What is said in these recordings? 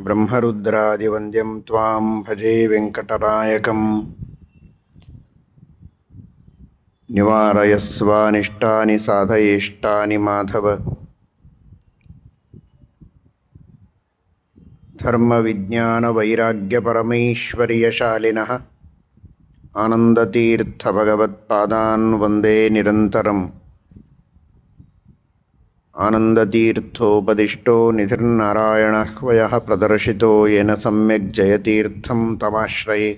ಬ್ರಹ್ಮರುದ್ರಾದಿವಂದ್ಯಂ ತ್ವಾಂ ಭಜೆ ವೆಂಕಟನಾಯಕಂ. ನಿವಾರಯಸ್ವಾನಿಷ್ಟಾನಿ ಸಾಧಯೇಷ್ಟಾನಿ ಮಾಧವ. ಧರ್ಮವಿಜ್ಞಾನವೈರಾಗ್ಯಪರಮೈಶ್ವರ್ಯಶಾಲಿನಃ ಆನಂದತೀರ್ಥಭಗವತ್ಪಾದಾನ್ ವಂದೇ ನಿರಂತರಂ. ಆನಂದತೀರ್ಥೋಪದಿಷ್ಟೋ ನಿಧಿರ್ನಾರಾಯಣಹ್ವಯಃ ಪ್ರದರ್ಶಿತೋ ಯೇನ ಸಮ್ಯಕ್ ಜಯತೀರ್ಥಂ ತಮಾಶ್ರಯೇ.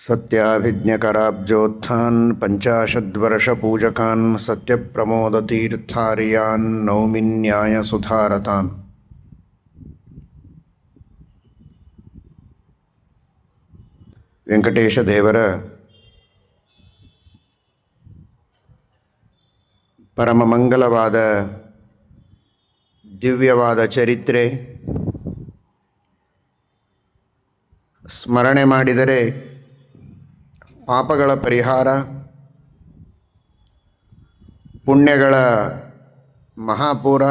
ಸತ್ಯಾಭಿಜ್ಞಕರಾಬ್ಜೋತ್ಥಾನ್ ಪಂಚಾಶದ್ವರ್ಷಪೂಜಕಾನ್ ಸತ್ಯಪ್ರಮೋದತೀರ್ಥಾರ್ಯಾನ್ ನೌಮಿ ನ್ಯಾಯಸುಧಾರತಾನ್. ವೆಂಕಟೇಶ ದೇವರ ಪರಮಮಂಗಲವಾದ ದಿವ್ಯವಾದ ಚರಿತ್ರೆ ಸ್ಮರಣೆ ಮಾಡಿದರೆ ಪಾಪಗಳ ಪರಿಹಾರ, ಪುಣ್ಯಗಳ ಮಹಾಪೂರ,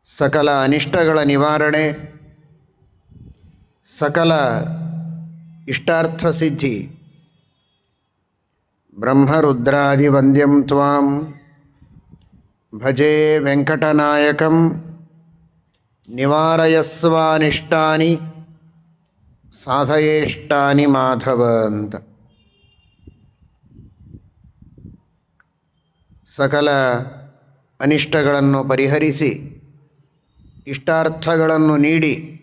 ಸಕಲ ಅನಿಷ್ಟಗಳ ನಿವಾರಣೆ, ಸಕಲ ಇಷ್ಟಾರ್ಥ ಸಿದ್ಧಿ. ಬ್ರಹ್ಮರುದ್ರಾದಿವಂದ್ಯಂ ತ್ವಾಂ ಭಜೆ ವೆಂಕಟನಾಯಕಂ. ನಿವಾರಯಸ್ವಾನಿಷ್ಟಾನಿ ಸಾಧಯೇಷ್ಟಾನಿ ಮಾಧವ ಅಂತ. ಸಕಲ ಅನಿಷ್ಟಗಳನ್ನು ಪರಿಹರಿಸಿ ಇಷ್ಟಾರ್ಥಗಳನ್ನು ನೀಡಿ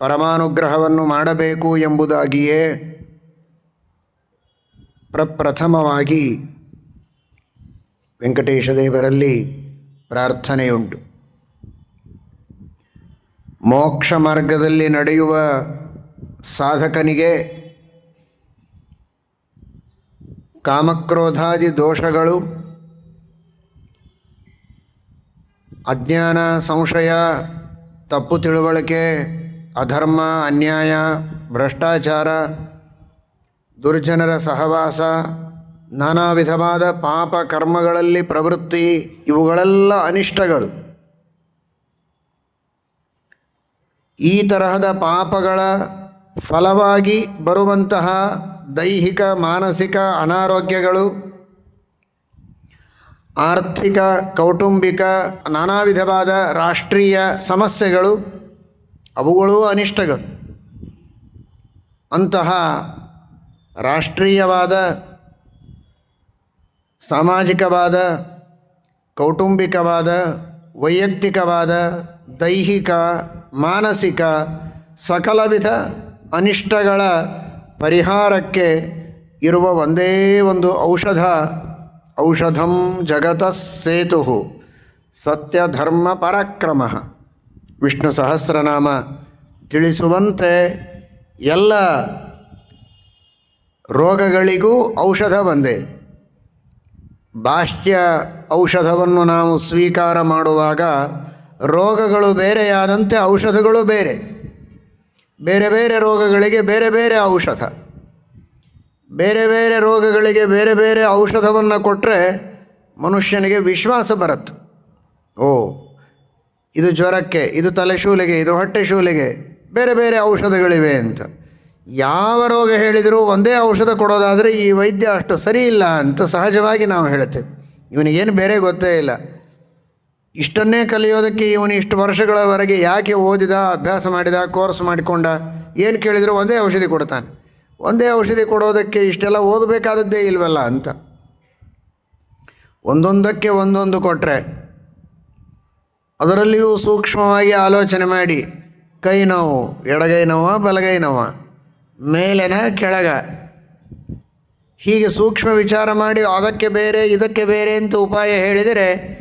ಪರಮಾನುಗ್ರಹವನ್ನು ಮಾಡಬೇಕು ಎಂಬುದಾಗಿಯೇ ಪ್ರಪ್ರಥಮವಾಗಿ ವೆಂಕಟೇಶ ದೇವರಲ್ಲಿ ಪ್ರಾರ್ಥನೆಯುಂಟು. ಮೋಕ್ಷ ಮಾರ್ಗದಲ್ಲಿ ನಡೆಯುವ ಸಾಧಕನಿಗೆ ಕಾಮಕ್ರೋಧಾದಿ ದೋಷಗಳು, ಅಜ್ಞಾನ, ಸಂಶಯ, ತಪ್ಪು ತಿಳುವಳಿಕೆ, ಅಧರ್ಮ, ಅನ್ಯಾಯ, ಭ್ರಷ್ಟಾಚಾರ, ದುರ್ಜನರ ಸಹವಾಸ, ನಾನಾ ವಿಧವಾದ ಪಾಪ ಕರ್ಮಗಳಲ್ಲಿ ಪ್ರವೃತ್ತಿ, ಇವುಗಳೆಲ್ಲ ಅನಿಷ್ಟಗಳು. ಈ ತರಹದ ಪಾಪಗಳ ಫಲವಾಗಿ ಬರುವಂತಹ ದೈಹಿಕ, ಮಾನಸಿಕ ಅನಾರೋಗ್ಯಗಳು, ಆರ್ಥಿಕ, ಕೌಟುಂಬಿಕ, ನಾನಾ ವಿಧವಾದ ರಾಷ್ಟ್ರೀಯ ಸಮಸ್ಯೆಗಳು, ಅವುಗಳೂ ಅನಿಷ್ಟಗಳು. ಅಂತಹ ರಾಷ್ಟ್ರೀಯವಾದ, ಸಾಮಾಜಿಕವಾದ, ಕೌಟುಂಬಿಕವಾದ, ವೈಯಕ್ತಿಕವಾದ, ದೈಹಿಕ, ಮಾನಸಿಕ ಸಕಲ ವಿಧ ಅನಿಷ್ಟಗಳ ಪರಿಹಾರಕ್ಕೆ ಇರುವ ಒಂದೇ ಒಂದು ಔಷಧ. ಔಷಧಂ ಜಗತಃ ಸೇತುಃ ಸತ್ಯಧರ್ಮ ಪರಾಕ್ರಮ. ವಿಷ್ಣು ಸಹಸ್ರನಾಮ ತಿಳಿಸುವಂತೆ ಎಲ್ಲ ರೋಗಗಳಿಗೂ ಔಷಧ ಒಂದೇ. ಬಾಹ್ಯ ಔಷಧವನ್ನು ನಾವು ಸ್ವೀಕಾರ ಮಾಡುವಾಗ ರೋಗಗಳು ಬೇರೆಯಾದಂತೆ ಔಷಧಗಳು ಬೇರೆ. ಬೇರೆ ಬೇರೆ ರೋಗಗಳಿಗೆ ಬೇರೆ ಬೇರೆ ಔಷಧ. ಬೇರೆ ಬೇರೆ ರೋಗಗಳಿಗೆ ಬೇರೆ ಬೇರೆ ಔಷಧವನ್ನು ಕೊಟ್ಟರೆ ಮನುಷ್ಯನಿಗೆ ವಿಶ್ವಾಸ ಬರುತ್ತೆ. ಓ, ಇದು ಜ್ವರಕ್ಕೆ, ಇದು ತಲೆಶೂಲಿಗೆ, ಇದು ಹೊಟ್ಟೆ ಶೂಲಿಗೆ ಬೇರೆ ಬೇರೆ ಔಷಧಗಳಿವೆ ಅಂತ. ಯಾವ ರೋಗ ಹೇಳಿದರೂ ಒಂದೇ ಔಷಧ ಕೊಡೋದಾದರೆ ಈ ವೈದ್ಯ ಅಷ್ಟು ಸರಿ ಇಲ್ಲ ಅಂತ ಸಹಜವಾಗಿ ನಾವು ಹೇಳ್ತೇವೆ. ಇವನಿಗೇನು ಬೇರೆ ಗೊತ್ತೇ ಇಲ್ಲ. ಇಷ್ಟನ್ನೇ ಕಲಿಯೋದಕ್ಕೆ ಇವನು ಇಷ್ಟು ವರ್ಷಗಳವರೆಗೆ ಯಾಕೆ ಓದಿದ, ಅಭ್ಯಾಸ ಮಾಡಿದ, ಕೋರ್ಸ್ ಮಾಡಿಕೊಂಡ, ಏನು ಕೇಳಿದರೂ ಒಂದೇ ಔಷಧಿ ಕೊಡ್ತಾನೆ. ಒಂದೇ ಔಷಧಿ ಕೊಡೋದಕ್ಕೆ ಇಷ್ಟೆಲ್ಲ ಓದಬೇಕಾದದ್ದೇ ಇಲ್ವಲ್ಲ ಅಂತ. ಒಂದೊಂದಕ್ಕೆ ಒಂದೊಂದು ಕೊಟ್ಟರೆ ಅದರಲ್ಲಿಯೂ ಸೂಕ್ಷ್ಮವಾಗಿ ಆಲೋಚನೆ ಮಾಡಿ, ಕೈ ನೋವು, ಎಡಗೈ ನೋವ, ಬಲಗೈ ನೋವ, ಮೇಲೆನ ಕೆಳಗ, ಹೀಗೆ ಸೂಕ್ಷ್ಮ ವಿಚಾರ ಮಾಡಿ ಅದಕ್ಕೆ ಬೇರೆ ಇದಕ್ಕೆ ಬೇರೆ ಅಂತ ಉಪಾಯ ಹೇಳಿದರೆ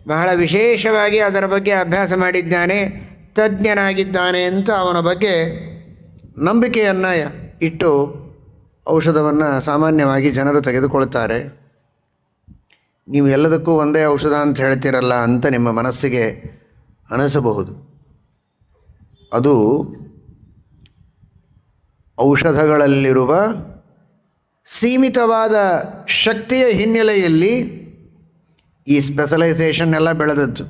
ಬಹಳ ವಿಶೇಷವಾಗಿ ಅದರ ಬಗ್ಗೆ ಅಭ್ಯಾಸ ಮಾಡಿದ್ದಾನೆ, ತಜ್ಞನಾಗಿದ್ದಾನೆ ಅಂತ ಅವನ ಬಗ್ಗೆ ನಂಬಿಕೆಯನ್ನು ಇಟ್ಟು ಔಷಧವನ್ನು ಸಾಮಾನ್ಯವಾಗಿ ಜನರು ತೆಗೆದುಕೊಳ್ತಾರೆ. ನೀವು ಎಲ್ಲದಕ್ಕೂ ಒಂದೇ ಔಷಧ ಅಂತ ಹೇಳ್ತೀರಲ್ಲ ಅಂತ ನಿಮ್ಮ ಮನಸ್ಸಿಗೆ ಅನಿಸಬಹುದು. ಅದು ಔಷಧಗಳಲ್ಲಿರುವ ಸೀಮಿತವಾದ ಶಕ್ತಿಯ ಹಿನ್ನೆಲೆಯಲ್ಲಿ ಈ ಸ್ಪೆಷಲೈಸೇಷನ್ ಎಲ್ಲ ಬೆಳೆದದ್ದು.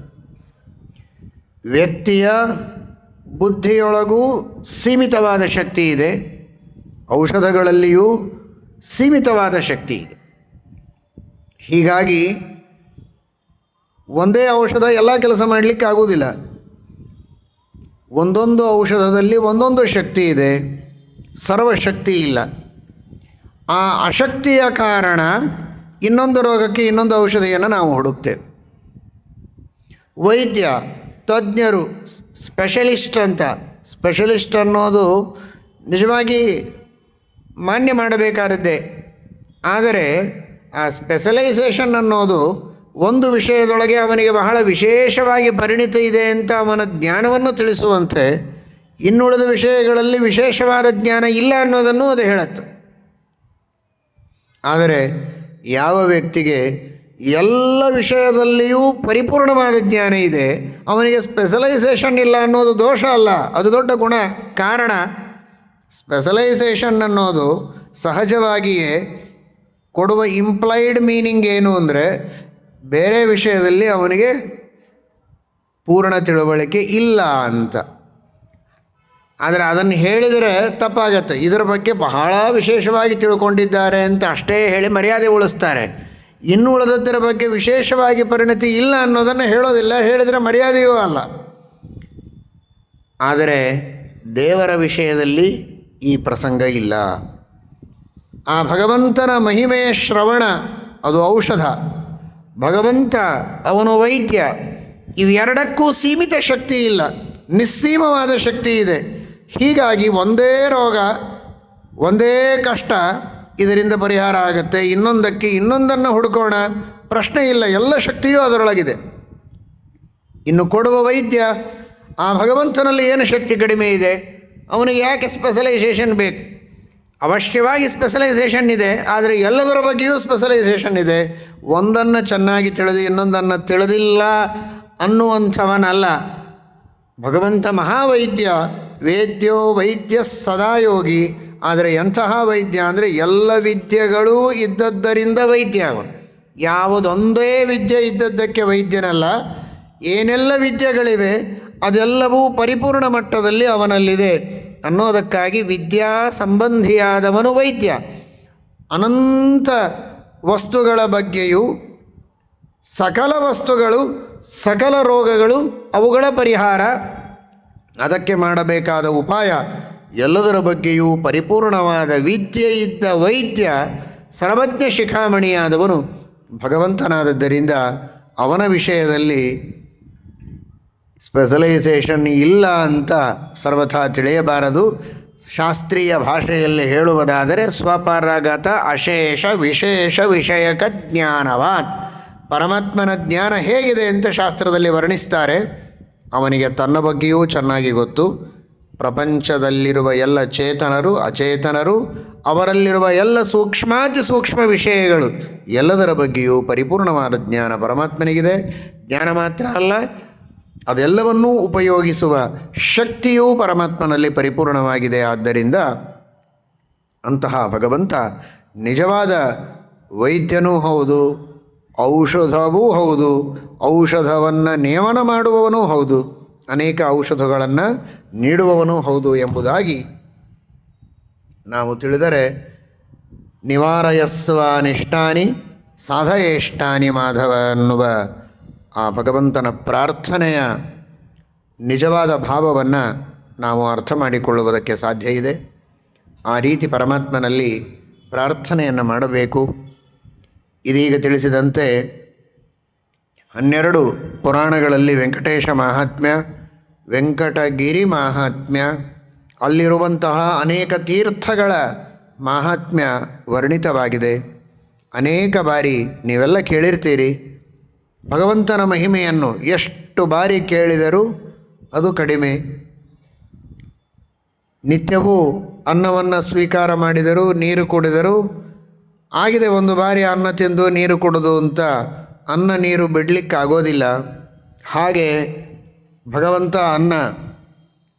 ವ್ಯಕ್ತಿಯ ಬುದ್ಧಿಯೊಳಗೂ ಸೀಮಿತವಾದ ಶಕ್ತಿ ಇದೆ, ಔಷಧಗಳಲ್ಲಿಯೂ ಸೀಮಿತವಾದ ಶಕ್ತಿ ಇದೆ. ಹೀಗಾಗಿ ಒಂದೇ ಔಷಧ ಎಲ್ಲ ಕೆಲಸ ಮಾಡಲಿಕ್ಕೆ ಆಗುವುದಿಲ್ಲ. ಒಂದೊಂದು ಔಷಧದಲ್ಲಿ ಒಂದೊಂದು ಶಕ್ತಿ ಇದೆ, ಸರ್ವಶಕ್ತಿ ಇಲ್ಲ. ಆ ಅಶಕ್ತಿಯ ಕಾರಣ ಇನ್ನೊಂದು ರೋಗಕ್ಕೆ ಇನ್ನೊಂದು ಔಷಧಿಯನ್ನು ನಾವು ಹುಡುಕ್ತೇವೆ. ವೈದ್ಯ ತಜ್ಞರು, ಸ್ಪೆಷಲಿಸ್ಟ್ ಅನ್ನೋದು ನಿಜವಾಗಿ ಮಾನ್ಯ ಮಾಡಬೇಕಾದದ್ದೇ. ಆದರೆ ಆ ಸ್ಪೆಷಲೈಸೇಷನ್ ಅನ್ನೋದು ಒಂದು ವಿಷಯದೊಳಗೆ ಅವನಿಗೆ ಬಹಳ ವಿಶೇಷವಾಗಿ ಪರಿಣಿತಿ ಇದೆ ಅಂತ ಅವನ ಜ್ಞಾನವನ್ನು ತಿಳಿಸುವಂತೆ, ಇನ್ನುಳಿದ ವಿಷಯಗಳಲ್ಲಿ ವಿಶೇಷವಾದ ಜ್ಞಾನ ಇಲ್ಲ ಅನ್ನೋದನ್ನು ಅದು ಹೇಳುತ್ತೆ. ಆದರೆ ಯಾವ ವ್ಯಕ್ತಿಗೆ ಎಲ್ಲ ವಿಷಯದಲ್ಲಿಯೂ ಪರಿಪೂರ್ಣವಾದ ಜ್ಞಾನ ಇದೆ, ಅವನಿಗೆ ಸ್ಪೆಷಲೈಸೇಷನ್ ಇಲ್ಲ ಅನ್ನೋದು ದೋಷ ಅಲ್ಲ, ಅದು ದೊಡ್ಡ ಗುಣ. ಕಾರಣ ಸ್ಪೆಷಲೈಸೇಷನ್ ಅನ್ನೋದು ಸಹಜವಾಗಿಯೇ ಕೊಡುವ ಇಂಪ್ಲೈಡ್ ಮೀನಿಂಗ್ ಏನು ಅಂದರೆ, ಬೇರೆ ವಿಷಯದಲ್ಲಿ ಅವನಿಗೆ ಪೂರ್ಣ ತಿಳುವಳಿಕೆ ಇಲ್ಲ ಅಂತ. ಆದರೆ ಅದನ್ನು ಹೇಳಿದರೆ ತಪ್ಪಾಗತ್ತೆ. ಇದರ ಬಗ್ಗೆ ಬಹಳ ವಿಶೇಷವಾಗಿ ತಿಳ್ಕೊಂಡಿದ್ದಾರೆ ಅಂತ ಅಷ್ಟೇ ಹೇಳಿ ಮರ್ಯಾದೆ ಉಳಿಸ್ತಾರೆ. ಇನ್ನು ಉಳಿದದ್ದರ ಬಗ್ಗೆ ವಿಶೇಷವಾಗಿ ಪರಿಣತಿ ಇಲ್ಲ ಅನ್ನೋದನ್ನು ಹೇಳೋದಿಲ್ಲ, ಹೇಳಿದರೆ ಮರ್ಯಾದೆಯೂ ಅಲ್ಲ. ಆದರೆ ದೇವರ ವಿಷಯದಲ್ಲಿ ಈ ಪ್ರಸಂಗ ಇಲ್ಲ. ಆ ಭಗವಂತನ ಮಹಿಮೆಯ ಶ್ರವಣ ಅದು ಔಷಧ, ಭಗವಂತ ಅವನು ವೈದ್ಯ. ಇವೆರಡಕ್ಕೂ ಸೀಮಿತ ಶಕ್ತಿ ಇಲ್ಲ, ನಿಸ್ಸೀಮವಾದ ಶಕ್ತಿ ಇದೆ. ಹೀಗಾಗಿ ಒಂದೇ ರೋಗ, ಒಂದೇ ಕಷ್ಟ, ಇದರಿಂದ ಪರಿಹಾರ ಆಗುತ್ತೆ. ಇನ್ನೊಂದಕ್ಕೆ ಇನ್ನೊಂದನ್ನು ಹುಡುಕೋಣ, ಪ್ರಶ್ನೆ ಇಲ್ಲ, ಎಲ್ಲ ಶಕ್ತಿಯೂ ಅದರೊಳಗಿದೆ. ಇನ್ನು ಕೊಡುವ ವೈದ್ಯ, ಆ ಭಗವಂತನಲ್ಲಿ ಏನು ಶಕ್ತಿ ಕಡಿಮೆ ಇದೆ, ಅವನಿಗೆ ಯಾಕೆ ಸ್ಪೆಷಲೈಸೇಷನ್ ಬೇಕು? ಅವಶ್ಯವಾಗಿ ಸ್ಪೆಷಲೈಸೇಷನ್ ಇದೆ, ಆದರೆ ಎಲ್ಲದರ ಬಗ್ಗೆಯೂ ಸ್ಪೆಷಲೈಸೇಷನ್ ಇದೆ. ಒಂದನ್ನು ಚೆನ್ನಾಗಿ ತಿಳಿದು ಇನ್ನೊಂದನ್ನು ತಿಳಿದಿಲ್ಲ ಅನ್ನುವಂಥವನಲ್ಲ ಭಗವಂತ. ಮಹಾವೈದ್ಯ, ವೇದ್ಯೋ ವೈದ್ಯ ಸದಾಯೋಗಿ. ಆದರೆ ಎಂತಹ ವೈದ್ಯ ಅಂದರೆ ಎಲ್ಲ ವಿದ್ಯೆಗಳೂ ಇದ್ದದ್ದರಿಂದ ವೈದ್ಯ ಅವನು. ಯಾವುದೊಂದೇ ವಿದ್ಯೆ ಇದ್ದದ್ದಕ್ಕೆ ವೈದ್ಯನಲ್ಲ. ಏನೆಲ್ಲ ವಿದ್ಯೆಗಳಿವೆ ಅದೆಲ್ಲವೂ ಪರಿಪೂರ್ಣ ಮಟ್ಟದಲ್ಲಿ ಅವನಲ್ಲಿದೆ ಅನ್ನೋದಕ್ಕಾಗಿ ವಿದ್ಯಾ ಸಂಬಂಧಿಯಾದವನು ವೈದ್ಯ. ಅನಂತ ವಸ್ತುಗಳ ಬಗ್ಗೆಯೂ ಸಕಲ ವಸ್ತುಗಳು, ಸಕಲ ರೋಗಗಳು, ಅವುಗಳ ಪರಿಹಾರ, ಅದಕ್ಕೆ ಮಾಡಬೇಕಾದ ಉಪಾಯ, ಎಲ್ಲದರ ಬಗ್ಗೆಯೂ ಪರಿಪೂರ್ಣವಾದ ವಿದ್ಯೆ ಇದ್ದ ವೈದ್ಯ, ಸರ್ವಜ್ಞ ಶಿಖಾಮಣಿಯಾದವನು ಭಗವಂತನಾದದ್ದರಿಂದ ಅವನ ವಿಷಯದಲ್ಲಿ ಸ್ಪೆಷಲೈಸೇಷನ್ ಇಲ್ಲ ಅಂತ ಸರ್ವಥಾ ತಿಳಿಯಬಾರದು. ಶಾಸ್ತ್ರೀಯ ಭಾಷೆಯಲ್ಲಿ ಹೇಳುವುದಾದರೆ ಸ್ವಪರಗತ ಅಶೇಷ ವಿಶೇಷ ವಿಷಯಕ ಜ್ಞಾನವಾನ್. ಪರಮಾತ್ಮನ ಜ್ಞಾನ ಹೇಗಿದೆ ಅಂತ ಶಾಸ್ತ್ರದಲ್ಲಿ ವರ್ಣಿಸ್ತಾರೆ. ಅವನಿಗೆ ತನ್ನ ಬಗ್ಗೆಯೂ ಚೆನ್ನಾಗಿ ಗೊತ್ತು, ಪ್ರಪಂಚದಲ್ಲಿರುವ ಎಲ್ಲ ಚೇತನರು ಅಚೇತನರು, ಅವರಲ್ಲಿರುವ ಎಲ್ಲ ಸೂಕ್ಷ್ಮಾತಿ ಸೂಕ್ಷ್ಮ ವಿಷಯಗಳು, ಎಲ್ಲದರ ಬಗ್ಗೆಯೂ ಪರಿಪೂರ್ಣವಾದ ಜ್ಞಾನ ಪರಮಾತ್ಮನಿಗಿದೆ. ಜ್ಞಾನ ಮಾತ್ರ ಅಲ್ಲ, ಅದೆಲ್ಲವನ್ನೂ ಉಪಯೋಗಿಸುವ ಶಕ್ತಿಯೂ ಪರಮಾತ್ಮನಲ್ಲಿ ಪರಿಪೂರ್ಣವಾಗಿದೆ. ಆದ್ದರಿಂದ ಅಂತಹ ಭಗವಂತ ನಿಜವಾದ ವೈದ್ಯನೂ ಹೌದು, ಔಷಧವೂ ಹೌದು, ಔಷಧವನ್ನು ನೇಮನ ಮಾಡುವವನೂ ಹೌದು, ಅನೇಕ ಔಷಧಗಳನ್ನು ನೀಡುವವನೂ ಹೌದು ಎಂಬುದಾಗಿ ನಾವು ತಿಳಿದರೆ, ನಿವಾರಯಸ್ವ ಅನಿಷ್ಟಾನಿ ಸಾಧಯೇಷ್ಟಾನಿ ಮಾಧವ ಅನ್ನುವ ಆ ಭಗವಂತನ ಪ್ರಾರ್ಥನೆಯ ನಿಜವಾದ ಭಾವವನ್ನು ನಾವು ಅರ್ಥ ಮಾಡಿಕೊಳ್ಳುವುದಕ್ಕೆ ಸಾಧ್ಯ ಇದೆ. ಆ ರೀತಿ ಪರಮಾತ್ಮನಲ್ಲಿ ಪ್ರಾರ್ಥನೆಯನ್ನು ಮಾಡಬೇಕು. ಇದೀಗ ತಿಳಿಸಿದಂತೆ 12 ಪುರಾಣಗಳಲ್ಲಿ ವೆಂಕಟೇಶ ಮಾಹಾತ್ಮ್ಯ, ವೆಂಕಟಗಿರಿ ಮಾಹಾತ್ಮ್ಯ, ಅಲ್ಲಿರುವಂತಹ ಅನೇಕ ತೀರ್ಥಗಳ ಮಾಹಾತ್ಮ್ಯ ವರ್ಣಿತವಾಗಿದೆ. ಅನೇಕ ಬಾರಿ ನೀವೆಲ್ಲ ಕೇಳಿರ್ತೀರಿ. ಭಗವಂತನ ಮಹಿಮೆಯನ್ನು ಎಷ್ಟು ಬಾರಿ ಕೇಳಿದರೂ ಅದು ಕಡಿಮೆ. ನಿತ್ಯವೂ ಅನ್ನವನ್ನು ಸ್ವೀಕಾರ ಮಾಡಿದರೂ, ನೀರು ಕುಡಿದರೂ ಆಗಿದೆ. ಒಂದು ಬಾರಿ ಅನ್ನ ತಿಂದು ನೀರು ಕುಡಿದು ಅಂತ ಅನ್ನ ನೀರು ಬಿಡಲಿಕ್ಕಾಗೋದಿಲ್ಲ. ಹಾಗೆ ಭಗವಂತ ಅನ್ನ,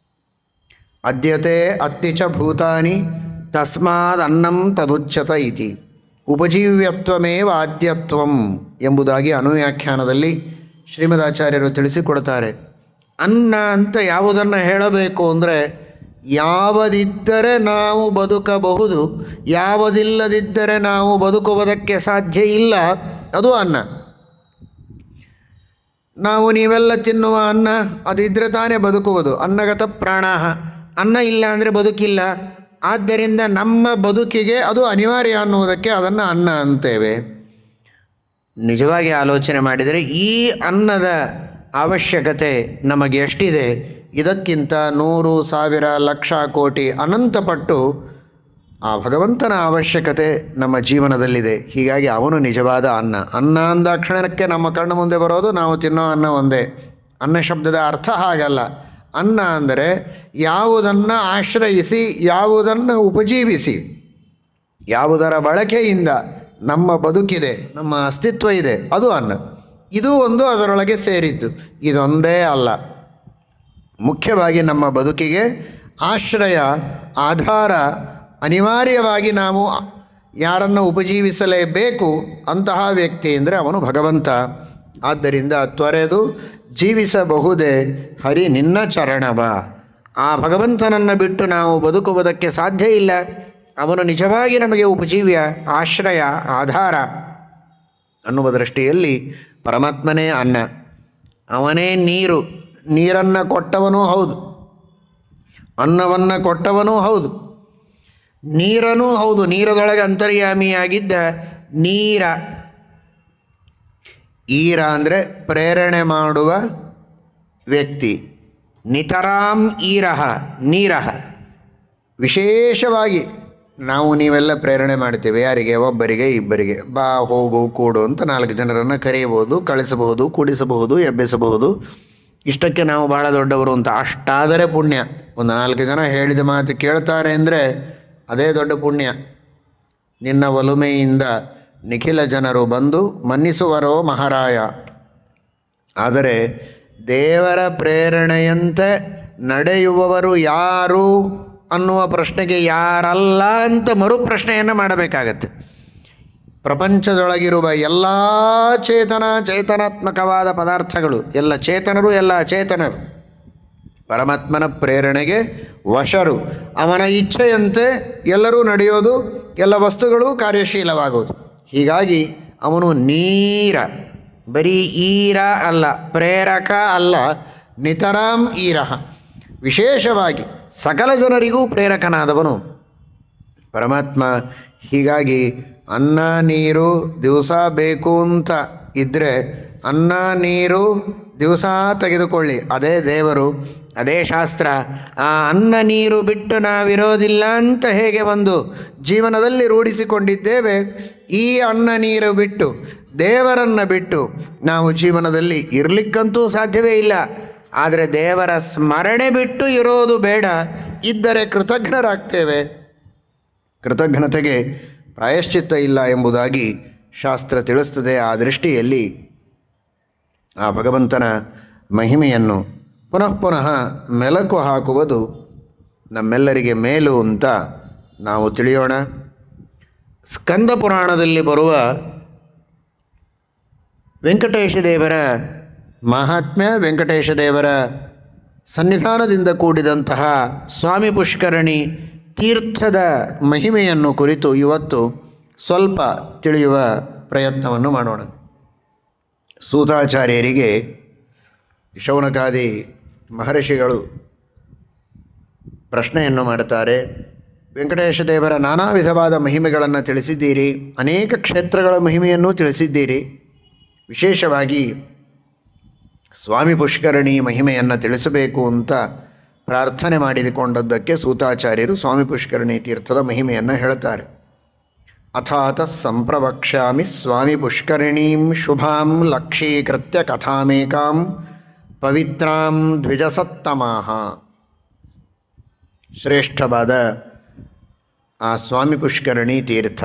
ಅದ್ಯತೆ ಅತ್ತಿಚ ಭೂತಾನಿ ತಸ್ಮಾದ್ ಅನ್ನಂ ತದುಚ್ಯತ ಇತಿ ಉಪಜೀವ್ಯತ್ವಮೇವ ಆದ್ಯತ್ವಂ ಎಂಬುದಾಗಿ ಅನುವ್ಯಾಖ್ಯಾನದಲ್ಲಿ ಶ್ರೀಮದಾಚಾರ್ಯರು ತಿಳಿಸಿಕೊಡ್ತಾರೆ. ಅನ್ನ ಅಂತ ಯಾವುದನ್ನು ಹೇಳಬೇಕು ಅಂದರೆ, ಯಾವುದಿದ್ದರೆ ನಾವು ಬದುಕಬಹುದು, ಯಾವುದಿಲ್ಲದಿದ್ದರೆ ನಾವು ಬದುಕುವುದಕ್ಕೆ ಸಾಧ್ಯ ಇಲ್ಲ, ಅದು ಅನ್ನ. ನಾವು ನೀವೆಲ್ಲ ತಿನ್ನುವ ಅನ್ನ ಅದಿದ್ದರೆ ತಾನೇ ಬದುಕುವುದು. ಅನ್ನಗತ ಪ್ರಾಣಾಹ, ಅನ್ನ ಇಲ್ಲ ಅಂದರೆ ಬದುಕಿಲ್ಲ. ಆದ್ದರಿಂದ ನಮ್ಮ ಬದುಕಿಗೆ ಅದು ಅನಿವಾರ್ಯ ಅನ್ನುವುದಕ್ಕೆ ಅದನ್ನು ಅನ್ನ ಅಂತೇವೆ. ನಿಜವಾಗಿ ಆಲೋಚನೆ ಮಾಡಿದರೆ ಈ ಅನ್ನದ ಅವಶ್ಯಕತೆ ನಮಗೆ ಎಷ್ಟಿದೆ? ಇದಕ್ಕಿಂತ 100, 1000, ಲಕ್ಷ, ಕೋಟಿ, ಅನಂತಪಟ್ಟು ಆ ಭಗವಂತನ ಅವಶ್ಯಕತೆ ನಮ್ಮ ಜೀವನದಲ್ಲಿದೆ. ಹೀಗಾಗಿ ಅವನು ನಿಜವಾದ ಅನ್ನ. ಅನ್ನ ಅಂದಾಕ್ಷಣಕ್ಕೆ ನಮ್ಮ ಕಣ್ಣು ಮುಂದೆ ಬರೋದು ನಾವು ತಿನ್ನೋ ಅನ್ನ ಒಂದೇ. ಅನ್ನ ಶಬ್ದದ ಅರ್ಥ ಹಾಗಲ್ಲ. ಅನ್ನ ಅಂದರೆ ಯಾವುದನ್ನು ಆಶ್ರಯಿಸಿ, ಯಾವುದನ್ನು ಉಪಜೀವಿಸಿ, ಯಾವುದರ ಬಳಕೆಯಿಂದ ನಮ್ಮ ಬದುಕಿದೆ, ನಮ್ಮ ಅಸ್ತಿತ್ವ ಇದೆ, ಅದು ಅನ್ನ. ಇದು ಒಂದು ಅದರೊಳಗೆ ಸೇರಿದ್ದು. ಇದೊಂದೇ ಅಲ್ಲ, ಮುಖ್ಯವಾಗಿ ನಮ್ಮ ಬದುಕಿಗೆ ಆಶ್ರಯ, ಆಧಾರ, ಅನಿವಾರ್ಯವಾಗಿ ನಾವು ಯಾರನ್ನು ಉಪಜೀವಿಸಲೇಬೇಕು ಅಂತಹ ವ್ಯಕ್ತಿ ಅಂದರೆ ಅವನು ಭಗವಂತ. ಆದ್ದರಿಂದ ತ್ವರೆದು ಜೀವಿಸಬಹುದೇ ಹರಿ ನಿನ್ನ ಚರಣವ. ಆ ಭಗವಂತನನ್ನು ಬಿಟ್ಟು ನಾವು ಬದುಕುವುದಕ್ಕೆ ಸಾಧ್ಯ ಇಲ್ಲ. ಅವನು ನಿಜವಾಗಿ ನಮಗೆ ಉಪಜೀವ್ಯ, ಆಶ್ರಯ, ಆಧಾರ ಅನ್ನುವ ದೃಷ್ಟಿಯಲ್ಲಿ ಪರಮಾತ್ಮನೇ ಅನ್ನ. ಅವನೇ ನೀರು. ನೀರನ್ನು ಕೊಟ್ಟವನೂ ಹೌದು, ಅನ್ನವನ್ನು ಕೊಟ್ಟವನೂ ಹೌದು, ನೀರನೂ ಹೌದು. ನೀರದೊಳಗೆ ಅಂತರ್ಯಾಮಿಯಾಗಿದ್ದ ನೀರ. ಈರ ಅಂದರೆ ಪ್ರೇರಣೆ ಮಾಡುವ ವ್ಯಕ್ತಿ. ನಿತರಾಂ ಈರಹ, ನೀರಹ. ವಿಶೇಷವಾಗಿ ನಾವು ನೀವೆಲ್ಲ ಪ್ರೇರಣೆ ಮಾಡ್ತೇವೆ. ಯಾರಿಗೆ? ಒಬ್ಬರಿಗೆ, ಇಬ್ಬರಿಗೆ. ಬಾ, ಹೋಗು, ಕೂಡು ಅಂತ 4 ಜನರನ್ನು ಕರೆಯಬಹುದು, ಕಳಿಸಬಹುದು, ಕೂಡಿಸಬಹುದು, ಎಬ್ಬಿಸಬಹುದು. ಇಷ್ಟಕ್ಕೆ ನಾವು ಭಾಳ ದೊಡ್ಡವರು ಅಂತ. ಅಷ್ಟಾದರೆ ಪುಣ್ಯ. ಒಂದು 4 ಜನ ಹೇಳಿದ ಮಾತು ಕೇಳ್ತಾರೆ ಅಂದರೆ ಅದೇ ದೊಡ್ಡ ಪುಣ್ಯ. ನಿನ್ನ ಒಲುಮೆಯಿಂದ ನಿಖಿಲ ಜನರು ಬಂದು ಮನ್ನಿಸುವರೋ ಮಹಾರಾಯ. ಆದರೆ ದೇವರ ಪ್ರೇರಣೆಯಂತೆ ನಡೆಯುವವರು ಯಾರು ಅನ್ನುವ ಪ್ರಶ್ನೆಗೆ ಯಾರಲ್ಲ ಅಂತ ಮರುಪ್ರಶ್ನೆಯನ್ನು ಮಾಡಬೇಕಾಗತ್ತೆ. ಪ್ರಪಂಚದೊಳಗಿರುವ ಎಲ್ಲ ಚೇತನಾತ್ಮಕವಾದ ಪದಾರ್ಥಗಳು, ಎಲ್ಲ ಚೇತನರು, ಎಲ್ಲ ಅಚೇತನರು ಪರಮಾತ್ಮನ ಪ್ರೇರಣೆಗೆ ವಶರು. ಅವನ ಇಚ್ಛೆಯಂತೆ ಎಲ್ಲರೂ ನಡೆಯೋದು, ಎಲ್ಲ ವಸ್ತುಗಳು ಕಾರ್ಯಶೀಲವಾಗುವುದು. ಹೀಗಾಗಿ ಅವನು ನೀರ, ಬರೀ ಈರ ಅಲ್ಲ, ಪ್ರೇರಕ ಅಲ್ಲ, ನಿತರಾಂ ಈರಹ. ವಿಶೇಷವಾಗಿ ಸಕಲ ಜನರಿಗೂ ಪ್ರೇರಕನಾದವನು ಪರಮಾತ್ಮ. ಹೀಗಾಗಿ ಅನ್ನ ನೀರು ದಿವಸ ಬೇಕು ಅಂತ ಇದ್ದರೆ ಅನ್ನ ನೀರು ದಿವಸ ತೆಗೆದುಕೊಳ್ಳಿ, ಅದೇ ದೇವರು, ಅದೇ ಶಾಸ್ತ್ರ. ಆ ಅನ್ನ ನೀರು ಬಿಟ್ಟು ನಾವಿರೋದಿಲ್ಲ ಅಂತ ಹೇಗೆ ಒಂದು ಜೀವನದಲ್ಲಿ ರೂಢಿಸಿಕೊಂಡಿದ್ದೇವೆ, ಈ ಅನ್ನ ನೀರು ಬಿಟ್ಟು, ದೇವರನ್ನು ಬಿಟ್ಟು ನಾವು ಜೀವನದಲ್ಲಿ ಇರಲಿಕ್ಕಂತೂ ಸಾಧ್ಯವೇ ಇಲ್ಲ. ಆದರೆ ದೇವರ ಸ್ಮರಣೆ ಬಿಟ್ಟು ಇರೋದು ಬೇಡ. ಇದ್ದರೆ ಕೃತಜ್ಞರಾಗ್ತೇವೆ. ಕೃತಜ್ಞತೆಗೆ ಪ್ರಾಯಶ್ಚಿತ್ತ ಇಲ್ಲ ಎಂಬುದಾಗಿ ಶಾಸ್ತ್ರ ತಿಳಿಸ್ತದೆ. ಆ ದೃಷ್ಟಿಯಲ್ಲಿ ಆ ಭಗವಂತನ ಮಹಿಮೆಯನ್ನು ಪುನಃ ಪುನಃ ಮೆಲುಕು ಹಾಕುವುದು ನಮ್ಮೆಲ್ಲರಿಗೆ ಮೇಲು ಅಂತ ನಾವು ತಿಳಿಯೋಣ. ಸ್ಕಂದ ಪುರಾಣದಲ್ಲಿ ಬರುವ ವೆಂಕಟೇಶ ದೇವರ ಮಹಾತ್ಮ್ಯ, ವೆಂಕಟೇಶ ದೇವರ ಸನ್ನಿಧಾನದಿಂದ ಕೂಡಿದಂತಹ ಸ್ವಾಮಿ ಪುಷ್ಕರಣಿ ತೀರ್ಥದ ಮಹಿಮೆಯನ್ನು ಕುರಿತು ಇವತ್ತು ಸ್ವಲ್ಪ ತಿಳಿಯುವ ಪ್ರಯತ್ನವನ್ನು ಮಾಡೋಣ. ಸೂತಾಚಾರ್ಯರಿಗೆ ಶೌನಕಾದಿ ಮಹರ್ಷಿಗಳು ಪ್ರಶ್ನೆಯನ್ನು ಮಾಡುತ್ತಾರೆ. ವೆಂಕಟೇಶ ದೇವರ ನಾನಾ ವಿಧವಾದ ಮಹಿಮೆಗಳನ್ನು ತಿಳಿಸಿದ್ದೀರಿ, ಅನೇಕ ಕ್ಷೇತ್ರಗಳ ಮಹಿಮೆಯನ್ನು ತಿಳಿಸಿದ್ದೀರಿ. ವಿಶೇಷವಾಗಿ ಸ್ವಾಮಿ ಪುಷ್ಕರಣಿ ಮಹಿಮೆಯನ್ನು ತಿಳಿಸಬೇಕು ಅಂತ ಪ್ರಾರ್ಥನೆ ಮಾಡಿಕೊಂಡದ್ದಕ್ಕೆ ಸೂತಾಚಾರ್ಯರು ಸ್ವಾಮಿ ಪುಷ್ಕರಣಿ ತೀರ್ಥದ ಮಹಿಮೆಯನ್ನು ಹೇಳುತ್ತಾರೆ. ಅಥಾತ ಸಂಪ್ರವಕ್ಷ್ಯಾಮಿ ಸ್ವಾಮಿ ಪುಷ್ಕರಿಣೀಂ ಶುಭಾಂ ಲಕ್ಷೀಕೃತ್ಯ ಕಥಾಮೇಕಾಂ ಪವಿತ್ರಾಂ ದ್ವಿಜಸತ್ತಮಾಹ. ಶ್ರೇಷ್ಠವಾದ ಆ ಸ್ವಾಮಿ ಪುಷ್ಕರಣಿ ತೀರ್ಥ,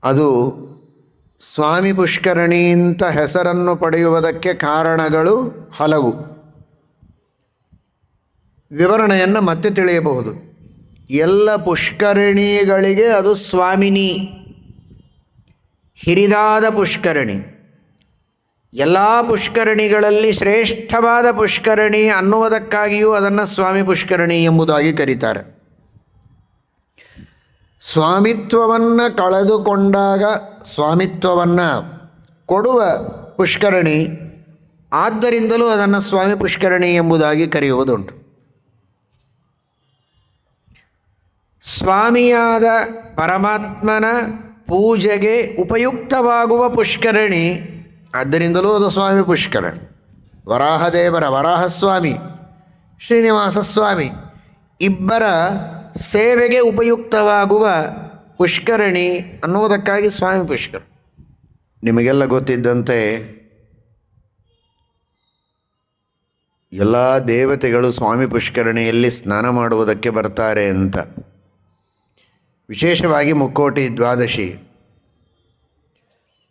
ಅದು ಸ್ವಾಮಿ ಪುಷ್ಕರಣಿ ಅಂತ ಹೆಸರನ್ನು ಪಡೆಯುವುದಕ್ಕೆ ಕಾರಣಗಳು ಹಲವು. ವಿವರಣೆಯನ್ನು ಮತ್ತೆ ತಿಳಿಯಬಹುದು. ಎಲ್ಲ ಪುಷ್ಕರಣಿಗಳಿಗೆ ಅದು ಸ್ವಾಮಿನಿ, ಹಿರಿದಾದ ಪುಷ್ಕರಣಿ. ಎಲ್ಲ ಪುಷ್ಕರಣಿಗಳಲ್ಲಿ ಶ್ರೇಷ್ಠವಾದ ಪುಷ್ಕರಣಿ ಅನ್ನುವುದಕ್ಕಾಗಿಯೂ ಅದನ್ನು ಸ್ವಾಮಿ ಪುಷ್ಕರಣಿ ಎಂಬುದಾಗಿ ಕರೀತಾರೆ. ಸ್ವಾಮಿತ್ವವನ್ನು ಕಳೆದುಕೊಂಡಾಗ ಸ್ವಾಮಿತ್ವವನ್ನು ಕೊಡುವ ಪುಷ್ಕರಣಿ, ಆದ್ದರಿಂದಲೂ ಅದನ್ನು ಸ್ವಾಮಿ ಪುಷ್ಕರಣಿ ಎಂಬುದಾಗಿ ಕರೆಯುವುದುಂಟು. ಸ್ವಾಮಿಯಾದ ಪರಮಾತ್ಮನ ಪೂಜೆಗೆ ಉಪಯುಕ್ತವಾಗುವ ಪುಷ್ಕರಣಿ, ಆದ್ದರಿಂದಲೂ ಅದು ಸ್ವಾಮಿ ಪುಷ್ಕರಣಿ. ವರಾಹದೇವರ ವರಾಹಸ್ವಾಮಿ, ಶ್ರೀನಿವಾಸ ಸ್ವಾಮಿ ಇಬ್ಬರ ಸೇವೆಗೆ ಉಪಯುಕ್ತವಾಗುವ ಪುಷ್ಕರಣಿ ಅನ್ನುವುದಕ್ಕಾಗಿ ಸ್ವಾಮಿ ಪುಷ್ಕರಣಿ. ನಿಮಗೆಲ್ಲ ಗೊತ್ತಿದ್ದಂತೆ ಎಲ್ಲ ದೇವತೆಗಳು ಸ್ವಾಮಿ ಪುಷ್ಕರಣಿಯಲ್ಲಿ ಸ್ನಾನ ಮಾಡುವುದಕ್ಕೆ ಬರ್ತಾರೆ ಅಂತ. ವಿಶೇಷವಾಗಿ ಮುಕ್ಕೋಟಿ ದ್ವಾದಶಿ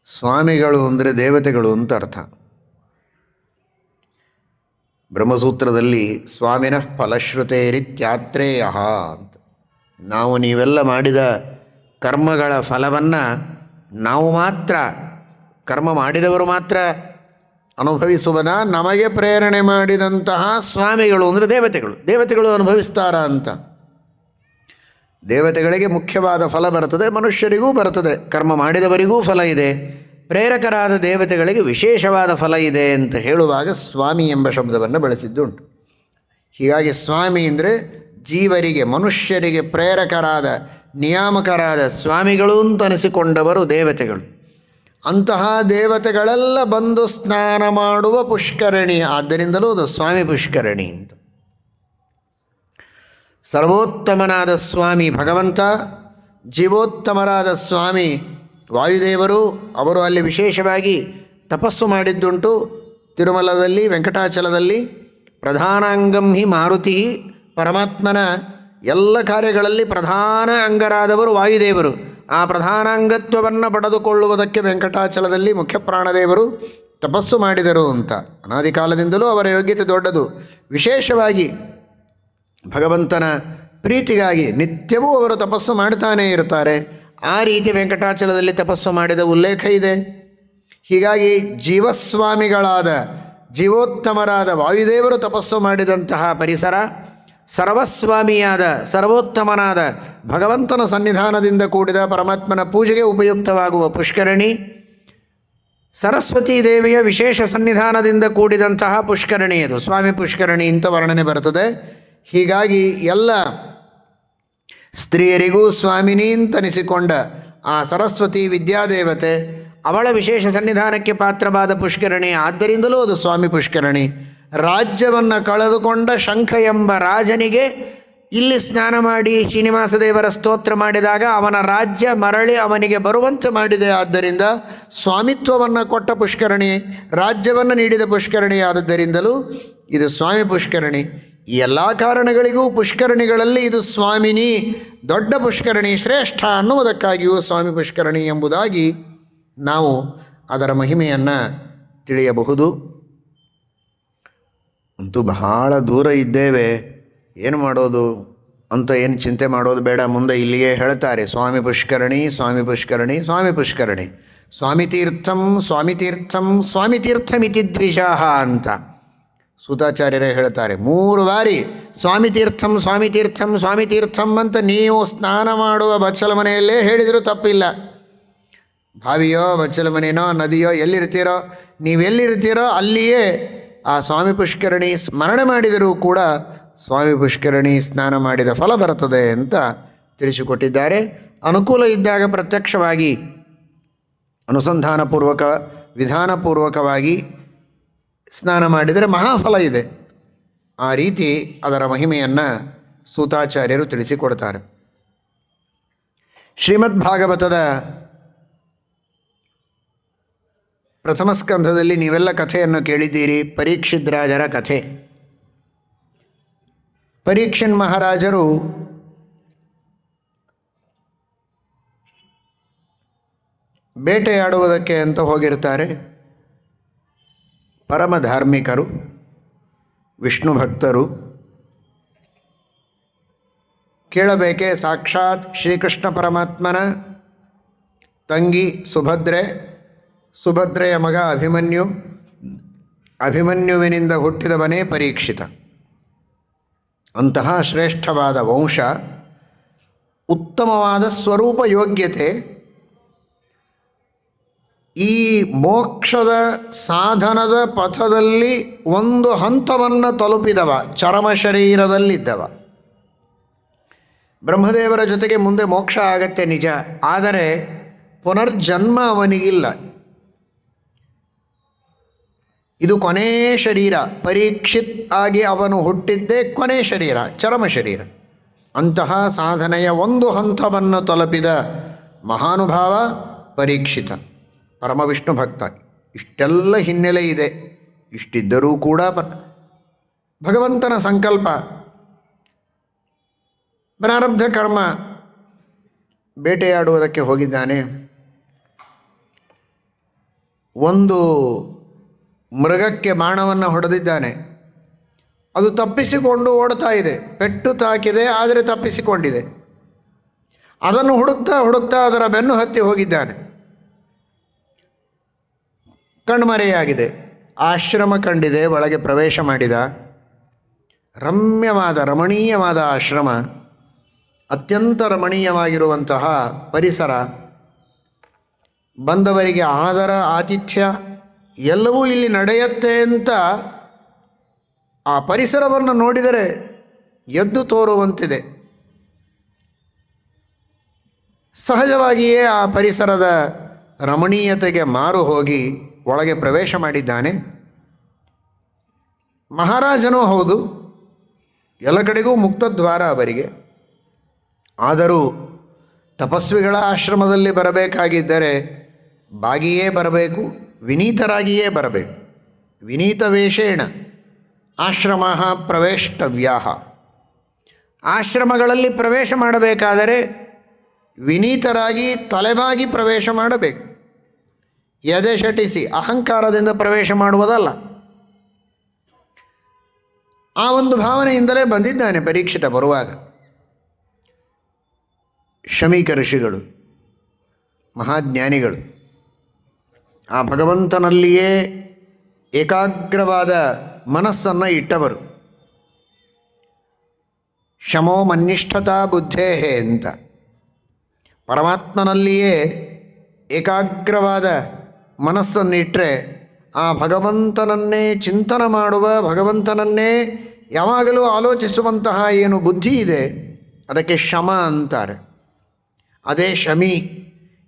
ಸ್ವಾಮಿಗಳು ಅಂದರೆ ದೇವತೆಗಳು ಅಂತ ಅರ್ಥ. ಬ್ರಹ್ಮಸೂತ್ರದಲ್ಲಿ ಸ್ವಾಮಿನಃ ಫಲಶ್ರುತೇರಿತ್ಯಾತ್ರೇಯ ಅಂತ, ನಾವು ನೀವೆಲ್ಲ ಮಾಡಿದ ಕರ್ಮಗಳ ಫಲವನ್ನು ನಾವು ಮಾತ್ರ, ಕರ್ಮ ಮಾಡಿದವರು ಮಾತ್ರ ಅನುಭವಿಸುವನ, ನಮಗೆ ಪ್ರೇರಣೆ ಮಾಡಿದಂತಹ ಸ್ವಾಮಿಗಳು ಅಂದರೆ ದೇವತೆಗಳು ಅನುಭವಿಸ್ತಾರ ಅಂತ. ದೇವತೆಗಳಿಗೆ ಮುಖ್ಯವಾದ ಫಲ ಬರ್ತದೆ, ಮನುಷ್ಯರಿಗೂ ಬರ್ತದೆ, ಕರ್ಮ ಮಾಡಿದವರಿಗೂ ಫಲ ಇದೆ, ಪ್ರೇರಕರಾದ ದೇವತೆಗಳಿಗೆ ವಿಶೇಷವಾದ ಫಲ ಇದೆ ಅಂತ ಹೇಳುವಾಗ ಸ್ವಾಮಿ ಎಂಬ ಶಬ್ದವನ್ನು ಬಳಸಿದ್ದುಂಟು. ಹೀಗಾಗಿ ಸ್ವಾಮಿ ಅಂದರೆ ಜೀವರಿಗೆ, ಮನುಷ್ಯರಿಗೆ ಪ್ರೇರಕರಾದ, ನಿಯಾಮಕರಾದ ಸ್ವಾಮಿಗಳು ಅಂತ ಅನಿಸಿಕೊಂಡವರು ದೇವತೆಗಳು. ಅಂತಹ ದೇವತೆಗಳೆಲ್ಲ ಬಂದು ಸ್ನಾನ ಮಾಡುವ ಪುಷ್ಕರಣಿ, ಆದ್ದರಿಂದಲೂ ಅದು ಸ್ವಾಮಿ ಪುಷ್ಕರಣಿ ಅಂತ. ಸರ್ವೋತ್ತಮನಾದ ಸ್ವಾಮಿ ಭಗವಂತ, ಜೀವೋತ್ತಮರಾದ ಸ್ವಾಮಿ ವಾಯುದೇವರು, ಅವರು ಅಲ್ಲಿ ವಿಶೇಷವಾಗಿ ತಪಸ್ಸು ಮಾಡಿದ್ದುಂಟು. ತಿರುಮಲದಲ್ಲಿ, ವೆಂಕಟಾಚಲದಲ್ಲಿ ಪ್ರಧಾನಾಂಗಂ ಹಿ ಮಾರುತಿ, ಪರಮಾತ್ಮನ ಎಲ್ಲ ಕಾರ್ಯಗಳಲ್ಲಿ ಪ್ರಧಾನ ಅಂಗರಾದವರು ವಾಯುದೇವರು. ಆ ಪ್ರಧಾನಾಂಗತ್ವವನ್ನು ಪಡೆದುಕೊಳ್ಳುವುದಕ್ಕೆ ವೆಂಕಟಾಚಲದಲ್ಲಿ ಮುಖ್ಯ ಪ್ರಾಣದೇವರು ತಪಸ್ಸು ಮಾಡಿದರು ಅಂತ. ಅನಾದಿ ಕಾಲದಿಂದಲೂ ಅವರ ಯೋಗ್ಯತೆ ದೊಡ್ಡದು. ವಿಶೇಷವಾಗಿ ಭಗವಂತನ ಪ್ರೀತಿಗಾಗಿ ನಿತ್ಯವೂ ಅವರು ತಪಸ್ಸು ಮಾಡ್ತಾನೇ ಇರ್ತಾರೆ. ಆ ರೀತಿ ವೆಂಕಟಾಚಲದಲ್ಲಿ ತಪಸ್ಸು ಮಾಡಿದ ಉಲ್ಲೇಖ ಇದೆ. ಹೀಗಾಗಿ ಜೀವಸ್ವಾಮಿಗಳಾದ, ಜೀವೋತ್ತಮರಾದ ವಾಯುದೇವರು ತಪಸ್ಸು ಮಾಡಿದಂತಹ ಪರಿಸರ, ಸರ್ವಸ್ವಾಮಿಯಾದ, ಸರ್ವೋತ್ತಮನಾದ ಭಗವಂತನ ಸನ್ನಿಧಾನದಿಂದ ಕೂಡಿದ ಪರಮಾತ್ಮನ ಪೂಜೆಗೆ ಉಪಯುಕ್ತವಾಗುವ ಪುಷ್ಕರಣಿ, ಸರಸ್ವತೀ ದೇವಿಯ ವಿಶೇಷ ಸನ್ನಿಧಾನದಿಂದ ಕೂಡಿದಂತಹ ಪುಷ್ಕರಣಿ, ಅದು ಸ್ವಾಮಿ ಪುಷ್ಕರಣಿ ಅಂತ ವರ್ಣನೆ ಬರ್ತದೆ. ಹೀಗಾಗಿ ಎಲ್ಲ ಸ್ತ್ರೀಯರಿಗೂ ಸ್ವಾಮಿನಿ ಅಂತನಿಸಿಕೊಂಡ ಆ ಸರಸ್ವತಿ ವಿದ್ಯಾದೇವತೆ, ಅವಳ ವಿಶೇಷ ಸನ್ನಿಧಾನಕ್ಕೆ ಪಾತ್ರವಾದ ಪುಷ್ಕರಣಿ, ಆದ್ದರಿಂದಲೂ ಅದು ಸ್ವಾಮಿ ಪುಷ್ಕರಣಿ. ರಾಜ್ಯವನ್ನು ಕಳೆದುಕೊಂಡ ಶಂಖ ಎಂಬ ರಾಜನಿಗೆ ಇಲ್ಲಿ ಸ್ನಾನ ಮಾಡಿ ಶ್ರೀನಿವಾಸ ದೇವರ ಸ್ತೋತ್ರ ಮಾಡಿದಾಗ ಅವನ ರಾಜ್ಯ ಮರಳಿ ಅವನಿಗೆ ಬರುವಂತೆ ಮಾಡಿದೆ. ಆದ್ದರಿಂದ ಸ್ವಾಮಿತ್ವವನ್ನು ಕೊಟ್ಟ ಪುಷ್ಕರಣಿ, ರಾಜ್ಯವನ್ನು ನೀಡಿದ ಪುಷ್ಕರಣಿ ಆದದ್ದರಿಂದಲೂ ಇದು ಸ್ವಾಮಿ ಪುಷ್ಕರಣಿ. ಈ ಎಲ್ಲ ಕಾರಣಗಳಿಗೂ ಪುಷ್ಕರಣಿಗಳಲ್ಲಿ ಇದು ಸ್ವಾಮಿನಿ, ದೊಡ್ಡ ಪುಷ್ಕರಣಿ, ಶ್ರೇಷ್ಠ ಅನ್ನುವುದಕ್ಕಾಗಿಯೂ ಸ್ವಾಮಿ ಪುಷ್ಕರಣಿ ಎಂಬುದಾಗಿ ನಾವು ಅದರ ಮಹಿಮೆಯನ್ನು ತಿಳಿಯಬಹುದು. ಅಂತೂ ಬಹಳ ದೂರ ಇದ್ದೇವೆ, ಏನು ಮಾಡೋದು ಅಂತ ಏನು ಚಿಂತೆ ಮಾಡೋದು ಬೇಡ. ಮುಂದೆ ಇಲ್ಲಿಯೇ ಹೇಳ್ತಾರೆ, ಸ್ವಾಮಿ ಪುಷ್ಕರಣಿ, ಸ್ವಾಮಿ ಪುಷ್ಕರಣಿ, ಸ್ವಾಮಿ ಪುಷ್ಕರಣಿ, ಸ್ವಾಮಿ ತೀರ್ಥಂ, ಸ್ವಾಮಿ ತೀರ್ಥಂ, ಸ್ವಾಮಿ ತೀರ್ಥಮಿತಿ ದ್ವಿಷಾಹ ಅಂತ ಸೂತಾಚಾರ್ಯರೇ ಹೇಳ್ತಾರೆ. 3 ಬಾರಿ ಸ್ವಾಮಿ ತೀರ್ಥಂ, ಸ್ವಾಮಿ ತೀರ್ಥಂ, ಸ್ವಾಮಿ ತೀರ್ಥಂ ಅಂತ ನೀವು ಸ್ನಾನ ಮಾಡುವ ಬಚ್ಚಲ ಮನೆಯಲ್ಲೇ ಹೇಳಿದರೂ ತಪ್ಪಿಲ್ಲ. ಬಾವಿಯೋ, ಬಚ್ಚಲ ಮನೆಯೋ, ನದಿಯೋ ಎಲ್ಲಿರ್ತೀರೋ, ನೀವೆಲ್ಲಿರ್ತೀರೋ ಅಲ್ಲಿಯೇ ಆ ಸ್ವಾಮಿ ಪುಷ್ಕರಣಿ ಸ್ಮರಣೆ ಮಾಡಿದರೂ ಕೂಡ ಸ್ವಾಮಿ ಪುಷ್ಕರಣಿ ಸ್ನಾನ ಮಾಡಿದ ಫಲ ಬರುತ್ತದೆ ಅಂತ ತಿಳಿಸಿಕೊಟ್ಟಿದ್ದಾರೆ. ಅನುಕೂಲ ಇದ್ದಾಗ ಪ್ರತ್ಯಕ್ಷವಾಗಿ ಅನುಸಂಧಾನಪೂರ್ವಕ, ವಿಧಾನಪೂರ್ವಕವಾಗಿ ಸ್ನಾನ ಮಾಡಿದರೆ ಮಹಾಫಲ ಇದೆ. ಆ ರೀತಿ ಅದರ ಮಹಿಮೆಯನ್ನು ಸೂತಾಚಾರ್ಯರು ತಿಳಿಸಿಕೊಡ್ತಾರೆ. ಶ್ರೀಮದ್ ಭಾಗವತದ ಪ್ರಥಮ ಸ್ಕಂಧದಲ್ಲಿ ನೀವೆಲ್ಲ ಕಥೆಯನ್ನು ಕೇಳಿದ್ದೀರಿ, ಪರೀಕ್ಷಿತ್ ರಾಜರ ಕಥೆ. ಪರೀಕ್ಷನ್ ಮಹಾರಾಜರು ಬೇಟೆಯಾಡುವುದಕ್ಕೆ ಅಂತ ಹೋಗಿರ್ತಾರೆ. ಪರಮ ಧಾರ್ಮಿಕರು, ವಿಷ್ಣು ಭಕ್ತರು. ಕೇಳಬೇಕೆ, ಸಾಕ್ಷಾತ್ ಶ್ರೀಕೃಷ್ಣ ಪರಮಾತ್ಮನ ತಂಗಿ ಸುಭದ್ರೆಯ ಮಗ ಅಭಿಮನ್ಯು, ಅಭಿಮನ್ಯುವಿನಿಂದ ಹುಟ್ಟಿದವನೇ ಪರೀಕ್ಷಿತ. ಅಂತಹ ಶ್ರೇಷ್ಠವಾದ ವಂಶ, ಉತ್ತಮವಾದ ಸ್ವರೂಪ ಯೋಗ್ಯತೆ, ಈ ಮೋಕ್ಷದ ಸಾಧನದ ಪಥದಲ್ಲಿ ಒಂದು ಹಂತವನ್ನು ತಲುಪಿದವ, ಚರಮ ಶರೀರದಲ್ಲಿದ್ದವ. ಬ್ರಹ್ಮದೇವರ ಜೊತೆಗೆ ಮುಂದೆ ಮೋಕ್ಷ ಆಗತ್ತೆ ನಿಜ, ಆದರೆ ಪುನರ್ಜನ್ಮ ಅವನಿಗಿಲ್ಲ. ಇದು ಕೊನೇ ಶರೀರ. ಪರೀಕ್ಷಿತ್ ಆಗಿ ಅವನು ಹುಟ್ಟಿದ್ದೇ ಕೊನೆ ಶರೀರ, ಚರಮ ಶರೀರ. ಅಂತಹ ಸಾಧನೆಯ ಒಂದು ಹಂತವನ್ನು ತಲುಪಿದ ಮಹಾನುಭಾವ ಪರೀಕ್ಷಿತ, ಪರಮವಿಷ್ಣು ಭಕ್ತ. ಇಷ್ಟೆಲ್ಲ ಹಿನ್ನೆಲೆ ಇದೆ. ಇಷ್ಟಿದ್ದರೂ ಕೂಡ ಭಗವಂತನ ಸಂಕಲ್ಪ, ಪ್ರಾರಬ್ಧ ಕರ್ಮ. ಬೇಟೆಯಾಡುವುದಕ್ಕೆ ಹೋಗಿದ್ದಾನೆ. ಒಂದು ಮೃಗಕ್ಕೆ ಬಾಣವನ್ನು ಹೊಡೆದಿದ್ದಾನೆ. ಅದು ತಪ್ಪಿಸಿಕೊಂಡು ಓಡ್ತಾ ಇದೆ. ಪೆಟ್ಟು ತಾಕಿದೆ, ಆದರೆ ತಪ್ಪಿಸಿಕೊಂಡಿದೆ. ಅದನ್ನು ಹುಡುಕ್ತಾ ಹುಡುಕ್ತಾ ಅದರ ಬೆನ್ನು ಹತ್ತಿ ಹೋಗಿದ್ದಾನೆ. ಕಣ್ಮರೆಯಾಗಿದೆ. ಆಶ್ರಮ ಕಂಡಿದೆ, ಒಳಗೆ ಪ್ರವೇಶ ಮಾಡಿದ. ರಮ್ಯವಾದ ರಮಣೀಯವಾದ ಆಶ್ರಮ, ಅತ್ಯಂತ ರಮಣೀಯವಾಗಿರುವಂತಹ ಪರಿಸರ, ಬಂದವರಿಗೆ ಆದರ ಆತಿಥ್ಯ ಎಲ್ಲವೂ ಇಲ್ಲಿ ನಡೆಯುತ್ತೆ ಅಂತ ಆ ಪರಿಸರವನ್ನು ನೋಡಿದರೆ ಎದ್ದು ತೋರುವಂತಿದೆ. ಸಹಜವಾಗಿಯೇ ಆ ಪರಿಸರದ ರಮಣೀಯತೆಗೆ ಮಾರು ಹೋಗಿ ಒಳಗೆ ಪ್ರವೇಶ ಮಾಡಿದ್ದಾನೆ. ಮಹಾರಾಜನೂ ಹೌದು, ಎಲ್ಲ ಕಡೆಗೂ ಮುಕ್ತದ್ವಾರ ಅವರಿಗೆ. ಆದರೂ ತಪಸ್ವಿಗಳ ಆಶ್ರಮದಲ್ಲಿ ಬರಬೇಕಾಗಿದ್ದರೆ ಬಾಗಿಯೇ ಬರಬೇಕು, ವಿನೀತರಾಗಿಯೇ ಬರಬೇಕು. ವಿನೀತ ವೇಷೇಣ ಆಶ್ರಮ ಪ್ರವೇಷ್ಟವ್ಯ. ಆಶ್ರಮಗಳಲ್ಲಿ ಪ್ರವೇಶ ಮಾಡಬೇಕಾದರೆ ವಿನೀತರಾಗಿ ತಲೆಬಾಗಿ ಪ್ರವೇಶ ಮಾಡಬೇಕು. ಎದೆ ಶಟಿಸಿ ಅಹಂಕಾರದಿಂದ ಪ್ರವೇಶ ಮಾಡುವುದಲ್ಲ. ಆ ಒಂದು ಭಾವನೆಯಿಂದಲೇ ಬಂದಿದ್ದಾನೆ ಪರೀಕ್ಷಿತ. ಬರುವಾಗ ಶಮೀಕ ಋಷಿಗಳು, ಮಹಾಜ್ಞಾನಿಗಳು, ಆ ಭಗವಂತನಲ್ಲಿಯೇ ಏಕಾಗ್ರವಾದ ಮನಸ್ಸನ್ನು ಇಟ್ಟವರು. ಶಮೋ ಮನ್ನಿಷ್ಠತಾ ಬುದ್ಧೇ ಅಂತ ಪರಮಾತ್ಮನಲ್ಲಿಯೇ ಏಕಾಗ್ರವಾದ ಮನಸ್ಸನ್ನಿಟ್ಟರೆ ಆ ಭಗವಂತನನ್ನೇ ಚಿಂತನೆ ಮಾಡುವ, ಭಗವಂತನನ್ನೇ ಯಾವಾಗಲೂ ಆಲೋಚಿಸುವಂತಹ ಏನು ಬುದ್ಧಿ ಇದೆ ಅದಕ್ಕೆ ಶಮ ಅಂತಾರೆ. ಅದೇ ಶಮಿ.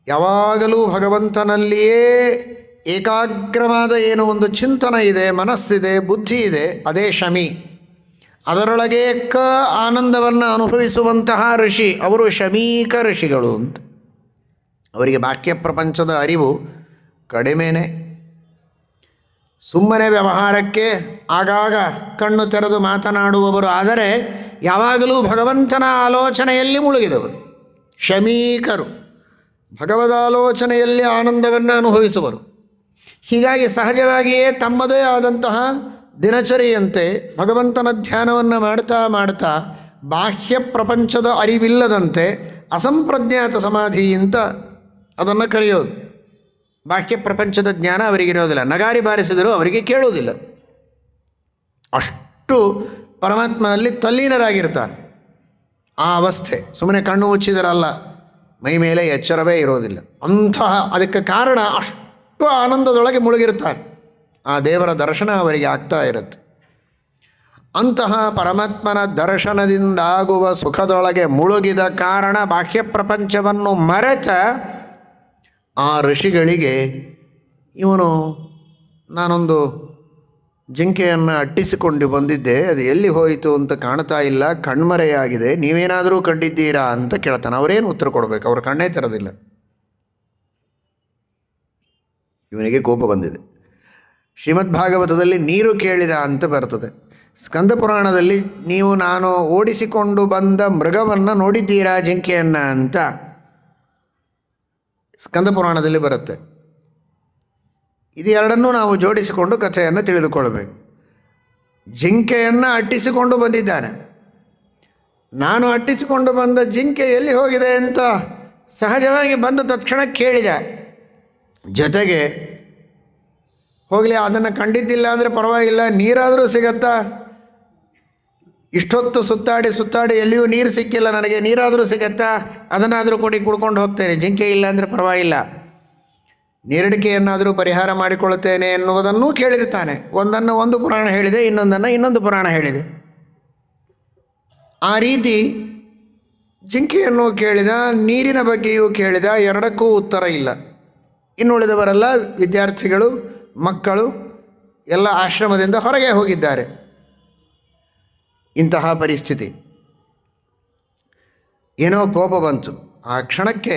ಯಾವಾಗಲೂ ಭಗವಂತನಲ್ಲಿಯೇ ಏಕಾಗ್ರವಾದ ಏನು ಒಂದು ಚಿಂತನೆ ಇದೆ, ಮನಸ್ಸಿದೆ, ಬುದ್ಧಿ ಇದೆ, ಅದೇ ಶಮಿ. ಅದರೊಳಗೆ ಆನಂದವನ್ನು ಅನುಭವಿಸುವಂತಹ ಋಷಿ ಅವರು ಶಮೀಕ ಋಷಿಗಳು ಅಂತ. ಅವರಿಗೆ ಬಾಹ್ಯ ಪ್ರಪಂಚದ ಅರಿವು ಕಡಿಮೆನೇ. ಸುಮ್ಮನೆ ವ್ಯವಹಾರಕ್ಕೆ ಆಗಾಗ ಕಣ್ಣು ತೆರೆದು ಮಾತನಾಡುವವರು, ಆದರೆ ಯಾವಾಗಲೂ ಭಗವಂತನ ಆಲೋಚನೆಯಲ್ಲಿ ಮುಳುಗಿದವರು ಶಮೀಕರು. ಭಗವದಾಲೋಚನೆಯಲ್ಲಿ ಆನಂದವನ್ನು ಅನುಭವಿಸುವರು. ಹೀಗಾಗಿ ಸಹಜವಾಗಿಯೇ ತಮ್ಮದೇ ಆದಂತಹ ದಿನಚರಿಯಂತೆ ಭಗವಂತನ ಧ್ಯಾನವನ್ನು ಮಾಡ್ತಾ ಮಾಡ್ತಾ ಬಾಹ್ಯ ಪ್ರಪಂಚದ ಅರಿವಿಲ್ಲದಂತೆ ಅಸಂಪ್ರಜ್ಞಾತ ಸಮಾಧಿ ಅಂತ ಅದನ್ನು ಕರೆಯೋದು. ಬಾಹ್ಯ ಪ್ರಪಂಚದ ಜ್ಞಾನ ಅವರಿಗಿರೋದಿಲ್ಲ. ನಗಾರಿ ಬಾರಿಸಿದರೂ ಅವರಿಗೆ ಕೇಳುವುದಿಲ್ಲ. ಅಷ್ಟು ಪರಮಾತ್ಮನಲ್ಲಿ ತಲ್ಲೀನರಾಗಿರ್ತಾರೆ. ಆ ಅವಸ್ಥೆ ಸುಮ್ಮನೆ ಕಣ್ಣು ಮುಚ್ಚಿದರಲ್ಲ, ಮೈ ಮೇಲೆ ಎಚ್ಚರವೇ ಇರೋದಿಲ್ಲ. ಅಂತಹ ಅದಕ್ಕೆ ಕಾರಣ ಅಷ್ಟು ಆನಂದದೊಳಗೆ ಮುಳುಗಿರ್ತಾರೆ. ಆ ದೇವರ ದರ್ಶನ ಅವರಿಗೆ ಆಗ್ತಾ ಇರುತ್ತೆ. ಅಂತಹ ಪರಮಾತ್ಮನ ದರ್ಶನದಿಂದಾಗುವ ಸುಖದೊಳಗೆ ಮುಳುಗಿದ ಕಾರಣ ಬಾಹ್ಯ ಪ್ರಪಂಚವನ್ನು ಮರೆತ ಆ ಋಷಿಗಳಿಗೆ ಇವನು ನಾನೊಂದು ಜಿಂಕೆಯನ್ನು ಅಟ್ಟಿಸಿಕೊಂಡು ಬಂದಿದ್ದೆ, ಅದು ಎಲ್ಲಿ ಹೋಯಿತು ಅಂತ ಕಾಣ್ತಾ ಇಲ್ಲ, ಕಣ್ಮರೆಯಾಗಿದೆ, ನೀವೇನಾದರೂ ಕಂಡಿದ್ದೀರಾ ಅಂತ ಕೇಳ್ತಾನೆ. ಅವರೇನು ಉತ್ತರ ಕೊಡಬೇಕು? ಅವ್ರ ಕಣ್ಣೇ ತೆರೆದಿಲ್ಲ. ಇವನಿಗೆ ಕೋಪ ಬಂದಿದೆ. ಶ್ರೀಮದ್ ಭಾಗವತದಲ್ಲಿ ನೀರು ಕೇಳಿದ ಅಂತ ಬರ್ತದೆ. ಸ್ಕಂದ ಪುರಾಣದಲ್ಲಿ ನೀವು ನಾನು ಓಡಿಸಿಕೊಂಡು ಬಂದ ಮೃಗವನ್ನು ನೋಡಿದ್ದೀರಾ, ಜಿಂಕೆಯನ್ನು ಅಂತ ಸ್ಕಂದ ಪುರಾಣದಲ್ಲಿ ಬರುತ್ತೆ. ಇದು ಎರಡನ್ನೂ ನಾವು ಜೋಡಿಸಿಕೊಂಡು ಕಥೆಯನ್ನು ತಿಳಿದುಕೊಳ್ಬೇಕು. ಜಿಂಕೆಯನ್ನು ಅಟ್ಟಿಸಿಕೊಂಡು ಬಂದಿದ್ದಾನೆ. ನಾನು ಅಟ್ಟಿಸಿಕೊಂಡು ಬಂದ ಜಿಂಕೆ ಎಲ್ಲಿ ಹೋಗಿದೆ ಅಂತ ಸಹಜವಾಗಿ ಬಂದ ತಕ್ಷಣ ಕೇಳಿದ. ಜೊತೆಗೆ ಹೋಗಲಿ, ಅದನ್ನು ಕಂಡಿದ್ದಿಲ್ಲ ಅಂದರೆ ಪರವಾಗಿಲ್ಲ, ನೀರಾದರೂ ಸಿಗತ್ತಾ? ಇಷ್ಟೊತ್ತು ಸುತ್ತಾಡಿ ಎಲ್ಲಿಯೂ ನೀರು ಸಿಕ್ಕಿಲ್ಲ ನನಗೆ, ನೀರಾದರೂ ಸಿಗತ್ತಾ? ಅದನ್ನಾದರೂ ಕುಡ್ಕೊಂಡು ಹೋಗ್ತೇನೆ, ಜಿಂಕೆ ಇಲ್ಲ ಅಂದರೆ ಪರವಾಗಿಲ್ಲ, ನೀರಡಿಕೆಯನ್ನಾದರೂ ಪರಿಹಾರ ಮಾಡಿಕೊಳ್ಳುತ್ತೇನೆ ಎನ್ನುವುದನ್ನೂ ಕೇಳಿರ್ತಾನೆ. ಒಂದನ್ನು ಒಂದು ಪುರಾಣ ಹೇಳಿದೆ, ಇನ್ನೊಂದನ್ನು ಇನ್ನೊಂದು ಪುರಾಣ ಹೇಳಿದೆ. ಆ ರೀತಿ ಜಿಂಕೆಯನ್ನು ಕೇಳಿದ, ನೀರಿನ ಬಗ್ಗೆಯೂ ಕೇಳಿದ, ಎರಡಕ್ಕೂ ಉತ್ತರ ಇಲ್ಲ. ಇನ್ನುಳಿದವರೆಲ್ಲ ವಿದ್ಯಾರ್ಥಿಗಳು, ಮಕ್ಕಳು ಎಲ್ಲ ಆಶ್ರಮದಿಂದ ಹೊರಗೆ ಹೋಗಿದ್ದಾರೆ. ಇಂತಹ ಪರಿಸ್ಥಿತಿ. ಏನೋ ಕೋಪ ಬಂತು. ಆ ಕ್ಷಣಕ್ಕೆ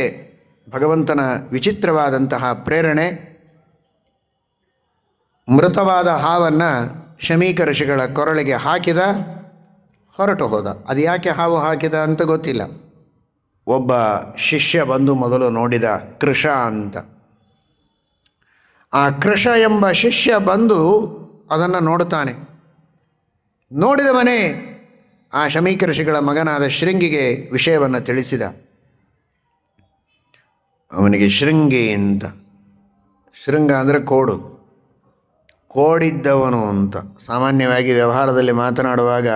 ಭಗವಂತನ ವಿಚಿತ್ರವಾದಂತಹ ಪ್ರೇರಣೆ. ಮೃತವಾದ ಹಾವನ್ನು ಶಮೀಕ ಋಷಿಗಳ ಕೊರಳಿಗೆ ಹಾಕಿದ, ಹೊರಟು ಹೋದ. ಅದು ಯಾಕೆ ಹಾವು ಹಾಕಿದ ಅಂತ ಗೊತ್ತಿಲ್ಲ. ಒಬ್ಬ ಶಿಷ್ಯ ಬಂದು ಮೊದಲು ನೋಡಿದ, ಕೃಷ ಅಂತ. ಆ ಕೃಷ ಎಂಬ ಶಿಷ್ಯ ಬಂದು ಅದನ್ನು ನೋಡುತ್ತಾನೆ. ನೋಡಿದವನೇ ಆ ಶಮೀಕ ಋಷಿಗಳ ಮಗನಾದ ಶೃಂಗಿಗೆ ವಿಷಯವನ್ನು ತಿಳಿಸಿದ. ಅವನಿಗೆ ಶೃಂಗಿ ಅಂತ, ಶೃಂಗ ಅಂದರೆ ಕೋಡು, ಕೋಡಿದ್ದವನು ಅಂತ. ಸಾಮಾನ್ಯವಾಗಿ ವ್ಯವಹಾರದಲ್ಲಿ ಮಾತನಾಡುವಾಗ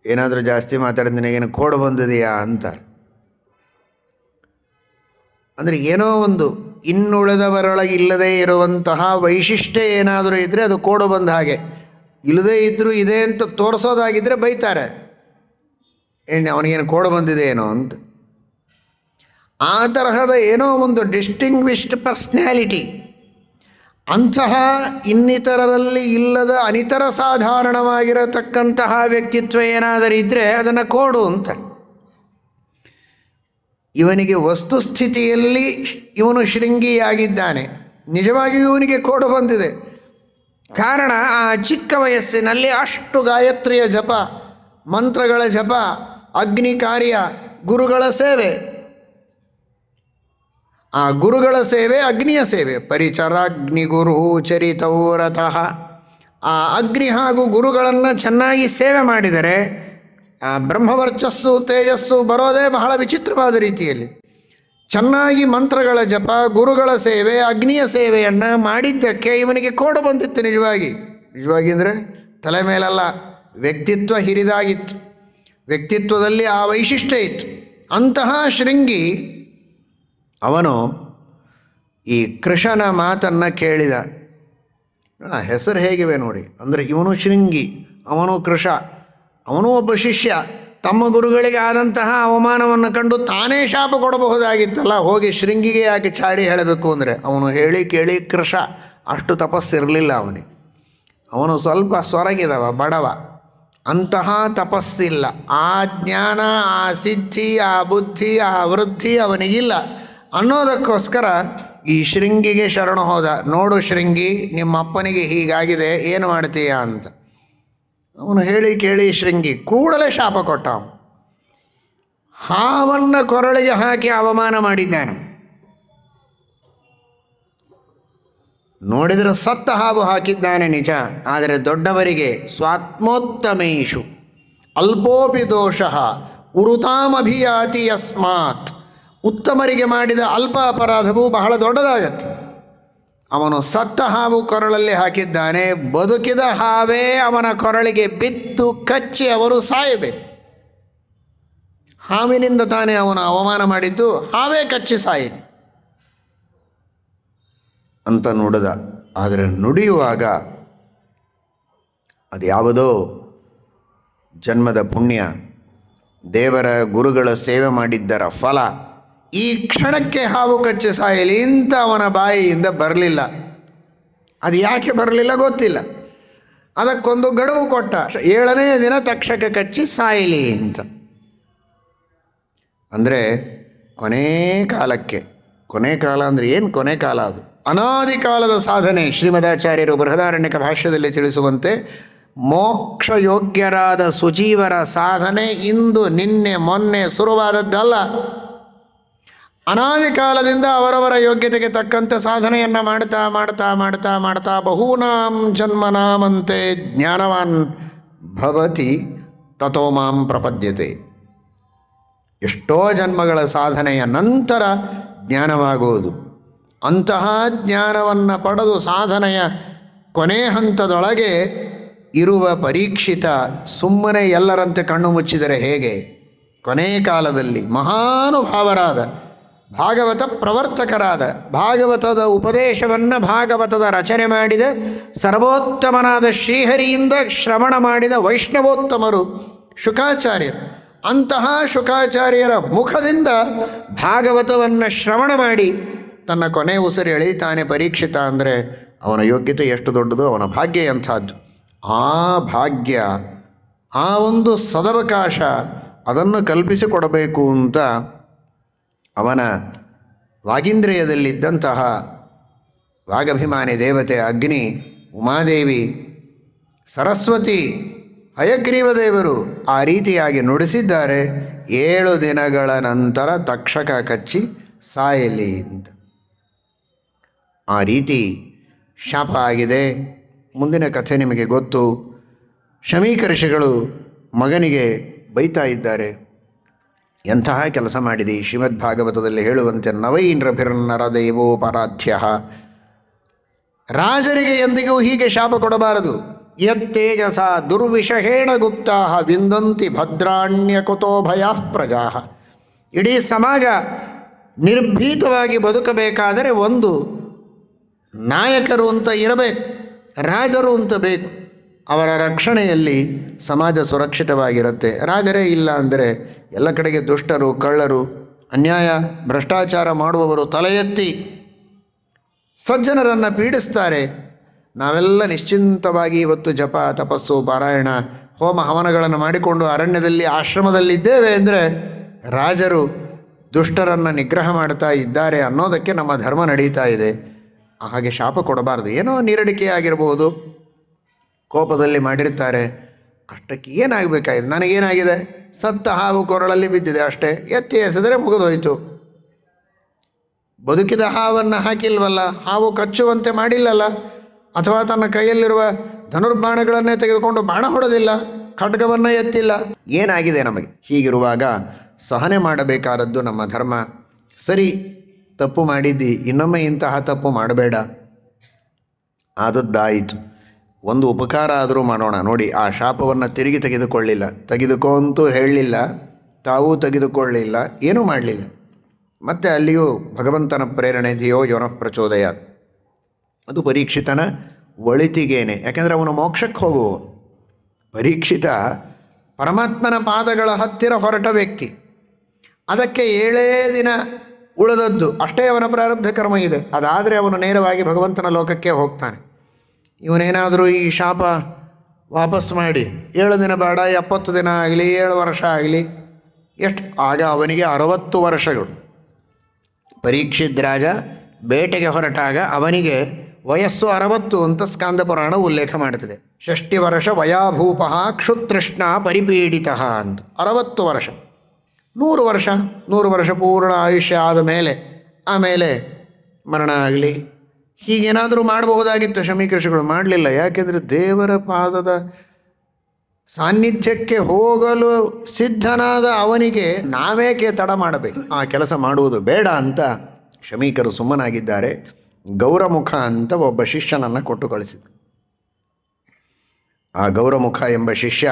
ಏನಾದರೂ ಜಾಸ್ತಿ ಮಾತಾಡಿದ ನಿನಗೇನು ಕೋಡು ಬಂದಿದೆಯಾ ಅಂತ. ಅಂದರೆ ಏನೋ ಒಂದು ಇನ್ನುಳಿದವರೊಳಗೆ ಇಲ್ಲದೇ ಇರುವಂತಹ ವೈಶಿಷ್ಟ್ಯ ಏನಾದರೂ ಇದ್ದರೆ ಅದು ಕೋಡು ಬಂದ ಹಾಗೆ. ಇಲ್ಲದೇ ಇದ್ದರೂ ಇದೆ ಅಂತ ತೋರಿಸೋದಾಗಿದ್ದರೆ ಬೈತಾರೆ, ಅವನಿಗೇನು ಕೋಡು ಬಂದಿದೆ ಏನೋ ಅಂತ. ಆ ತರಹದ ಏನೋ ಒಂದು ಡಿಸ್ಟಿಂಗ್ವಿಶ್ಡ್ ಪರ್ಸ್ನ್ಯಾಲಿಟಿ, ಅಂತಹ ಇನ್ನಿತರರಲ್ಲಿ ಇಲ್ಲದ ಅನಿತರ ಸಾಧಾರಣವಾಗಿರತಕ್ಕಂತಹ ವ್ಯಕ್ತಿತ್ವ ಏನಾದರೂ ಇದ್ದರೆ ಅದನ್ನು ಕೋಡು ಅಂತ. ಇವನಿಗೆ ವಸ್ತುಸ್ಥಿತಿಯಲ್ಲಿ ಇವನು ಶೃಂಗಿಯಾಗಿದ್ದಾನೆ, ನಿಜವಾಗಿಯೂ ಇವನಿಗೆ ಕೋಡು ಬಂದಿದೆ. ಕಾರಣ, ಆ ಚಿಕ್ಕ ವಯಸ್ಸಿನಲ್ಲಿ ಅಷ್ಟು ಗಾಯತ್ರಿಯ ಜಪ, ಮಂತ್ರಗಳ ಜಪ, ಅಗ್ನಿ ಕಾರ್ಯ, ಗುರುಗಳ ಸೇವೆ. ಆ ಗುರುಗಳ ಸೇವೆ ಅಗ್ನಿಯ ಸೇವೆ. ಪರಿಚರಾಗ್ನಿ ಗುರು ಚರಿತೌರತಃ. ಆ ಅಗ್ನಿ ಹಾಗೂ ಗುರುಗಳನ್ನು ಚೆನ್ನಾಗಿ ಸೇವೆ ಮಾಡಿದರೆ ಆ ಬ್ರಹ್ಮವರ್ಚಸ್ಸು ತೇಜಸ್ಸು ಬರೋದೇ ಬಹಳ ವಿಚಿತ್ರವಾದ ರೀತಿಯಲ್ಲಿ. ಚೆನ್ನಾಗಿ ಮಂತ್ರಗಳ ಜಪ, ಗುರುಗಳ ಸೇವೆ, ಅಗ್ನಿಯ ಸೇವೆಯನ್ನು ಮಾಡಿದ್ದಕ್ಕೆ ಇವನಿಗೆ ಕೋಡು ಬಂದಿತ್ತು. ನಿಜವಾಗಿ ಅಂದರೆ ತಲೆ ಮೇಲಲ್ಲ, ವ್ಯಕ್ತಿತ್ವ ಹಿರಿದಾಗಿತ್ತು. ವ್ಯಕ್ತಿತ್ವದಲ್ಲಿ ಆ ವೈಶಿಷ್ಟ್ಯ ಇತ್ತು. ಅಂತಹ ಶೃಂಗಿ ಅವನು ಈ ಕೃಷನ ಮಾತನ್ನು ಕೇಳಿದ. ಹೆಸರು ಹೇಗಿವೆ ನೋಡಿ. ಅಂದರೆ ಇವನು ಶೃಂಗಿ, ಅವನು ಕೃಷ, ಅವನು ಒಬ್ಬ ಶಿಷ್ಯ. ತಮ್ಮ ಗುರುಗಳಿಗೆ ಆದಂತಹ ಅವಮಾನವನ್ನು ಕಂಡು ತಾನೇ ಶಾಪ ಕೊಡಬಹುದಾಗಿತ್ತಲ್ಲ, ಹೋಗಿ ಶೃಂಗಿಗೆ ಯಾಕೆ ಚಾಡಿ ಹೇಳಬೇಕು ಅಂದರೆ. ಅವನು ಹೇಳಿ ಕೇಳಿ ಕೃಷ, ಅಷ್ಟು ತಪಸ್ಸಿರಲಿಲ್ಲ ಅವನಿಗೆ. ಅವನು ಸ್ವಲ್ಪ ಸೊರಗಿದವ, ಬಡವ, ಅಂತಹ ತಪಸ್ಸಿಲ್ಲ. ಆ ಜ್ಞಾನ, ಆ ಸಿದ್ಧಿ, ಆ ಬುದ್ಧಿ, ಆ ವೃದ್ಧಿ ಅವನಿಗಿಲ್ಲ ಅನ್ನೋದಕ್ಕೋಸ್ಕರ ಈ ಶೃಂಗಿಗೆ ಶರಣು ಹೋದ. ನೋಡು ಶೃಂಗಿ, ನಿಮ್ಮ ಅಪ್ಪನಿಗೆ ಹೀಗಾಗಿದೆ, ಏನು ಮಾಡ್ತೀಯ ಅಂತ. ಅವನು ಹೇಳಿ ಕೇಳಿ ಶೃಂಗಿ ಕೂಡಲೇ ಶಾಪ ಕೊಟ್ಟ. ಹಾವನ್ನು ಕೊರಳಿಗೆ ಹಾಕಿ ಅವಮಾನ ಮಾಡಿದ್ದಾನೆ. ನೋಡಿದರೆ ಸತ್ತ ಹಾವು ಹಾಕಿದ್ದಾನೆ ನಿಜ, ಆದರೆ ದೊಡ್ಡವರಿಗೆ ಸ್ವಾತ್ಮೋತ್ತಮೇಶು ಅಲ್ಪೋಪಿ ದೋಷಃ ಉರುತಾಮಭಿಯಾತಿ ಯಸ್ಮಾತ್. ಉತ್ತಮರಿಗೆ ಮಾಡಿದ ಅಲ್ಪ ಅಪರಾಧವು ಬಹಳ ದೊಡ್ಡದಾಗತ್ತೆ. ಅವನು ಸತ್ತ ಹಾವು ಕೊರಳಲ್ಲಿ ಹಾಕಿದ್ದಾನೆ. ಬದುಕಿದ ಹಾವೇ ಅವನ ಕೊರಳಿಗೆ ಬಿದ್ದು ಕಚ್ಚಿ ಅವರು ಸಾಯಬೇಕು. ಹಾವಿನಿಂದ ತಾನೇ ಅವನು ಅವಮಾನ ಮಾಡಿದ್ದು, ಹಾವೇ ಕಚ್ಚಿ ಸಾಯಲಿ ಅಂತ ನುಡಿದ. ಆದರೆ ನುಡಿಯುವಾಗ ಅದು ಯಾವುದೋ ಜನ್ಮದ ಪುಣ್ಯ, ದೇವರ ಗುರುಗಳ ಸೇವೆ ಮಾಡಿದ್ದರ ಫಲ. ಈ ಕ್ಷಣಕ್ಕೆ ಹಾವು ಕಚ್ಚಿ ಸಾಯಲಿ ಅಂತ ಅವನ ಬಾಯಿಯಿಂದ ಬರಲಿಲ್ಲ. ಅದು ಯಾಕೆ ಬರಲಿಲ್ಲ ಗೊತ್ತಿಲ್ಲ. ಅದಕ್ಕೊಂದು ಗಡುವು ಕೊಟ್ಟ, 7ನೇ ದಿನ ತಕ್ಷಕ ಕಚ್ಚಿ ಸಾಯಲಿ ಅಂತ. ಅಂದರೆ ಕೊನೆ ಕಾಲಕ್ಕೆ, ಕೊನೆ ಕಾಲ ಅಂದರೆ ಏನು ಕೊನೆ ಕಾಲ? ಅದು ಅನಾದಿ ಕಾಲದ ಸಾಧನೆ. ಶ್ರೀಮದಾಚಾರ್ಯರು ಬೃಹದಾರಣ್ಯಕ ಭಾಷ್ಯದಲ್ಲಿ ತಿಳಿಸುವಂತೆ ಮೋಕ್ಷಯೋಗ್ಯರಾದ ಸುಜೀವರ ಸಾಧನೆ ಇಂದು ನಿನ್ನೆ ಮೊನ್ನೆ ಶುರುವಾದದ್ದಲ್ಲ. ಅನಾದಿ ಕಾಲದಿಂದ ಅವರವರ ಯೋಗ್ಯತೆಗೆ ತಕ್ಕಂತೆ ಸಾಧನೆಯನ್ನು ಮಾಡ್ತಾ ಮಾಡ್ತಾ ಮಾಡ್ತಾ ಮಾಡ್ತಾ ಬಹೂನಾಂ ಜನ್ಮನಾಮಂತೆ ಜ್ಞಾನವಾನ್ ಭವತಿ ತಥೋ ಮಾಂ ಪ್ರಪದ್ಯತೆ. ಎಷ್ಟೋ ಜನ್ಮಗಳ ಸಾಧನೆಯ ನಂತರ ಜ್ಞಾನವಾಗುವುದು. ಅಂತಹ ಜ್ಞಾನವನ್ನು ಪಡೆದು ಸಾಧನೆಯ ಕೊನೆ ಹಂತದೊಳಗೆ ಇರುವ ಪರೀಕ್ಷಿತ ಸುಮ್ಮನೆ ಎಲ್ಲರಂತೆ ಕಣ್ಣು ಮುಚ್ಚಿದರೆ ಹೇಗೆ? ಕೊನೆಯ ಕಾಲದಲ್ಲಿ ಮಹಾನುಭಾವರಾದ ಭಾಗವತ ಪ್ರವರ್ತಕರಾದ, ಭಾಗವತದ ಉಪದೇಶವನ್ನು ಭಾಗವತದ ರಚನೆ ಮಾಡಿದ ಸರ್ವೋತ್ತಮನಾದ ಶ್ರೀಹರಿಯಿಂದ ಶ್ರವಣ ಮಾಡಿದ ವೈಷ್ಣವೋತ್ತಮರು ಶುಕಾಚಾರ್ಯರು. ಅಂತಹ ಶುಕಾಚಾರ್ಯರ ಮುಖದಿಂದ ಭಾಗವತವನ್ನು ಶ್ರವಣ ಮಾಡಿ ತನ್ನ ಕೊನೆ ಉಸಿರು ಎಳೀತಾನೆ ಪರೀಕ್ಷಿತ ಅಂದರೆ ಅವನ ಯೋಗ್ಯತೆ ಎಷ್ಟು ದೊಡ್ಡದು, ಅವನ ಭಾಗ್ಯ ಎಂಥದ್ದು. ಆ ಭಾಗ್ಯ, ಆ ಒಂದು ಸದವಕಾಶ ಅದನ್ನು ಕಲ್ಪಿಸಿಕೊಡಬೇಕು ಅಂತ ಅವನ ವಾಗೀಂದ್ರಿಯದಲ್ಲಿದ್ದಂತಹ ವಾಗಭಿಮಾನಿ ದೇವತೆ ಅಗ್ನಿ, ಉಮಾದೇವಿ, ಸರಸ್ವತಿ, ಹಯಗ್ರೀವ ದೇವರು ಆ ರೀತಿಯಾಗಿ ನುಡಿಸಿದ್ದಾರೆ. 7 ದಿನಗಳ ನಂತರ ತಕ್ಷಕ ಕಚ್ಚಿ ಸಾಯಲಿ ಅಂತ. ಆ ರೀತಿ ಶಾಪ ಆಗಿದೆ. ಮುಂದಿನ ಕಥೆ ನಿಮಗೆ ಗೊತ್ತು. ಶಮೀಕ ಋಷಿಗಳು ಮಗನಿಗೆ ಬೈತಾ ಇದ್ದಾರೆ, ಎಂತಹ ಕೆಲಸ ಮಾಡಿದಿ. ಶ್ರೀಮದ್ಭಾಗವತದಲ್ಲಿ ಹೇಳುವಂತೆ ನವೈನರಭಿರ್ನರ ದೇವೋಪರಾಧ್ಯ, ರಾಜರಿಗೆ ಎಂದಿಗೂ ಹೀಗೆ ಶಾಪ ಕೊಡಬಾರದು. ಯತ್ತೇಜಸ ದುರ್ವಿಷಹೇಣ ಗುಪ್ತಾ ವಿಂದಂತಿ ಭದ್ರಾಣ್ಯಕುತೋ ಭಯಾ ಪ್ರಜಾ. ಇಡೀ ಸಮಾಜ ನಿರ್ಭೀತವಾಗಿ ಬದುಕಬೇಕಾದರೆ ಒಂದು ನಾಯಕರು ಅಂತ ಇರಬೇಕು, ರಾಜರು ಅಂತ ಬೇಕು. ಅವರ ರಕ್ಷಣೆಯಲ್ಲಿ ಸಮಾಜ ಸುರಕ್ಷಿತವಾಗಿರುತ್ತೆ. ರಾಜರೇ ಇಲ್ಲ ಅಂದರೆ ಎಲ್ಲ ಕಡೆಗೆ ದುಷ್ಟರು, ಕಳ್ಳರು, ಅನ್ಯಾಯ ಭ್ರಷ್ಟಾಚಾರ ಮಾಡುವವರು ತಲೆ ಎತ್ತಿ ಸಜ್ಜನರನ್ನು ಪೀಡಿಸ್ತಾರೆ. ನಾವೆಲ್ಲ ನಿಶ್ಚಿಂತವಾಗಿ ಇವತ್ತು ಜಪ, ತಪಸ್ಸು, ಪಾರಾಯಣ, ಹೋಮ ಹವನಗಳನ್ನು ಮಾಡಿಕೊಂಡು ಅರಣ್ಯದಲ್ಲಿ ಆಶ್ರಮದಲ್ಲಿದ್ದೇವೆ ಅಂದರೆ ರಾಜರು ದುಷ್ಟರನ್ನು ನಿಗ್ರಹ ಮಾಡ್ತಾ ಇದ್ದಾರೆ ಅನ್ನೋದಕ್ಕೆ ನಮ್ಮ ಧರ್ಮ ನಡೀತಾ ಇದೆ. ಹಾಗೆ ಶಾಪ ಕೊಡಬಾರ್ದು. ಏನೋ ನೀರಡಿಕೆ ಆಗಿರ್ಬೋದು, ಕೋಪದಲ್ಲಿ ಮಾಡಿರ್ತಾರೆ, ಅಷ್ಟಕ್ಕೆ ಏನಾಗಬೇಕಾಗಿದೆ? ನನಗೇನಾಗಿದೆ? ಸತ್ತ ಹಾವು ಕೊರಳಲ್ಲಿ ಬಿದ್ದಿದೆ ಅಷ್ಟೇ, ಎತ್ತಿ ಎಸೆದರೆ ಮುಗಿದೋಯ್ತು. ಬದುಕಿದ ಹಾವನ್ನು ಹಾಕಿಲ್ವಲ್ಲ, ಹಾವು ಕಚ್ಚುವಂತೆ ಮಾಡಿಲ್ಲಲ್ಲ, ಅಥವಾ ತನ್ನ ಕೈಯಲ್ಲಿರುವ ಧನುರ್ಬಾಣಗಳನ್ನೇ ತೆಗೆದುಕೊಂಡು ಬಾಣ ಹೊಡೆದಿಲ್ಲ, ಖಡ್ಗವನ್ನು ಎತ್ತಿಲ್ಲ. ಏನಾಗಿದೆ ನಮಗೆ? ಹೀಗಿರುವಾಗ ಸಹನೆ ಮಾಡಬೇಕಾದದ್ದು ನಮ್ಮ ಧರ್ಮ. ಸರಿ, ತಪ್ಪು ಮಾಡಿದ್ದಿ, ಇನ್ನೊಮ್ಮೆ ಇಂತಹ ತಪ್ಪು ಮಾಡಬೇಡ, ಆದದ್ದಾಯಿತು, ಒಂದು ಉಪಕಾರ ಆದರೂ ಮಾಡೋಣ. ನೋಡಿ, ಆ ಶಾಪವನ್ನು ತಿರುಗಿ ತೆಗೆದುಕೊಳ್ಳಿಲ್ಲ, ತೆಗೆದುಕೊಂತೂ ಹೇಳಲಿಲ್ಲ, ತಾವೂ ತೆಗೆದುಕೊಳ್ಳಿಲ್ಲ, ಏನೂ ಮಾಡಲಿಲ್ಲ. ಮತ್ತು ಅಲ್ಲಿಯೂ ಭಗವಂತನ ಪ್ರೇರಣೆ, ಧಿಯೋ ಯೋನಃ ಪ್ರಚೋದಯಾತ್, ಅದು ಪರೀಕ್ಷಿತನ ಒಳಿತಿಗೇನೆ. ಯಾಕೆಂದರೆ ಅವನು ಮೋಕ್ಷಕ್ಕೆ ಹೋಗುವ ಪರೀಕ್ಷಿತ ಪರಮಾತ್ಮನ ಪಾದಗಳ ಹತ್ತಿರ ಹೊರಟ ವ್ಯಕ್ತಿ. ಅದಕ್ಕೆ 7 ದಿನ ಉಳಿದದ್ದು ಅಷ್ಟೇ ಅವನ ಪ್ರಾರಬ್ಧ ಕರ್ಮ ಇದೆ. ಅದಾದರೆ ಅವನು ನೇರವಾಗಿ ಭಗವಂತನ ಲೋಕಕ್ಕೆ ಹೋಗ್ತಾನೆ. ಇವನೇನಾದರೂ ಈ ಶಾಪ ವಾಪಸ್ ಮಾಡಿ 7 ದಿನ ಬೇಡ, 70 ದಿನ ಆಗಲಿ, 7 ವರ್ಷ ಆಗಲಿ, ಎಷ್ಟು ಆಗ ಅವನಿಗೆ 60 ವರ್ಷಗಳು. ಪರೀಕ್ಷಿತ್ ರಾಜ ಬೇಟೆಗೆ ಹೊರಟಾಗ ಅವನಿಗೆ ವಯಸ್ಸು 60 ಅಂತ ಸ್ಕಾಂದ ಪುರಾಣ ಉಲ್ಲೇಖ ಮಾಡ್ತಿದೆ. 60 ವರ್ಷ ವಯಾಭೂಪ ಕ್ಷುತೃಷ್ಣ ಪರಿಪೀಡಿತ ಅಂತ. 60 ವರ್ಷ, 100 ವರ್ಷ ಪೂರ್ಣ ಆಯುಷ್ಯ ಆದ ಮೇಲೆ ಆಮೇಲೆ ಮರಣ ಆಗಲಿ, ಹೀಗೇನಾದರೂ ಮಾಡಬಹುದಾಗಿತ್ತು. ಶಮೀಕ ಋಷಿಗಳು ಮಾಡಲಿಲ್ಲ. ಯಾಕೆಂದರೆ ದೇವರ ಪಾದದ ಸಾನ್ನಿಧ್ಯಕ್ಕೆ ಹೋಗಲು ಸಿದ್ಧನಾದ ಅವನಿಗೆ ನಾವೇಕೆ ತಡ ಮಾಡಬೇಕು? ಆ ಕೆಲಸ ಮಾಡುವುದು ಬೇಡ ಅಂತ ಶಮೀಕರು ಸುಮ್ಮನಾಗಿದ್ದಾರೆ. ಗೌರಮುಖ ಅಂತ ಒಬ್ಬ ಶಿಷ್ಯನನ್ನು ಕೊಟ್ಟು ಕಳಿಸಿದರು. ಆ ಗೌರಮುಖ ಎಂಬ ಶಿಷ್ಯ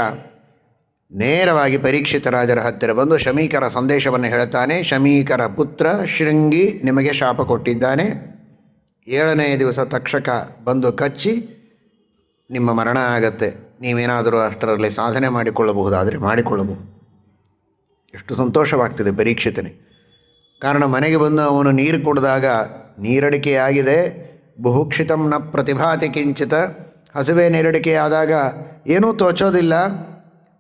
ನೇರವಾಗಿ ಪರೀಕ್ಷಿತ ರಾಜರ ಹತ್ತಿರ ಬಂದು ಶಮೀಕರ ಸಂದೇಶವನ್ನು ಹೇಳ್ತಾನೆ. ಶಮೀಕರ ಪುತ್ರ ಶೃಂಗಿ ನಿಮಗೆ ಶಾಪ ಕೊಟ್ಟಿದ್ದಾನೆ. 7ನೇ ದಿವಸ ತಕ್ಷಕ ಬಂದು ಕಚ್ಚಿ ನಿಮ್ಮ ಮರಣ ಆಗತ್ತೆ. ನೀವೇನಾದರೂ ಅಷ್ಟರಲ್ಲಿ ಸಾಧನೆ ಮಾಡಿಕೊಳ್ಳಬಹುದಾದರೆ ಮಾಡಿಕೊಳ್ಳಬಹುದು. ಎಷ್ಟು ಸಂತೋಷವಾಗ್ತದೆ ಪರೀಕ್ಷಿತನೇ. ಕಾರಣ ಮನೆಗೆ ಬಂದು ಅವನು ನೀರು ಕುಡಿದಾಗ ನೀರಡಿಕೆಯಾಗಿದೆ. ಬುಭುಕ್ಷಿತಂ ನ ಪ್ರತಿಭಾತಿ ಕಿಂಚಿತ. ಹಸಿವೆ ನೀರಡಿಕೆಯಾದಾಗ ಏನೂ ತೋಚೋದಿಲ್ಲ.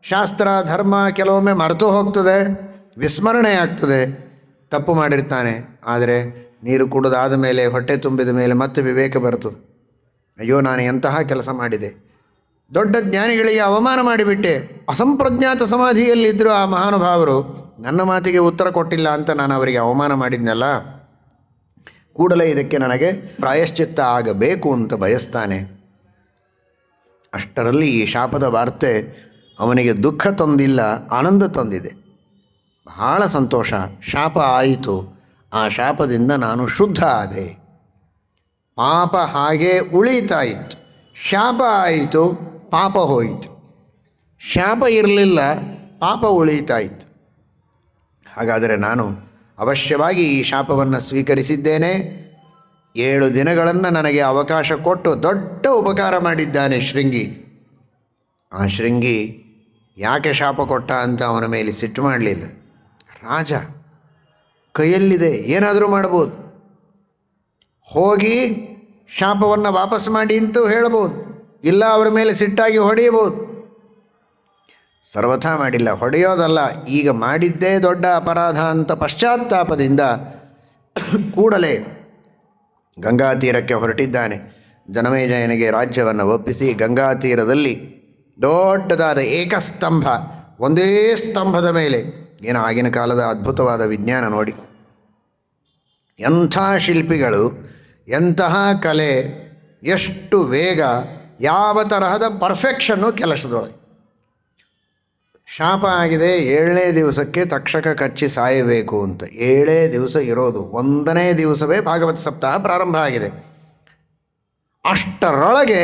ಶಾಸ್ತ್ರ ಧರ್ಮ ಕೆಲವೊಮ್ಮೆ ಮರೆತು ಹೋಗ್ತದೆ, ವಿಸ್ಮರಣೆ ಆಗ್ತದೆ. ತಪ್ಪು ಮಾಡಿರ್ತಾನೆ. ಆದರೆ ನೀರು ಕುಡಿದಾದ ಮೇಲೆ, ಹೊಟ್ಟೆ ತುಂಬಿದ ಮೇಲೆ ಮತ್ತೆ ವಿವೇಕ ಬರ್ತದೆ. ಅಯ್ಯೋ, ನಾನು ಎಂತಹ ಕೆಲಸ ಮಾಡಿದೆ, ದೊಡ್ಡ ಜ್ಞಾನಿಗಳಿಗೆ ಅವಮಾನ ಮಾಡಿಬಿಟ್ಟೆ. ಅಸಂಪ್ರಜ್ಞಾತ ಸಮಾಧಿಯಲ್ಲಿದ್ದರೂ ಆ ಮಹಾನುಭಾವರು ನನ್ನ ಮಾತಿಗೆ ಉತ್ತರ ಕೊಟ್ಟಿಲ್ಲ ಅಂತ ನಾನು ಅವರಿಗೆ ಅವಮಾನ ಮಾಡಿದ್ನಲ್ಲ, ಕೂಡಲೇ ಇದಕ್ಕೆ ನನಗೆ ಪ್ರಾಯಶ್ಚಿತ್ತ ಆಗಬೇಕು ಅಂತ ಬಯಸ್ತಾನೆ. ಅಷ್ಟರಲ್ಲಿ ಈ ಶಾಪದ ವಾರ್ತೆ ಅವನಿಗೆ ದುಃಖ ತಂದಿಲ್ಲ, ಆನಂದ ತಂದಿದೆ. ಬಹಳ ಸಂತೋಷ. ಶಾಪ ಆಯಿತು. ಆ ಶಾಪದಿಂದ ನಾನು ಶುದ್ಧ ಆದೆ. ಪಾಪ ಹಾಗೇ ಉಳೀತಾ ಇತ್ತು. ಶಾಪ ಆಯಿತು, ಪಾಪ ಹೋಯಿತು. ಶಾಪ ಇರಲಿಲ್ಲ, ಪಾಪ ಉಳೀತಾ ಇತ್ತು. ಹಾಗಾದರೆ ನಾನು ಅವಶ್ಯವಾಗಿ ಈ ಶಾಪವನ್ನು ಸ್ವೀಕರಿಸಿದ್ದೇನೆ. 7 ದಿನಗಳನ್ನು ನನಗೆ ಅವಕಾಶ ಕೊಟ್ಟು ದೊಡ್ಡ ಉಪಕಾರ ಮಾಡಿದ್ದಾನೆ ಶೃಂಗಿ. ಆ ಶೃಂಗಿ ಯಾಕೆ ಶಾಪ ಕೊಟ್ಟ ಅಂತ ಅವನ ಮೇಲೆ ಸಿಟ್ಟು ಮಾಡಲಿಲ್ಲ. ರಾಜ ಕೈಯಲ್ಲಿದೆ, ಏನಾದರೂ ಮಾಡ್ಬೋದು. ಹೋಗಿ ಶಾಪವನ್ನು ವಾಪಸ್ ಮಾಡಿ ಅಂತೂ ಹೇಳ್ಬೋದು, ಇಲ್ಲ ಅವರ ಮೇಲೆ ಸಿಟ್ಟಾಗಿ ಹೊಡೆಯಬಹುದು. ಸರ್ವಥಾ ಮಾಡಿಲ್ಲ. ಹೊಡೆಯೋದಲ್ಲ, ಈಗ ಮಾಡಿದ್ದೇ ದೊಡ್ಡ ಅಪರಾಧ ಅಂತ ಪಶ್ಚಾತ್ತಾಪದಿಂದ ಕೂಡಲೇ ಗಂಗಾ ತೀರಕ್ಕೆ ಹೊರಟಿದ್ದಾನೆ. ಜನಮೇಜಯನಿಗೆ ರಾಜ್ಯವನ್ನು ಒಪ್ಪಿಸಿ ಗಂಗಾ ತೀರದಲ್ಲಿ ದೊಡ್ಡದಾದ ಏಕಸ್ತಂಭ, ಒಂದೇ ಸ್ತಂಭದ ಮೇಲೆ, ಏನೋ ಆಗಿನ ಕಾಲದ ಅದ್ಭುತವಾದ ವಿಜ್ಞಾನ ನೋಡಿ. ಎಂಥ ಶಿಲ್ಪಿಗಳು, ಎಂತಹ ಕಲೆ, ಎಷ್ಟು ವೇಗ, ಯಾವ ತರಹದ ಪರ್ಫೆಕ್ಷನ್ನು ಕೆಲಸದೊಳಗೆ. ಶಾಪ ಆಗಿದೆ 7ನೇ ದಿವಸಕ್ಕೆ ತಕ್ಷಕ ಕಚ್ಚಿ ಸಾಯಬೇಕು ಅಂತ. 7 ದಿವಸ ಇರೋದು, 1ನೇ ದಿವಸವೇ ಭಾಗವತ ಸಪ್ತಾಹ ಪ್ರಾರಂಭ ಆಗಿದೆ. ಅಷ್ಟರೊಳಗೆ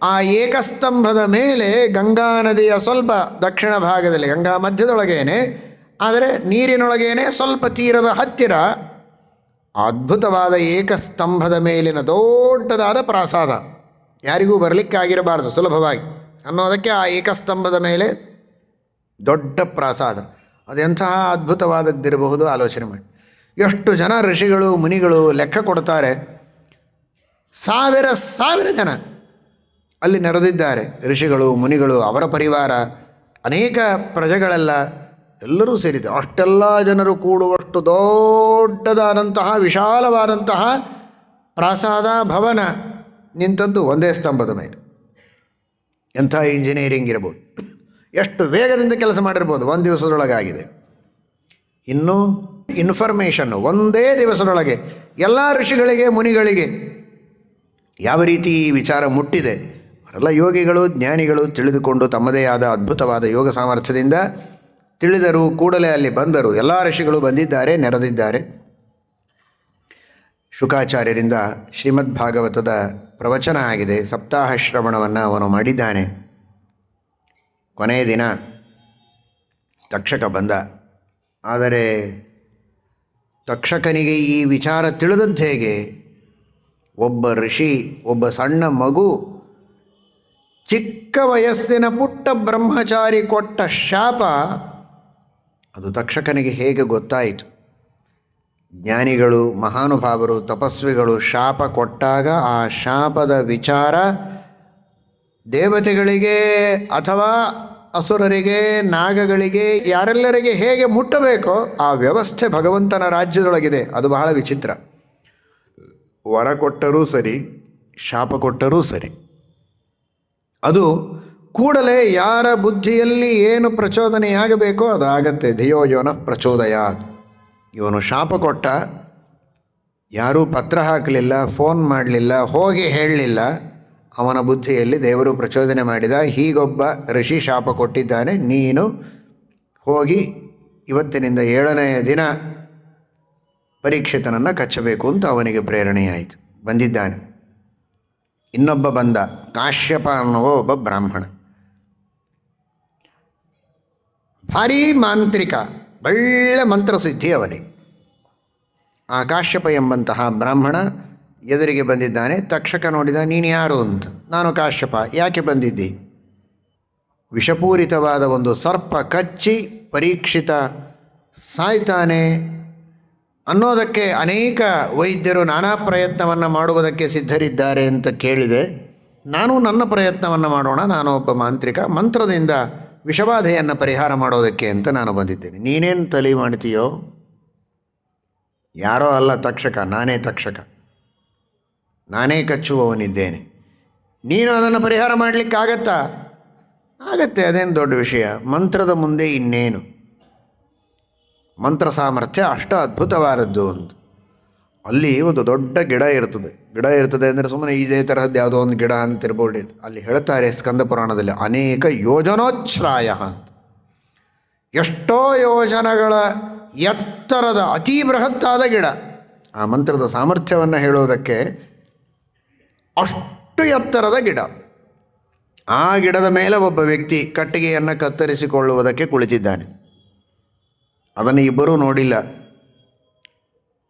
ಆ ಏಕಸ್ತಂಭದ ಮೇಲೆ ಗಂಗಾ ನದಿಯ ಸ್ವಲ್ಪ ದಕ್ಷಿಣ ಭಾಗದಲ್ಲಿ, ಗಂಗಾ ಮಧ್ಯದೊಳಗೇನೆ, ಆದರೆ ನೀರಿನೊಳಗೇನೆ ಸ್ವಲ್ಪ ತೀರದ ಹತ್ತಿರ ಅದ್ಭುತವಾದ ಏಕಸ್ತಂಭದ ಮೇಲಿನ ದೊಡ್ಡದಾದ ಪ್ರಾಸಾದ. ಯಾರಿಗೂ ಬರಲಿಕ್ಕಾಗಿರಬಾರ್ದು ಸುಲಭವಾಗಿ ಅನ್ನೋದಕ್ಕೆ ಆ ಏಕಸ್ತಂಭದ ಮೇಲೆ ದೊಡ್ಡ ಪ್ರಾಸಾದ. ಅದೆಂತಹ ಅದ್ಭುತವಾದದ್ದಿರಬಹುದು ಆಲೋಚನೆ ಮಾಡಿ. ಎಷ್ಟು ಜನ ಋಷಿಗಳು ಮುನಿಗಳು ಲೆಕ್ಕ ಕೊಡ್ತಾರೆ. ಸಾವಿರ ಜನ ಅಲ್ಲಿ ನೆರೆದಿದ್ದಾರೆ. ಋಷಿಗಳು ಮುನಿಗಳು, ಅವರ ಪರಿವಾರ, ಅನೇಕ ಪ್ರಜೆಗಳೆಲ್ಲ ಎಲ್ಲರೂ ಸೇರಿದೆ. ಅಷ್ಟೆಲ್ಲ ಜನರು ಕೂಡುವಷ್ಟು ದೊಡ್ಡದಾದಂತಹ ವಿಶಾಲವಾದಂತಹ ಪ್ರಾಸಾದ ಭವನ ನಿಂತದ್ದು ಒಂದೇ ಸ್ತಂಭದ ಮೇಲೆ. ಎಂಥ ಇಂಜಿನಿಯರಿಂಗ್ ಇರ್ಬೋದು, ಎಷ್ಟು ವೇಗದಿಂದ ಕೆಲಸ ಮಾಡಿರ್ಬೋದು. 1 ದಿವಸದೊಳಗಾಗಿದೆ. ಇನ್ನು ಇನ್ಫಾರ್ಮೇಷನ್ನು ಒಂದೇ ದಿವಸದೊಳಗೆ ಎಲ್ಲ ಋಷಿಗಳಿಗೆ ಮುನಿಗಳಿಗೆ ಯಾವ ರೀತಿ ಈ ವಿಚಾರ ಮುಟ್ಟಿದೆ. ಅವರೆಲ್ಲ ಯೋಗಿಗಳು, ಜ್ಞಾನಿಗಳು, ತಿಳಿದುಕೊಂಡು ತಮ್ಮದೇ ಆದ ಅದ್ಭುತವಾದ ಯೋಗ ಸಾಮರ್ಥ್ಯದಿಂದ ತಿಳಿದರು. ಕೂಡಲೇ ಅಲ್ಲಿ ಬಂದರು. ಎಲ್ಲ ಋಷಿಗಳು ಬಂದಿದ್ದಾರೆ, ನೆರೆದಿದ್ದಾರೆ. ಶುಕಾಚಾರ್ಯರಿಂದ ಶ್ರೀಮದ್ ಭಾಗವತದ ಪ್ರವಚನ ಆಗಿದೆ. ಸಪ್ತಾಹ ಶ್ರವಣವನ್ನು ಅವನು ಮಾಡಿದ್ದಾನೆ. ಕೊನೆಯ ದಿನ ತಕ್ಷಕ ಬಂದ. ಆದರೆ ತಕ್ಷಕನಿಗೆ ಈ ವಿಚಾರ ತಿಳಿದದ್ದು ಹೇಗೆ? ಒಬ್ಬ ಋಷಿ, ಒಬ್ಬ ಸಣ್ಣ ಮಗು, ಚಿಕ್ಕ ವಯಸ್ಸಿನ ಪುಟ್ಟ ಬ್ರಹ್ಮಚಾರಿ ಕೊಟ್ಟ ಶಾಪ, ಅದು ತಕ್ಷಕನಿಗೆ ಹೇಗೆ ಗೊತ್ತಾಯಿತು? ಜ್ಞಾನಿಗಳು, ಮಹಾನುಭಾವರು, ತಪಸ್ವಿಗಳು ಶಾಪ ಕೊಟ್ಟಾಗ ಆ ಶಾಪದ ವಿಚಾರ ದೇವತೆಗಳಿಗೆ ಅಥವಾ ಅಸುರರಿಗೆ, ನಾಗಗಳಿಗೆ, ಯಾರೆಲ್ಲರಿಗೆ ಹೇಗೆ ಮುಟ್ಟಬೇಕೋ ಆ ವ್ಯವಸ್ಥೆ ಭಗವಂತನ ರಾಜ್ಯದೊಳಗಿದೆ. ಅದು ಬಹಳ ವಿಚಿತ್ರ. ವರ ಕೊಟ್ಟರೂ ಸರಿ, ಶಾಪ ಕೊಟ್ಟರೂ ಸರಿ, ಅದು ಕೂಡಲೇ ಯಾರ ಬುದ್ಧಿಯಲ್ಲಿ ಏನು ಪ್ರಚೋದನೆಯಾಗಬೇಕೋ ಅದು ಆಗತ್ತೆ. ಧಿಯೋ ಯೋನಃ ಪ್ರಚೋದಯಾತ್. ಇವನು ಶಾಪ ಕೊಟ್ಟ, ಯಾರೂ ಪತ್ರ ಹಾಕಲಿಲ್ಲ, ಫೋನ್ ಮಾಡಲಿಲ್ಲ, ಹೋಗಿ ಹೇಳಲಿಲ್ಲ. ಅವನ ಬುದ್ಧಿಯಲ್ಲಿ ದೇವರು ಪ್ರಚೋದನೆ ಮಾಡಿದ, ಹೀಗೊಬ್ಬ ಋಷಿ ಶಾಪ ಕೊಟ್ಟಿದ್ದಾನೆ, ನೀನು ಹೋಗಿ ಇವತ್ತಿನಿಂದ 7ನೆಯ ದಿನ ಪರೀಕ್ಷಿತನನ್ನು ಕಚ್ಚಬೇಕು ಅಂತ ಅವನಿಗೆ ಪ್ರೇರಣೆಯಾಯಿತು. ಬಂದಿದ್ದಾನೆ. ಇನ್ನೊಬ್ಬ ಬಂದ, ಕಾಶ್ಯಪ ಅನ್ನುವ ಒಬ್ಬ ಬ್ರಾಹ್ಮಣ, ಭಾರೀ ಮಾಂತ್ರಿಕ, ಒಳ್ಳೆ ಮಂತ್ರಸಿದ್ಧಿ ಅವನಿಗೆ. ಆ ಕಾಶ್ಯಪ ಎಂಬಂತಹ ಬ್ರಾಹ್ಮಣ ಎದುರಿಗೆ ಬಂದಿದ್ದಾನೆ. ತಕ್ಷಕ ನೋಡಿದ, ನೀನು ಯಾರು ಅಂತ. ನಾನು ಕಾಶ್ಯಪ. ಯಾಕೆ ಬಂದಿದ್ದಿ? ವಿಷಪೂರಿತವಾದ ಒಂದು ಸರ್ಪ ಕಚ್ಚಿ ಪರೀಕ್ಷಿತ ಸಾಯ್ತಾನೆ ಅನ್ನೋದಕ್ಕೆ ಅನೇಕ ವೈದ್ಯರು ನಾನಾ ಪ್ರಯತ್ನವನ್ನು ಮಾಡುವುದಕ್ಕೆ ಸಿದ್ಧರಿದ್ದಾರೆ ಅಂತ ಕೇಳಿದೆ. ನಾನು ನನ್ನ ಪ್ರಯತ್ನವನ್ನು ಮಾಡೋಣ, ನಾನು ಒಬ್ಬ ಮಾಂತ್ರಿಕ, ಮಂತ್ರದಿಂದ ವಿಷಬಾಧೆಯನ್ನು ಪರಿಹಾರ ಮಾಡೋದಕ್ಕೆ ಅಂತ ನಾನು ಬಂದಿದ್ದೇನೆ. ನೀನೇನು ತಲೆ ಮಾಡ್ತೀಯೋ? ಯಾರೋ ಅಲ್ಲ ತಕ್ಷಕ, ನಾನೇ ತಕ್ಷಕ, ನಾನೇ ಕಚ್ಚುವವನಿದ್ದೇನೆ. ನೀನು ಅದನ್ನು ಪರಿಹಾರ ಮಾಡಲಿಕ್ಕಾಗತ್ತಾ? ಆಗತ್ತೆ, ಅದೇನು ದೊಡ್ಡ ವಿಷಯ. ಮಂತ್ರದ ಮುಂದೆ ಇನ್ನೇನು? ಮಂತ್ರ ಸಾಮರ್ಥ್ಯ ಅಷ್ಟು ಅದ್ಭುತವಾದದ್ದು ಅಂತ. ಅಲ್ಲಿ ಒಂದು ದೊಡ್ಡ ಗಿಡ ಇರ್ತದೆ ಅಂದರೆ ಸುಮ್ಮನೆ ಇದೇ ತರಹದ್ದು ಯಾವುದೋ ಒಂದು ಗಿಡ ಅಂತಿರ್ಬೋದು. ಅಲ್ಲಿ ಹೇಳ್ತಾರೆ ಸ್ಕಂದ ಪುರಾಣದಲ್ಲಿ, ಅನೇಕ ಯೋಜನೋಚ್ಛ್ರಾಯ ಅಂತ. ಎಷ್ಟೋ ಯೋಜನಗಳ ಎತ್ತರದ ಅತೀ ಬೃಹತ್ತಾದ ಗಿಡ. ಆ ಮಂತ್ರದ ಸಾಮರ್ಥ್ಯವನ್ನು ಹೇಳೋದಕ್ಕೆ ಅಷ್ಟು ಎತ್ತರದ ಗಿಡ. ಆ ಗಿಡದ ಮೇಲೆ ಒಬ್ಬ ವ್ಯಕ್ತಿ ಕಟ್ಟಿಗೆಯನ್ನು ಕತ್ತರಿಸಿಕೊಳ್ಳುವುದಕ್ಕೆ ಕುಳಿತಿದ್ದಾನೆ. ಅದನ್ನು ಇಬ್ಬರೂ ನೋಡಿಲ್ಲ.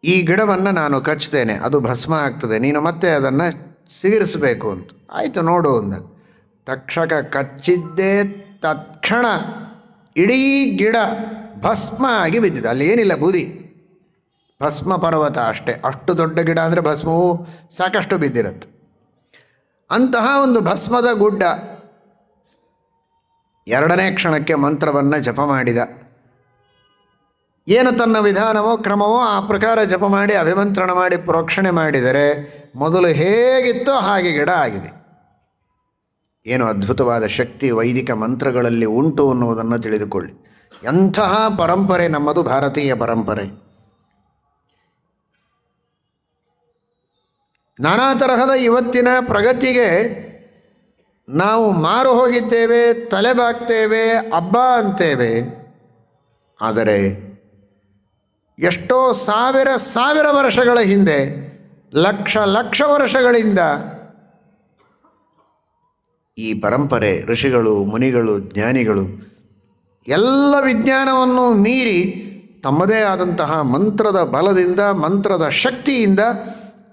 ಈ ಗಿಡವನ್ನು ನಾನು ಕಚ್ತೇನೆ, ಅದು ಭಸ್ಮ ಆಗ್ತದೆ, ನೀನು ಮತ್ತೆ ಅದನ್ನು ಸಿಗಿರಿಸಬೇಕು ಅಂತ. ಆಯಿತು ನೋಡು ಅಂದ. ತಕ್ಷಕ ಕಚ್ಚಿದ್ದೇ ತಕ್ಷಣ ಇಡೀ ಗಿಡ ಭಸ್ಮ ಆಗಿ ಬಿದ್ದಿದೆ. ಅಲ್ಲಿ ಏನಿಲ್ಲ, ಬೂದಿ, ಭಸ್ಮ ಪರ್ವತ ಅಷ್ಟೇ. ಅಷ್ಟು ದೊಡ್ಡ ಗಿಡ ಅಂದರೆ ಭಸ್ಮವು ಸಾಕಷ್ಟು ಬಿದ್ದಿರುತ್ತೆ. ಅಂತಹ ಒಂದು ಭಸ್ಮದ ಗುಡ್ಡ. ಎರಡನೇ ಕ್ಷಣಕ್ಕೆ ಮಂತ್ರವನ್ನು ಜಪ ಮಾಡಿದ. ಏನು ತನ್ನ ವಿಧಾನವೋ ಕ್ರಮವೋ ಆ ಪ್ರಕಾರ ಜಪ ಮಾಡಿ ಅಭಿಮಂತ್ರಣ ಮಾಡಿ ಪ್ರೋಕ್ಷಣೆ ಮಾಡಿದರೆ ಮೊದಲು ಹೇಗಿತ್ತೋ ಹಾಗೆ ಗಿಡ ಆಗಿದೆ. ಏನು ಅದ್ಭುತವಾದ ಶಕ್ತಿ ವೈದಿಕ ಮಂತ್ರಗಳಲ್ಲಿ ಉಂಟು ಅನ್ನುವುದನ್ನು ತಿಳಿದುಕೊಳ್ಳಿ. ಎಂತಹ ಪರಂಪರೆ ನಮ್ಮದು, ಭಾರತೀಯ ಪರಂಪರೆ. ನಾನಾ ತರಹದ ಇವತ್ತಿನ ಪ್ರಗತಿಗೆ ನಾವು ಮಾರು ಹೋಗಿದ್ದೇವೆ, ತಲೆಬಾಗ್ತೇವೆ, ಹಬ್ಬ ಅಂತೇವೆ. ಆದರೆ ಎಷ್ಟೋ ಸಾವಿರ ಸಾವಿರ ವರ್ಷಗಳ ಹಿಂದೆ, ಲಕ್ಷ ಲಕ್ಷ ವರ್ಷಗಳಿಂದ ಈ ಪರಂಪರೆ, ಋಷಿಗಳು, ಮುನಿಗಳು, ಜ್ಞಾನಿಗಳು ಎಲ್ಲ ವಿಜ್ಞಾನವನ್ನು ಮೀರಿ ತಮ್ಮದೇ ಆದಂತಹ ಮಂತ್ರದ ಬಲದಿಂದ, ಮಂತ್ರದ ಶಕ್ತಿಯಿಂದ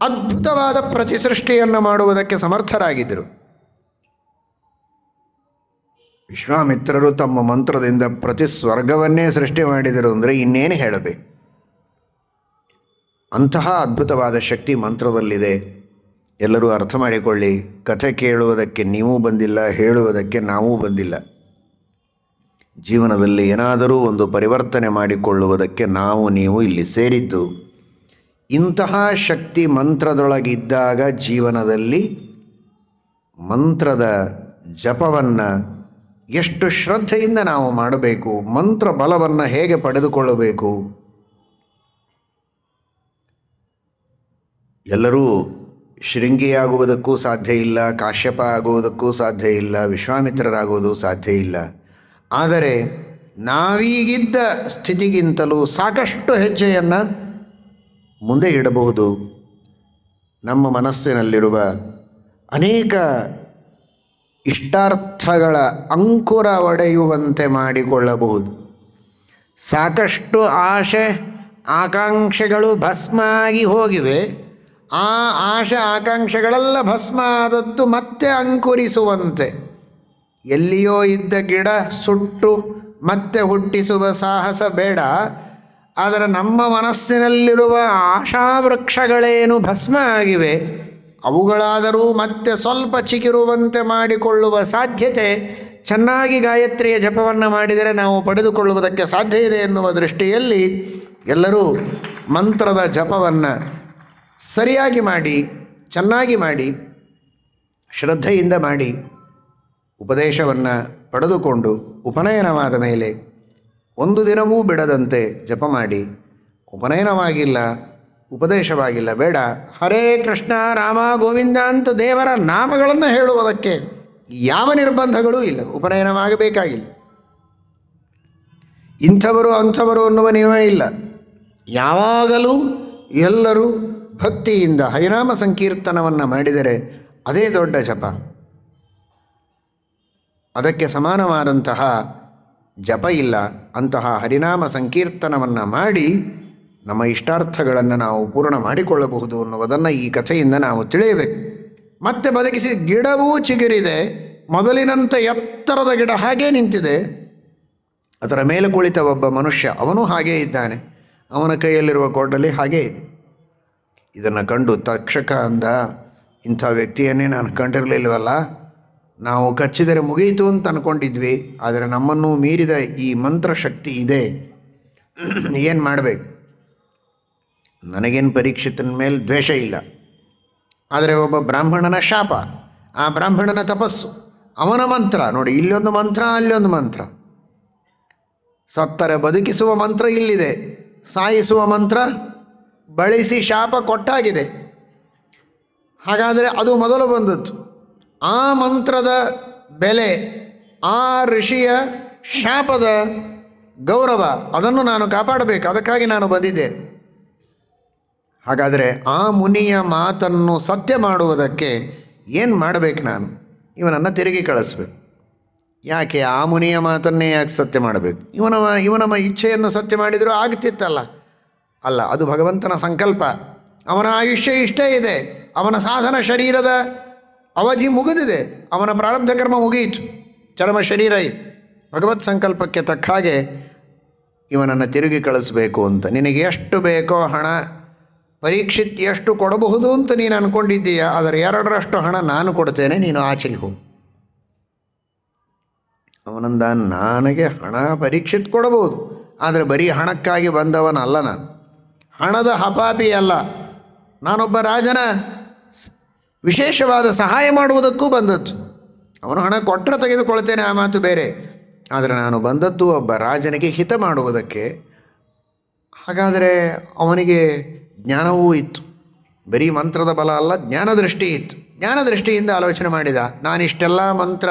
ಅದ್ಭುತವಾದ ಪ್ರತಿಸೃಷ್ಟಿಯನ್ನು ಮಾಡುವುದಕ್ಕೆ ಸಮರ್ಥರಾಗಿದ್ದರು. ವಿಶ್ವಾಮಿತ್ರರು ತಮ್ಮ ಮಂತ್ರದಿಂದ ಪ್ರತಿ ಸ್ವರ್ಗವನ್ನೇ ಸೃಷ್ಟಿ ಮಾಡಿದರು ಅಂದರೆ ಇನ್ನೇನು ಹೇಳಬೇಕು. ಅಂತಹ ಅದ್ಭುತವಾದ ಶಕ್ತಿ ಮಂತ್ರದಲ್ಲಿದೆ. ಎಲ್ಲರೂ ಅರ್ಥ ಮಾಡಿಕೊಳ್ಳಿ. ಕಥೆ ಕೇಳುವುದಕ್ಕೆ ನೀವು ಬಂದಿಲ್ಲ, ಹೇಳುವುದಕ್ಕೆ ನಾವೂ ಬಂದಿಲ್ಲ. ಜೀವನದಲ್ಲಿ ಏನಾದರೂ ಒಂದು ಪರಿವರ್ತನೆ ಮಾಡಿಕೊಳ್ಳುವುದಕ್ಕೆ ನಾವು ನೀವು ಇಲ್ಲಿ ಸೇರಿದ್ದು. ಇಂತಹ ಶಕ್ತಿ ಮಂತ್ರದೊಳಗಿದ್ದಾಗ ಜೀವನದಲ್ಲಿ ಮಂತ್ರದ ಜಪವನ್ನು ಎಷ್ಟು ಶ್ರದ್ಧೆಯಿಂದ ನಾವು ಮಾಡಬೇಕು, ಮಂತ್ರ ಬಲವನ್ನು ಹೇಗೆ ಪಡೆದುಕೊಳ್ಳಬೇಕು. ಎಲ್ಲರೂ ಶೃಂಗಿಯಾಗುವುದಕ್ಕೂ ಸಾಧ್ಯ ಇಲ್ಲ, ಕಾಶ್ಯಪ ಆಗುವುದಕ್ಕೂ ಸಾಧ್ಯ ಇಲ್ಲ, ವಿಶ್ವಾಮಿತ್ರರಾಗುವುದು ಸಾಧ್ಯ ಇಲ್ಲ. ಆದರೆ ನಾವೀಗಿದ್ದ ಸ್ಥಿತಿಗಿಂತಲೂ ಸಾಕಷ್ಟು ಹೆಜ್ಜೆಯನ್ನು ಮುಂದೆ ಇಡಬಹುದು. ನಮ್ಮ ಮನಸ್ಸಿನಲ್ಲಿರುವ ಅನೇಕ ಇಷ್ಟಾರ್ಥಗಳ ಅಂಕುರ ಒಡೆಯುವಂತೆ ಮಾಡಿಕೊಳ್ಳಬಹುದು. ಸಾಕಷ್ಟು ಆಶೆ ಆಕಾಂಕ್ಷೆಗಳು ಭಸ್ಮ ಆಗಿ ಹೋಗಿವೆ. ಆ ಆಶೆ ಆಕಾಂಕ್ಷೆಗಳೆಲ್ಲ ಭಸ್ಮ ಆದದ್ದು ಮತ್ತೆ ಅಂಕುರಿಸುವಂತೆ. ಎಲ್ಲಿಯೋ ಇದ್ದ ಗಿಡ ಸುಟ್ಟು ಮತ್ತೆ ಹುಟ್ಟಿಸುವ ಸಾಹಸ ಬೇಡ. ಆದರೆ ನಮ್ಮ ಮನಸ್ಸಿನಲ್ಲಿರುವ ಆಶಾವೃಕ್ಷಗಳೇನು ಭಸ್ಮ ಆಗಿವೆ, ಅವುಗಳಾದರೂ ಮತ್ತೆ ಸ್ವಲ್ಪ ಚಿಗುರುವಂತೆ ಮಾಡಿಕೊಳ್ಳುವ ಸಾಧ್ಯತೆ ಚೆನ್ನಾಗಿ ಗಾಯತ್ರಿಯ ಜಪವನ್ನು ಮಾಡಿದರೆ ನಾವು ಪಡೆದುಕೊಳ್ಳುವುದಕ್ಕೆ ಸಾಧ್ಯ ಇದೆ ಎನ್ನುವ ದೃಷ್ಟಿಯಲ್ಲಿ ಎಲ್ಲರೂ ಮಂತ್ರದ ಜಪವನ್ನು ಸರಿಯಾಗಿ ಮಾಡಿ, ಚೆನ್ನಾಗಿ ಮಾಡಿ, ಶ್ರದ್ಧೆಯಿಂದ ಮಾಡಿ, ಉಪದೇಶವನ್ನು ಪಡೆದುಕೊಂಡು ಉಪನಯನವಾದ ಮೇಲೆ ಒಂದು ದಿನವೂ ಬಿಡದಂತೆ ಜಪ ಮಾಡಿ. ಉಪನಯನವಾಗಿಲ್ಲ, ಉಪದೇಶವಾಗಿಲ್ಲ, ಬೇಡ, ಹರೇ ಕೃಷ್ಣ ರಾಮ ಗೋವಿಂದ ಅಂತ ದೇವರ ನಾಮಗಳನ್ನು ಹೇಳುವುದಕ್ಕೆ ಯಾವ ನಿರ್ಬಂಧಗಳೂ ಇಲ್ಲ. ಉಪನಯನವಾಗಬೇಕಾಗಿಲ್ಲ. ಇಂಥವರು ಅಂಥವರು ಅನ್ನುವ ನಿಯಮ ಇಲ್ಲ. ಯಾವಾಗಲೂ ಎಲ್ಲರೂ ಭಕ್ತಿಯಿಂದ ಹರಿನಾಮ ಸಂಕೀರ್ತನವನ್ನು ಮಾಡಿದರೆ ಅದೇ ದೊಡ್ಡ ಜಪ. ಅದಕ್ಕೆ ಸಮಾನವಾದಂತಹ ಜಪ ಇಲ್ಲ. ಅಂತಹ ಹರಿನಾಮ ಸಂಕೀರ್ತನವನ್ನು ಮಾಡಿ ನಮ್ಮ ಇಷ್ಟಾರ್ಥಗಳನ್ನು ನಾವು ಪೂರ್ಣ ಮಾಡಿಕೊಳ್ಳಬಹುದು ಅನ್ನುವುದನ್ನು ಈ ಕಥೆಯಿಂದ ನಾವು ತಿಳಿಯಬೇಕು. ಮತ್ತೆ ಬದುಕಿಸಿ ಗಿಡವೂ ಚಿಗುರಿದೆ, ಮೊದಲಿನಂತೆ ಎತ್ತರದ ಗಿಡ ಹಾಗೇ ನಿಂತಿದೆ. ಅದರ ಮೇಲೆ ಕುಳಿತ ಒಬ್ಬ ಮನುಷ್ಯ, ಅವನು ಹಾಗೇ ಇದ್ದಾನೆ, ಅವನ ಕೈಯಲ್ಲಿರುವ ಕೊಡಲಿ ಹಾಗೇ ಇದೆ. ಇದನ್ನು ಕಂಡು ತಕ್ಷಕ ಅಂದ, ಇಂಥ ವ್ಯಕ್ತಿಯನ್ನೇ ನಾನು ಕಂಡಿರಲಿಲ್ವಲ್ಲ, ನಾವು ಕಚ್ಚಿದರೆ ಮುಗಿಯಿತು ಅಂತ ಅಂದ್ಕೊಂಡಿದ್ವಿ, ಆದರೆ ನಮ್ಮನ್ನು ಮೀರಿದ ಈ ಮಂತ್ರಶಕ್ತಿ ಇದೆ, ಏನು ಮಾಡಬೇಕು? ನನಗೇನು ಪರೀಕ್ಷಿತನ ಮೇಲೆ ದ್ವೇಷ ಇಲ್ಲ, ಆದರೆ ಒಬ್ಬ ಬ್ರಾಹ್ಮಣನ ಶಾಪ, ಆ ಬ್ರಾಹ್ಮಣನ ತಪಸ್ಸು, ಅವನ ಮಂತ್ರ ನೋಡಿ, ಇಲ್ಲೊಂದು ಮಂತ್ರ ಅಲ್ಲೊಂದು ಮಂತ್ರ. ಸತ್ತರೆ ಬದುಕಿಸುವ ಮಂತ್ರ ಇಲ್ಲಿದೆ, ಸಾಯಿಸುವ ಮಂತ್ರ ಬಳಸಿ ಶಾಪ ಕೊಟ್ಟಾಗಿದೆ. ಹಾಗಾದರೆ ಅದು ಮೊದಲು ಬಂದದ್ದು. ಆ ಮಂತ್ರದ ಬೆಲೆ, ಆ ಋಷಿಯ ಶಾಪದ ಗೌರವ, ಅದನ್ನು ನಾನು ಕಾಪಾಡಬೇಕು, ಅದಕ್ಕಾಗಿ ನಾನು ಬಂದಿದ್ದೇನೆ. ಹಾಗಾದರೆ ಆ ಮುನಿಯ ಮಾತನ್ನು ಸತ್ಯ ಮಾಡುವುದಕ್ಕೆ ಏನು ಮಾಡಬೇಕು ನಾನು? ಇವನನ್ನು ತಿರುಗಿ ಕಳಿಸ್ಬೇಕು. ಯಾಕೆ ಆ ಮುನಿಯ ಮಾತನ್ನೇ ಯಾಕೆ ಸತ್ಯ ಮಾಡಬೇಕು? ಇವನ ಇಚ್ಛೆಯನ್ನು ಸತ್ಯ ಮಾಡಿದರೂ ಆಗ್ತಿತ್ತಲ್ಲ. ಅಲ್ಲ, ಅದು ಭಗವಂತನ ಸಂಕಲ್ಪ. ಅವನ ಆಯುಷ್ಯ ಇಷ್ಟೇ ಇದೆ, ಅವನ ಸಾಧನ ಶರೀರದ ಅವಧಿ ಮುಗಿದಿದೆ, ಅವನ ಪ್ರಾರಬ್ಧ ಕರ್ಮ ಮುಗಿಯಿತು, ಚರ್ಮ ಶರೀರ ಇದೆ. ಭಗವತ್ ಸಂಕಲ್ಪಕ್ಕೆ ತಕ್ಕ ಹಾಗೆ ಇವನನ್ನು ತಿರುಗಿ ಕಳಿಸ್ಬೇಕು ಅಂತ. ನಿನಗೆ ಎಷ್ಟು ಬೇಕೋ ಹಣ ಪರೀಕ್ಷಿತ್ ಎಷ್ಟು ಕೊಡಬಹುದು ಅಂತ ನೀನು ಅಂದ್ಕೊಂಡಿದ್ದೀಯ, ಅದರ 2ರಷ್ಟು ಹಣ ನಾನು ಕೊಡ್ತೇನೆ, ನೀನು ಆಚೆಗೆ ಹೋಗು. ಅವನಂದ, ನನಗೆ ಹಣ ಪರೀಕ್ಷಿತ್ ಕೊಡಬಹುದು, ಆದರೆ ಬರೀ ಹಣಕ್ಕಾಗಿ ಬಂದವನಲ್ಲ ನಾನು, ಹಣದ ಹಪಾಪಿ ಅಲ್ಲ. ನಾನೊಬ್ಬ ರಾಜನ ವಿಶೇಷವಾದ ಸಹಾಯ ಮಾಡುವುದಕ್ಕೂ ಬಂದದ್ದು. ಅವನು ಹಣ ಕೊಟ್ಟರೆ ತೆಗೆದುಕೊಳ್ತೇನೆ, ಆ ಮಾತು ಬೇರೆ. ಆದರೆ ನಾನು ಬಂದದ್ದು ಒಬ್ಬ ರಾಜನಿಗೆ ಹಿತ ಮಾಡುವುದಕ್ಕೆ. ಹಾಗಾದರೆ ಅವನಿಗೆ ಜ್ಞಾನವೂ ಇತ್ತು, ಬರೀ ಮಂತ್ರದ ಬಲ ಅಲ್ಲ, ಜ್ಞಾನದೃಷ್ಟಿ ಇತ್ತು. ಜ್ಞಾನದೃಷ್ಟಿಯಿಂದ ಆಲೋಚನೆ ಮಾಡಿದ, ನಾನಿಷ್ಟೆಲ್ಲ ಮಂತ್ರ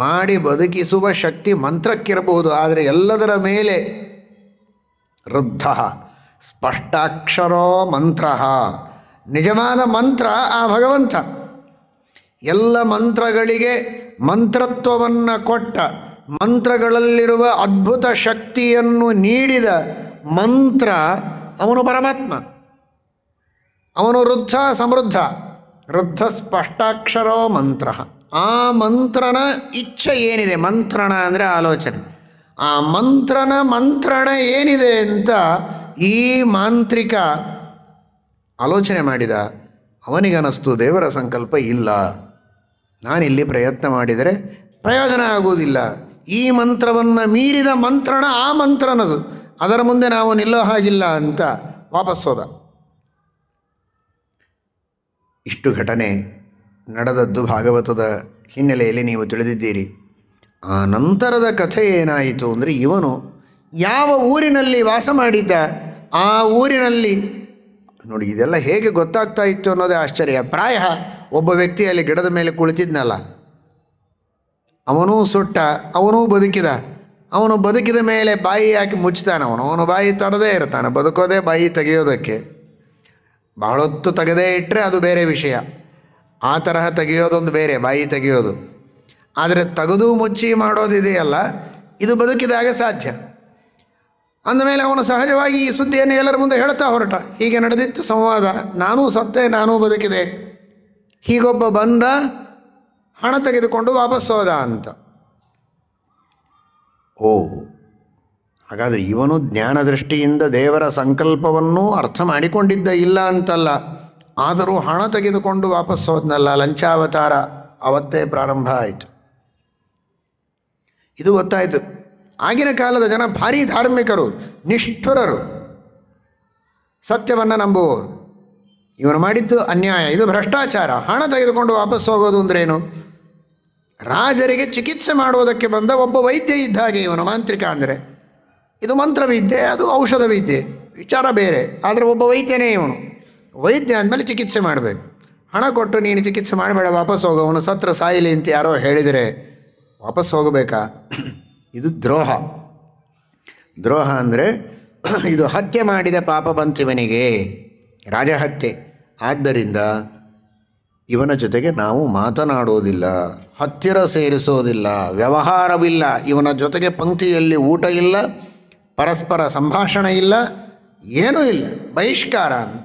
ಮಾಡಿ ಬದುಕಿಸುವ ಶಕ್ತಿ ಮಂತ್ರಕ್ಕಿರಬಹುದು, ಆದರೆ ಎಲ್ಲದರ ಮೇಲೆ ವೃದ್ಧ ಸ್ಪಷ್ಟಾಕ್ಷರೋ ಮಂತ್ರ, ನಿಜವಾದ ಮಂತ್ರ ಆ ಭಗವಂತ. ಎಲ್ಲ ಮಂತ್ರಗಳಿಗೆ ಮಂತ್ರತ್ವವನ್ನು ಕೊಟ್ಟ, ಮಂತ್ರಗಳಲ್ಲಿರುವ ಅದ್ಭುತ ಶಕ್ತಿಯನ್ನು ನೀಡಿದ ಮಂತ್ರ ಅವನು ಪರಮಾತ್ಮ. ಅವನು ವೃದ್ಧ ಸಮೃದ್ಧ, ವೃದ್ಧ ಸ್ಪಷ್ಟಾಕ್ಷರೋ ಮಂತ್ರ. ಆ ಮಂತ್ರನ ಇಚ್ಛೆ ಏನಿದೆ, ಮಂತ್ರಣ ಅಂದರೆ ಆಲೋಚನೆ, ಆ ಮಂತ್ರಣ ಏನಿದೆ ಅಂತ ಈ ಮಾಂತ್ರಿಕ ಆಲೋಚನೆ ಮಾಡಿದ. ಅವನಿಗನಿಸ್ತು ದೇವರ ಸಂಕಲ್ಪ ಇಲ್ಲ, ನಾನಿಲ್ಲಿ ಪ್ರಯತ್ನ ಮಾಡಿದರೆ ಪ್ರಯೋಜನ ಆಗುವುದಿಲ್ಲ. ಈ ಮಂತ್ರವನ್ನು ಮೀರಿದ ಮಂತ್ರಣ ಆ ಮಂತ್ರನದು, ಅದರ ಮುಂದೆ ನಾವು ನಿಲ್ಲೋ ಹಾಗಿಲ್ಲ ಅಂತ ವಾಪಸ್ ಹೋದ. ಇಷ್ಟು ಘಟನೆ ನಡೆದದ್ದು ಭಾಗವತದ ಹಿನ್ನೆಲೆಯಲ್ಲಿ ನೀವು ತಿಳಿದಿದ್ದೀರಿ. ಆ ನಂತರದ ಕಥೆ ಏನಾಯಿತು ಅಂದರೆ, ಇವನು ಯಾವ ಊರಿನಲ್ಲಿ ವಾಸ ಮಾಡಿದ್ದ, ಆ ಊರಿನಲ್ಲಿ ನೋಡಿ, ಇದೆಲ್ಲ ಹೇಗೆ ಗೊತ್ತಾಗ್ತಾ ಇತ್ತು ಅನ್ನೋದೇ ಆಶ್ಚರ್ಯ. ಪ್ರಾಯ ಒಬ್ಬ ವ್ಯಕ್ತಿಯಲ್ಲಿ ಗಿಡದ ಮೇಲೆ ಕುಳಿತಿದ್ನಲ್ಲ, ಅವನೂ ಸುಟ್ಟ, ಅವನೂ ಬದುಕಿದ. ಅವನು ಬದುಕಿದ ಮೇಲೆ ಬಾಯಿ ಹಾಕಿ ಮುಚ್ತಾನೆ. ಅವನು ಬಾಯಿ ತರದೇ ಇರ್ತಾನೆ, ಬದುಕೋದೇ ಬಾಯಿ ತೆಗೆಯೋದಕ್ಕೆ. ಬಹಳೊತ್ತು ತೆಗೆದೇ ಇಟ್ಟರೆ ಅದು ಬೇರೆ ವಿಷಯ, ಆ ತರಹ ತೆಗೆಯೋದೊಂದು ಬೇರೆ, ಬಾಯಿ ತೆಗೆಯೋದು. ಆದರೆ ತೆಗೆದು ಮುಚ್ಚಿ ಮಾಡೋದಿದೆಯಲ್ಲ, ಇದು ಬದುಕಿದಾಗ ಸಾಧ್ಯ. ಅಂದಮೇಲೆ ಅವನು ಸಹಜವಾಗಿ ಈ ಸುದ್ದಿಯನ್ನು ಎಲ್ಲರ ಮುಂದೆ ಹೇಳ್ತಾ ಹೊರಟ. ಹೀಗೆ ನಡೆದಿತ್ತು ಸಂವಾದ, ನಾನೂ ಸತ್ತೆ, ನಾನೂ ಬದುಕಿದೆ. ಹೀಗೊಬ್ಬ ಬಂದ, ಹಣ ತೆಗೆದುಕೊಂಡು ವಾಪಸ್ ಹೋದ ಅಂತ. ಓ, ಹಾಗಾದರೆ ಇವನು ಜ್ಞಾನದೃಷ್ಟಿಯಿಂದ ದೇವರ ಸಂಕಲ್ಪವನ್ನು ಅರ್ಥ ಮಾಡಿಕೊಂಡಿದ್ದ, ಇಲ್ಲ ಅಂತಲ್ಲ. ಆದರೂ ಹಣ ತೆಗೆದುಕೊಂಡು ವಾಪಸ್ ಹೋದ್ನಲ್ಲ, ಲಂಚಾವತಾರ ಅವತ್ತೇ ಪ್ರಾರಂಭ ಆಯಿತು. ಇದು ಗೊತ್ತಾಯಿತು. ಆಗಿನ ಕಾಲದ ಜನ ಭಾರೀ ಧಾರ್ಮಿಕರು, ನಿಷ್ಠುರರು, ಸತ್ಯವನ್ನು ನಂಬುವವರು. ಇವನು ಮಾಡಿದ್ದು ಅನ್ಯಾಯ, ಇದು ಭ್ರಷ್ಟಾಚಾರ. ಹಣ ತೆಗೆದುಕೊಂಡು ವಾಪಸ್ ಹೋಗೋದು ಅಂದ್ರೇನು? ರಾಜರಿಗೆ ಚಿಕಿತ್ಸೆ ಮಾಡುವುದಕ್ಕೆ ಬಂದ ಒಬ್ಬ ವೈದ್ಯ ಇದ್ದ ಹಾಗೆ ಇವನು. ಮಾಂತ್ರಿಕ ಅಂದರೆ ಇದು ಮಂತ್ರವಿದ್ಯೆ, ಅದು ಔಷಧ ವಿದ್ಯೆ, ವಿಚಾರ ಬೇರೆ. ಆದರೆ ಒಬ್ಬ ವೈದ್ಯನೇ ಇವನು. ವೈದ್ಯ ಅಂದಮೇಲೆ ಚಿಕಿತ್ಸೆ ಮಾಡಬೇಕು. ಹಣ ಕೊಟ್ಟು ನೀನು ಚಿಕಿತ್ಸೆ ಮಾಡಬೇಡ, ವಾಪಸ್ ಹೋಗು, ಅವನು ಸತ್ರ ಸಾಯಿಲಿ ಅಂತ ಯಾರೋ ಹೇಳಿದರೆ ವಾಪಸ್ ಹೋಗಬೇಕಾ? ಇದು ದ್ರೋಹ. ದ್ರೋಹ ಅಂದರೆ ಇದು ಹತ್ಯೆ ಮಾಡಿದ ಪಾಪ ಬಂತಿವನಿಗೆ, ರಾಜಹತ್ಯೆ. ಆದ್ದರಿಂದ ಇವನ ಜೊತೆಗೆ ನಾವು ಮಾತನಾಡೋದಿಲ್ಲ, ಹತ್ತಿರ ಸೇರಿಸೋದಿಲ್ಲ, ವ್ಯವಹಾರವಿಲ್ಲ. ಇವನ ಜೊತೆಗೆ ಪಂಕ್ತಿಯಲ್ಲಿ ಊಟ ಇಲ್ಲ, ಪರಸ್ಪರ ಸಂಭಾಷಣೆ ಇಲ್ಲ, ಏನೂ ಇಲ್ಲ, ಬಹಿಷ್ಕಾರ ಅಂತ.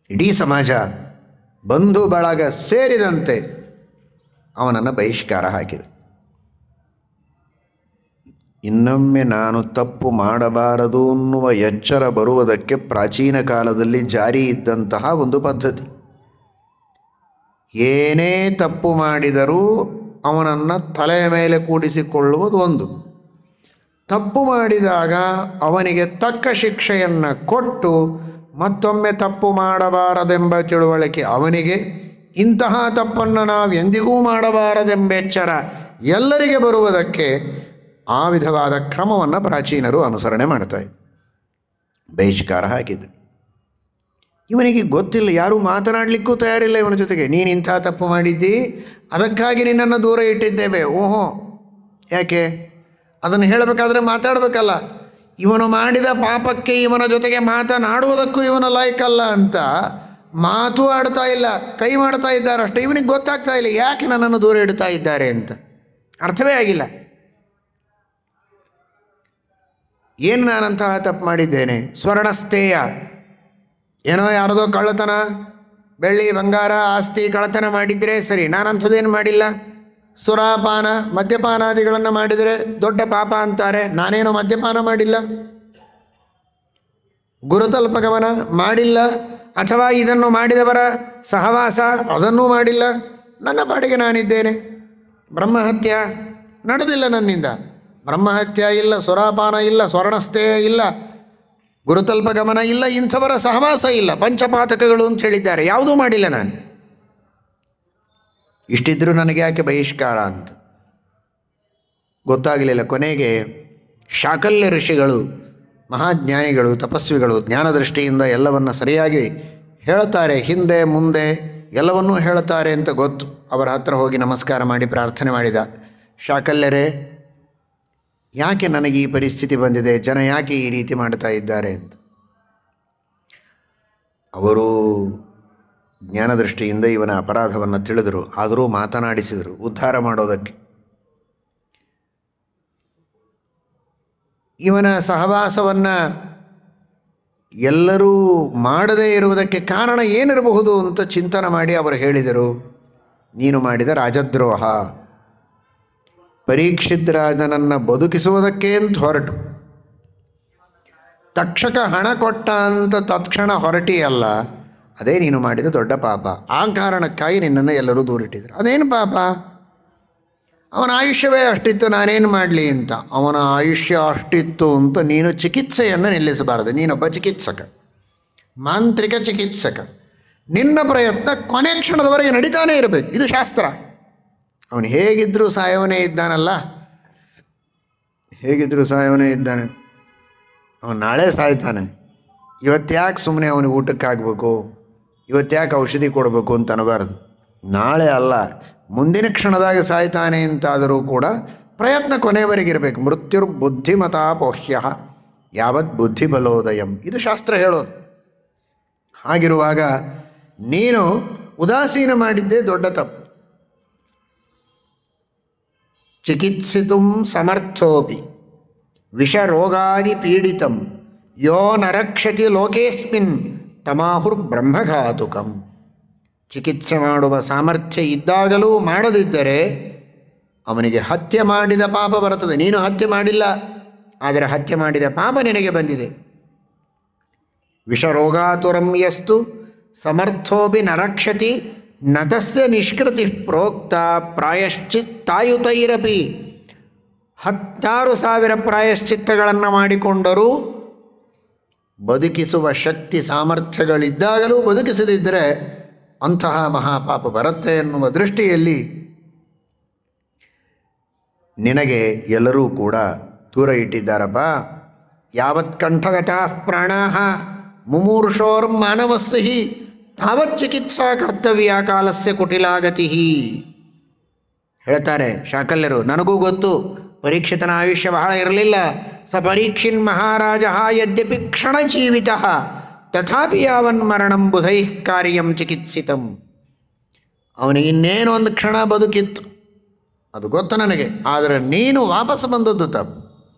ಇಡೀ ಸಮಾಜ, ಬಂಧು ಬಳಗ ಸೇರಿದಂತೆ ಅವನನ್ನು ಬಹಿಷ್ಕಾರ ಹಾಕಿದೆ. ಇನ್ನೊಮ್ಮೆ ನಾನು ತಪ್ಪು ಮಾಡಬಾರದು ಅನ್ನುವ ಎಚ್ಚರ ಬರುವುದಕ್ಕೆ ಪ್ರಾಚೀನ ಕಾಲದಲ್ಲಿ ಜಾರಿ ಇದ್ದಂತಹ ಒಂದು ಪದ್ಧತಿ. ಏನೇ ತಪ್ಪು ಮಾಡಿದರೂ ಅವನನ್ನು ತಲೆಯ ಮೇಲೆ ಕೂಡಿಸಿಕೊಳ್ಳುವುದು ಒಂದು. ತಪ್ಪು ಮಾಡಿದಾಗ ಅವನಿಗೆ ತಕ್ಕ ಶಿಕ್ಷೆಯನ್ನು ಕೊಟ್ಟು ಮತ್ತೊಮ್ಮೆ ತಪ್ಪು ಮಾಡಬಾರದೆಂಬ ತಿಳುವಳಿಕೆ ಅವನಿಗೆ, ಇಂತಹ ತಪ್ಪನ್ನು ನಾವು ಎಂದಿಗೂ ಮಾಡಬಾರದೆಂಬ ಎಚ್ಚರ ಎಲ್ಲರಿಗೆ ಬರುವುದಕ್ಕೆ ಆ ವಿಧವಾದ ಕ್ರಮವನ್ನು ಪ್ರಾಚೀನರು ಅನುಸರಣೆ ಮಾಡ್ತಾಯಿದ್ರು. ಬಹಿಷ್ಕಾರ ಹಾಕಿದ್ದು. ಇವನಿಗೆ ಗೊತ್ತಿಲ್ಲ, ಯಾರೂ ಮಾತನಾಡಲಿಕ್ಕೂ ತಯಾರಿಲ್ಲ ಇವನ ಜೊತೆಗೆ. ನೀನು ಇಂಥ ತಪ್ಪು ಮಾಡಿದ್ದಿ, ಅದಕ್ಕಾಗಿ ನಿನ್ನನ್ನು ದೂರ ಇಟ್ಟಿದ್ದೇವೆ. ಓಹೋ, ಯಾಕೆ? ಅದನ್ನು ಹೇಳಬೇಕಾದ್ರೆ ಮಾತಾಡಬೇಕಲ್ಲ. ಇವನು ಮಾಡಿದ ಪಾಪಕ್ಕೆ ಇವನ ಜೊತೆಗೆ ಮಾತನಾಡುವುದಕ್ಕೂ ಇವನ ಲಾಯಕಲ್ಲ ಅಂತ ಮಾತು ಆಡ್ತಾ ಇಲ್ಲ, ಕೈ ಮಾಡ್ತಾ ಇದ್ದಾರೆ ಅಷ್ಟೇ. ಇವನಿಗೆ ಗೊತ್ತಾಗ್ತಾ ಇಲ್ಲ ಯಾಕೆ ನನ್ನನ್ನು ದೂರ ಇಡ್ತಾ ಇದ್ದಾರೆ ಅಂತ, ಅರ್ಥವೇ ಆಗಿಲ್ಲ. ಏನು ನಾನಂತಹ ತಪ್ಪು ಮಾಡಿದ್ದೇನೆ? ಸ್ವರ್ಣಸ್ಥೇಯ, ಏನೋ ಯಾರದೋ ಕಳ್ಳತನ, ಬೆಳ್ಳಿ ಬಂಗಾರ ಆಸ್ತಿ ಕಳ್ಳತನ ಮಾಡಿದರೆ ಸರಿ, ನಾನಂಥದ್ದೇನು ಮಾಡಿಲ್ಲ. ಸುರಾಪಾನ ಮದ್ಯಪಾನಾದಿಗಳನ್ನು ಮಾಡಿದರೆ ದೊಡ್ಡ ಪಾಪ ಅಂತಾರೆ, ನಾನೇನೋ ಮದ್ಯಪಾನ ಮಾಡಿಲ್ಲ. ಗುರುತಲ್ಪಗಮನ ಮಾಡಿಲ್ಲ, ಅಥವಾ ಇದನ್ನು ಮಾಡಿದವರ ಸಹವಾಸ ಅದನ್ನೂ ಮಾಡಿಲ್ಲ. ನನ್ನ ಪಾಡಿಗೆ ನಾನಿದ್ದೇನೆ. ಬ್ರಹ್ಮಹತ್ಯ ನಡೆದಿಲ್ಲ ನನ್ನಿಂದ. ಬ್ರಹ್ಮಹತ್ಯ ಇಲ್ಲ, ಸುರಾಪಾನ ಇಲ್ಲ, ಸ್ವರ್ಣಸ್ಥೇಯ ಇಲ್ಲ, ಗುರುತಲ್ಪಗಮನ ಇಲ್ಲ, ಇಂಥವರ ಸಹವಾಸ ಇಲ್ಲ. ಪಂಚಪಾತಕಗಳು ಅಂತ ಹೇಳಿದ್ದಾರೆ, ಯಾವುದೂ ಮಾಡಿಲ್ಲ ನಾನು. ಇಷ್ಟಿದ್ರೂ ನನಗೆ ಯಾಕೆ ಬಹಿಷ್ಕಾರ ಅಂತ ಗೊತ್ತಾಗಲಿಲ್ಲ. ಕೊನೆಗೆ ಶಾಕಲ್ಯ ಋಷಿಗಳು, ಮಹಾಜ್ಞಾನಿಗಳು, ತಪಸ್ವಿಗಳು ಜ್ಞಾನದೃಷ್ಟಿಯಿಂದ ಎಲ್ಲವನ್ನು ಸರಿಯಾಗಿ ಹೇಳ್ತಾರೆ, ಹಿಂದೆ ಮುಂದೆ ಎಲ್ಲವನ್ನೂ ಹೇಳ್ತಾರೆ ಅಂತ ಗೊತ್ತು. ಅವರ ಹತ್ರ ಹೋಗಿ ನಮಸ್ಕಾರ ಮಾಡಿ ಪ್ರಾರ್ಥನೆ ಮಾಡಿದ. ಶಾಕಲ್ಯರೇ, ಯಾಕೆ ನನಗೆ ಈ ಪರಿಸ್ಥಿತಿ ಬಂದಿದೆ? ಜನ ಯಾಕೆ ಈ ರೀತಿ ಮಾಡ್ತಾ ಇದ್ದಾರೆ ಅಂತ. ಅವರು ಜ್ಞಾನದೃಷ್ಟಿಯಿಂದ ಇವನ ಅಪರಾಧವನ್ನು ತಿಳಿದರು, ಆದರೂ ಮಾತನಾಡಿಸಿದರು ಉದ್ಧಾರ ಮಾಡೋದಕ್ಕೆ. ಇವನ ಸಹವಾಸವನ್ನು ಎಲ್ಲರೂ ಮಾಡದೇ ಇರುವುದಕ್ಕೆ ಕಾರಣ ಏನಿರಬಹುದು ಅಂತ ಚಿಂತನೆ ಮಾಡಿ ಅವರು ಹೇಳಿದರು, ನೀನು ಮಾಡಿದ ರಾಜದ್ರೋಹ. ಪರೀಕ್ಷಿತ್ ರಾಜನನ್ನು ಬದುಕಿಸುವುದಕ್ಕೆ ಅಂತ ಹೊರಟು, ತಕ್ಷಕ ಹಣ ಕೊಟ್ಟ ಅಂತ ತತ್ಕ್ಷಣ ಹೊರಟಿಯಲ್ಲ, ಅದೇ ನೀನು ಮಾಡಿದ ದೊಡ್ಡ ಪಾಪ. ಆ ಕಾರಣಕ್ಕಾಗಿ ನಿನ್ನನ್ನು ಎಲ್ಲರೂ ದೂರಿಟ್ಟಿದ್ರು. ಅದೇನು ಪಾಪ? ಅವನ ಆಯುಷ್ಯವೇ ಅಷ್ಟಿತ್ತು, ನಾನೇನು ಮಾಡಲಿ ಅಂತ. ಅವನ ಆಯುಷ್ಯ ಅಷ್ಟಿತ್ತು ಅಂತ ನೀನು ಚಿಕಿತ್ಸೆಯನ್ನು ನಿಲ್ಲಿಸಬಾರದು. ನೀನೊಬ್ಬ ಚಿಕಿತ್ಸಕ, ಮಾಂತ್ರಿಕ ಚಿಕಿತ್ಸಕ. ನಿನ್ನ ಪ್ರಯತ್ನ ಕೊನೆ ಕ್ಷಣದವರೆಗೆ ನಡೀತಾನೇ ಇರಬೇಕು. ಇದು ಶಾಸ್ತ್ರ. ಅವನು ಹೇಗಿದ್ದರೂ ಸಾಯವನೇ ಇದ್ದಾನಲ್ಲ, ಹೇಗಿದ್ದರೂ ಸಾಯವನೇ ಇದ್ದಾನೆ. ಅವನು ನಾಳೆ ಸಾಯ್ತಾನೆ. ಇವತ್ತ್ಯಾಕೆ ಸುಮ್ಮನೆ ಅವನಿಗೆ ಊಟಕ್ಕಾಗಬೇಕು, ಇವತ್ತ್ಯಾಕೆ ಔಷಧಿ ಕೊಡಬೇಕು ಅಂತ ಅನ್ನಬಾರ್ದು. ನಾಳೆ ಅಲ್ಲ, ಮುಂದಿನ ಕ್ಷಣದಾಗ ಸಾಯ್ತಾನೆ ಅಂತಾದರೂ ಕೂಡ ಪ್ರಯತ್ನ ಕೊನೆಯವರೆಗಿರಬೇಕು. ಮೃತ್ಯುರ್ ಬುದ್ಧಿಮತಾಪೋಹ್ಯ ಯಾವತ್ ಬುದ್ಧಿ ಬಲೋದಯಂ, ಇದು ಶಾಸ್ತ್ರ ಹೇಳೋದು. ಹಾಗಿರುವಾಗ ನೀನು ಉದಾಸೀನ ಮಾಡಿದ್ದೇ ದೊಡ್ಡ ತಪ್ಪು. ಚಿಕಿತ್ಸಿತು ಸಮರ್ಥೋಪಿ ವಿಷರೋಗಾದಿ ಪೀಡಿತಂ ಯೋ ನರಕ್ಷತಿ ಲೋಕೇಸ್ಮಿನ್ ತಮಾಹುರ್ ಬ್ರಹ್ಮಘಾತುಕಂ. ಚಿಕಿತ್ಸೆ ಮಾಡುವ ಸಾಮರ್ಥ್ಯ ಇದ್ದಾಗಲೂ ಮಾಡದಿದ್ದರೆ ಅವನಿಗೆ ಹತ್ಯೆ ಮಾಡಿದ ಪಾಪ ಬರುತ್ತದೆ. ನೀನು ಹತ್ಯೆ ಮಾಡಿಲ್ಲ, ಆದರೆ ಹತ್ಯೆ ಮಾಡಿದ ಪಾಪ ನಿನಗೆ ಬಂದಿದೆ. ವಿಷರೋಗಾತುರಂ ಯಸ್ತು ಸಮರ್ಥೋಪಿ ನರಕ್ಷತಿ ನತಸ್ಯ ನಿಷ್ಕೃತಿ ಪ್ರೋಕ್ತ ಪ್ರಾಯಶ್ಚಿತ್ತಾಯುತೈರಪಿ. 16,000 ಪ್ರಾಯಶ್ಚಿತ್ತಗಳನ್ನು ಮಾಡಿಕೊಂಡರೂ ಬದುಕಿಸುವ ಶಕ್ತಿ ಸಾಮರ್ಥ್ಯಗಳಿದ್ದಾಗಲೂ ಬದುಕಿಸದಿದ್ದರೆ ಅಂತಹ ಮಹಾಪಾಪ ಬರುತ್ತೆ ಎನ್ನುವ ದೃಷ್ಟಿಯಲ್ಲಿ ನಿನಗೆ ಎಲ್ಲರೂ ಕೂಡ ದೂರ ಇಟ್ಟಿದ್ದಾರಪ್ಪ. ಯಾವತ್ ಕಂಠಗತಾ ಪ್ರಾಣಾಃ ಮುಮೂರ್ಷೋರ್ಮಾನವಸ್ಯ ಹಿ ತಾವತ್ ಚಿಕಿತ್ಸಾ ಕರ್ತವ್ಯ ಕಾಲಸ್ಯ ಕುಟಿಲಾಗತಿ. ಹೇಳ್ತಾರೆ ಶಾಕಲ್ಯರು. ನನಗೂ ಗೊತ್ತು, ಪರೀಕ್ಷಿತನ ಆಯುಷ್ಯ ಬಹಳ ಇರಲಿಲ್ಲ. ಸ ಪರೀಕ್ಷಿನ್ ಮಹಾರಾಜ ಯದ್ಯಪಿ ಕ್ಷಣ ಜೀವಿತ ತಥಾಪಿ ಯಾವನ್ ಮರಣಂ ಬುಧೈ ಕಾರ್ಯಂ ಚಿಕಿತ್ಸಿತಂ. ಅವನಿಗೆ ಇನ್ನೇನು ಒಂದು ಕ್ಷಣ ಬದುಕಿತ್ತು, ಅದು ಗೊತ್ತು ನನಗೆ. ಆದರೆ ನೀನು ವಾಪಸ್ ಬಂದದ್ದು ತಪ್ಪು.